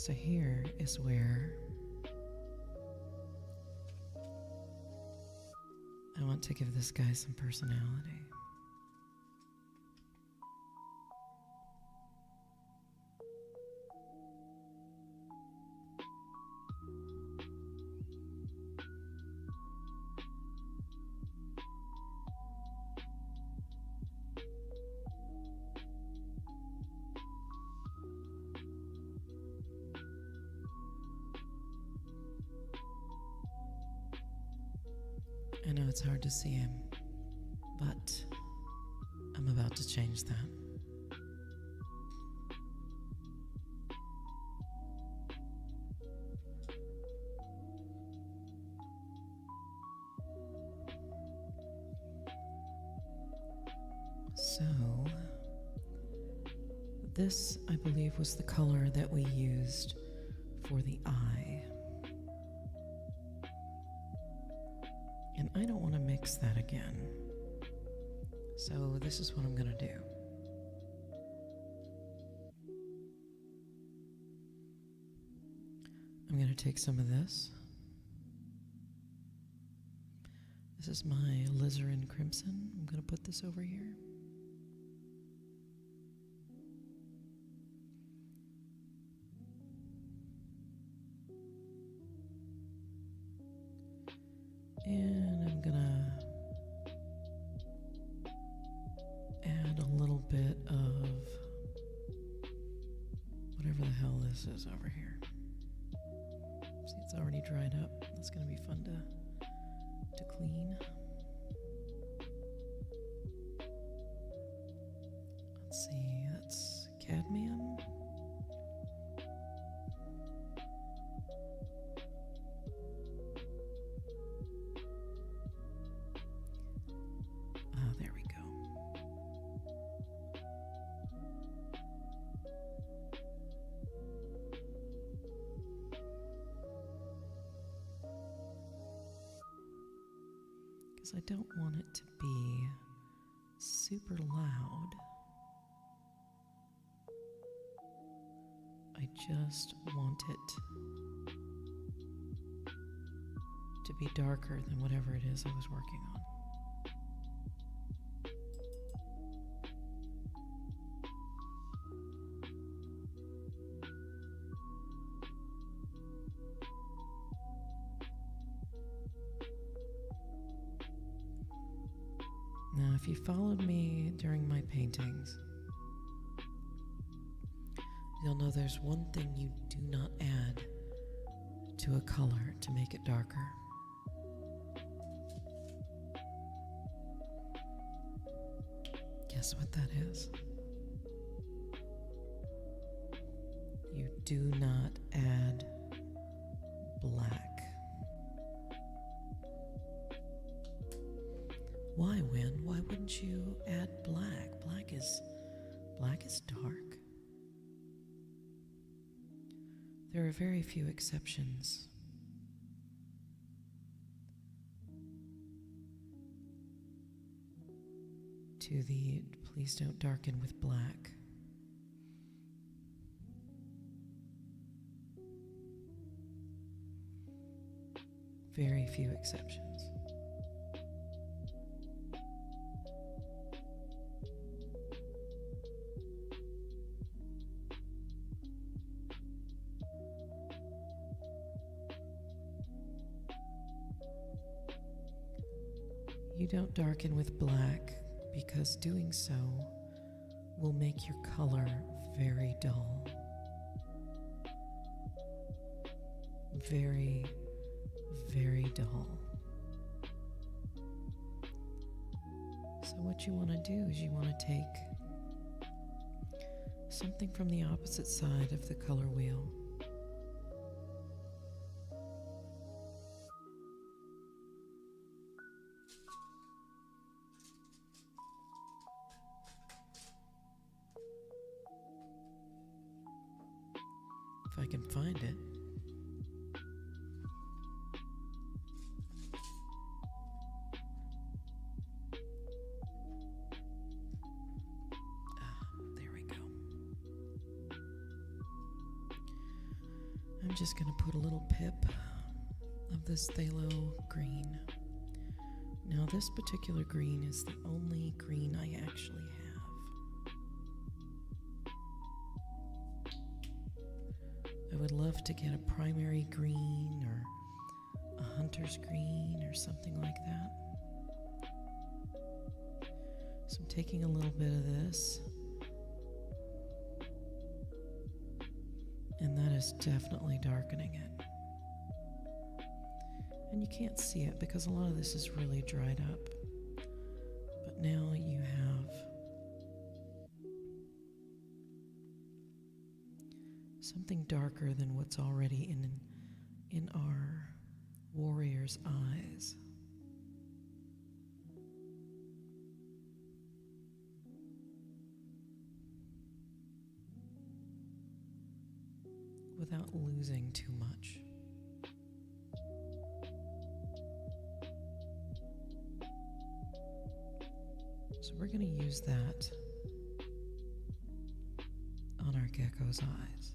So here is where I want to give this guy some personality. I know it's hard to see him, but I'm about to change that. So, this, I believe, was the color that we used for the eye. And I don't want to mix that again. So this is what I'm going to do. I'm going to take some of this. This is my alizarin crimson. I'm going to put this over here. And I'm gonna add a little bit of whatever the hell this is over here. See, it's already dried up. That's gonna be fun to clean. Let's see, that's cadmium. There we go. Because I don't want it to be super loud. I just want it to be darker than whatever it is I was working on. Now, if you followed me during my paintings, you'll know there's one thing you do not add to a color to make it darker. Guess what that is? You do not add black. Why, Wynne? Why wouldn't you add black? Black is dark. There are very few exceptions. To the please don't darken with black. Very few exceptions. You don't darken with black because doing so will make your color very dull. Very, very dull. So what you want to do is you want to take something from the opposite side of the color wheel. If I can find it. There we go. I'm just going to put a little pip of this phthalo green. Now this particular green is the only green I actually have. I would love to get a primary green or a hunter's green or something like that. So I'm taking a little bit of this, and that is definitely darkening it. And you can't see it because a lot of this is really dried up. But now you have something darker than what's already in our warrior's eyes. Without losing too much. So we're going to use that on our gecko's eyes.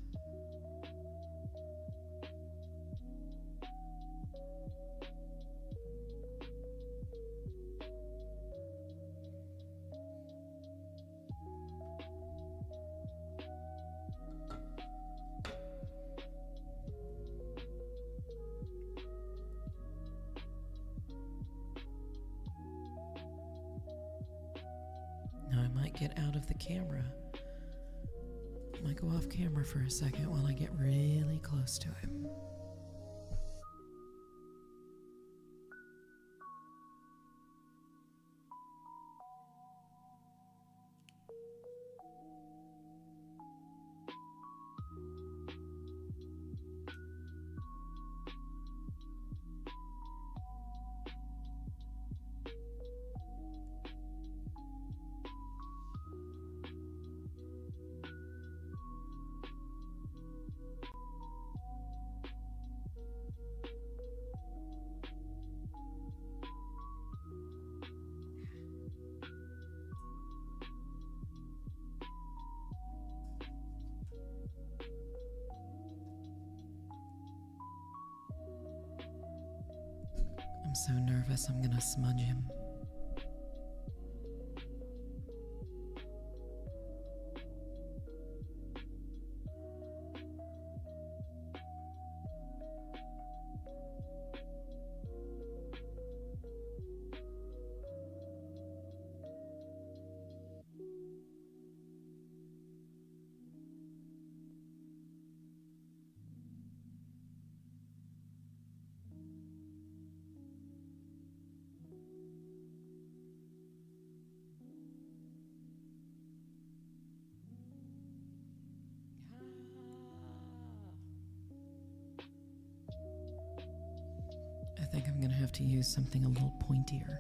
Now I might get out of the camera. I might go off camera for a second while I get really close to him. I'm so nervous I'm gonna smudge him. I think I'm gonna have to use something a little pointier.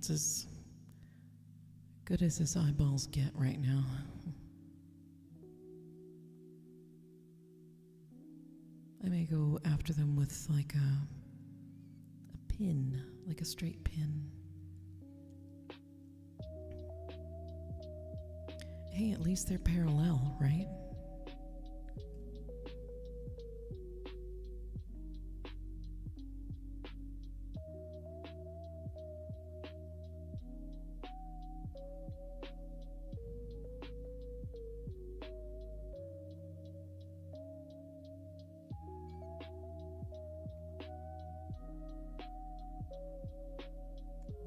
that's as good as his eyeballs get right now. I may go after them with like a pin, like a straight pin. Hey, at least they're parallel, right?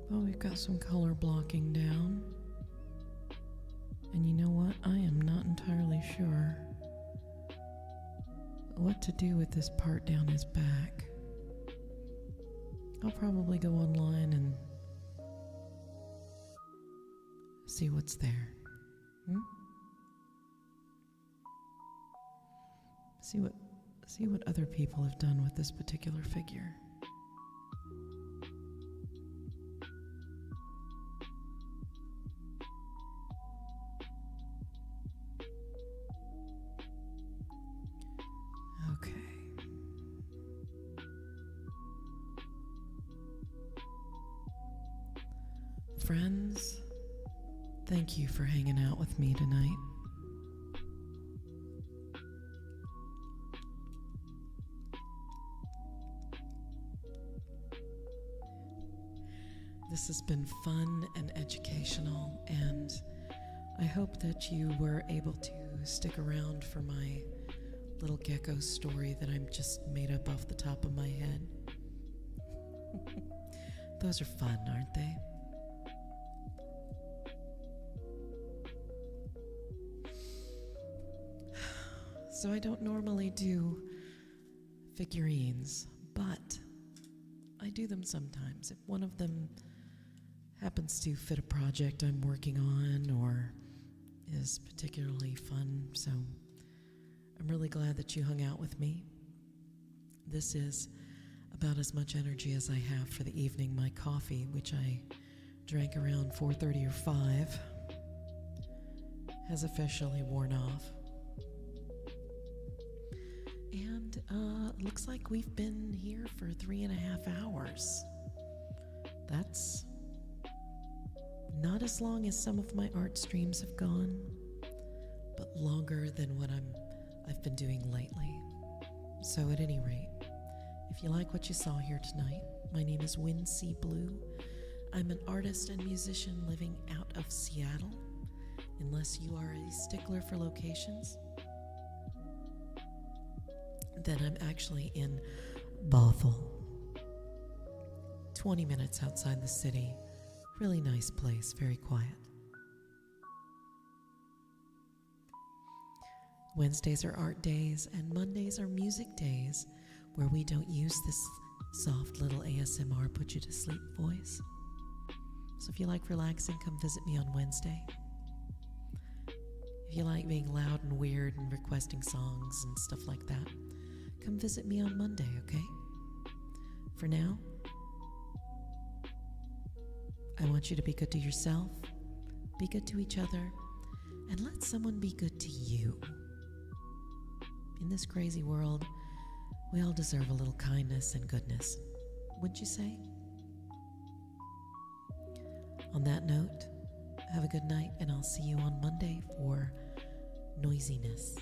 Well, we've got some color blocking down. And you know what? I am not entirely sure what to do with this part down his back. I'll probably go online and see what's there. See what other people have done with this particular figure. Friends, thank you for hanging out with me tonight. This has been fun and educational, and I hope that you were able to stick around for my little gecko story that I'm just made up off the top of my head. Those are fun, aren't they? So I don't normally do figurines, but I do them sometimes. If one of them happens to fit a project I'm working on or is particularly fun, so I'm really glad that you hung out with me. This is about as much energy as I have for the evening. My coffee, which I drank around 4:30 or 5, has officially worn off. And looks like we've been here for 3.5 hours. That's not as long as some of my art streams have gone, but longer than what I've been doing lately. So at any rate, if you like what you saw here tonight, my name is Wynne Blue. I'm an artist and musician living out of Seattle, unless you are a stickler for locations. Then I'm actually in Bothell, 20 minutes outside the city. Really nice place, very quiet. Wednesdays are art days, and Mondays are music days, where we don't use this soft little ASMR put you to sleep voice. So if you like relaxing, come visit me on Wednesday. If you like being loud and weird and requesting songs and stuff like that, come visit me on Monday, okay? For now, I want you to be good to yourself, be good to each other, and let someone be good to you. In this crazy world, we all deserve a little kindness and goodness, wouldn't you say? On that note, have a good night, and I'll see you on Monday for noisiness.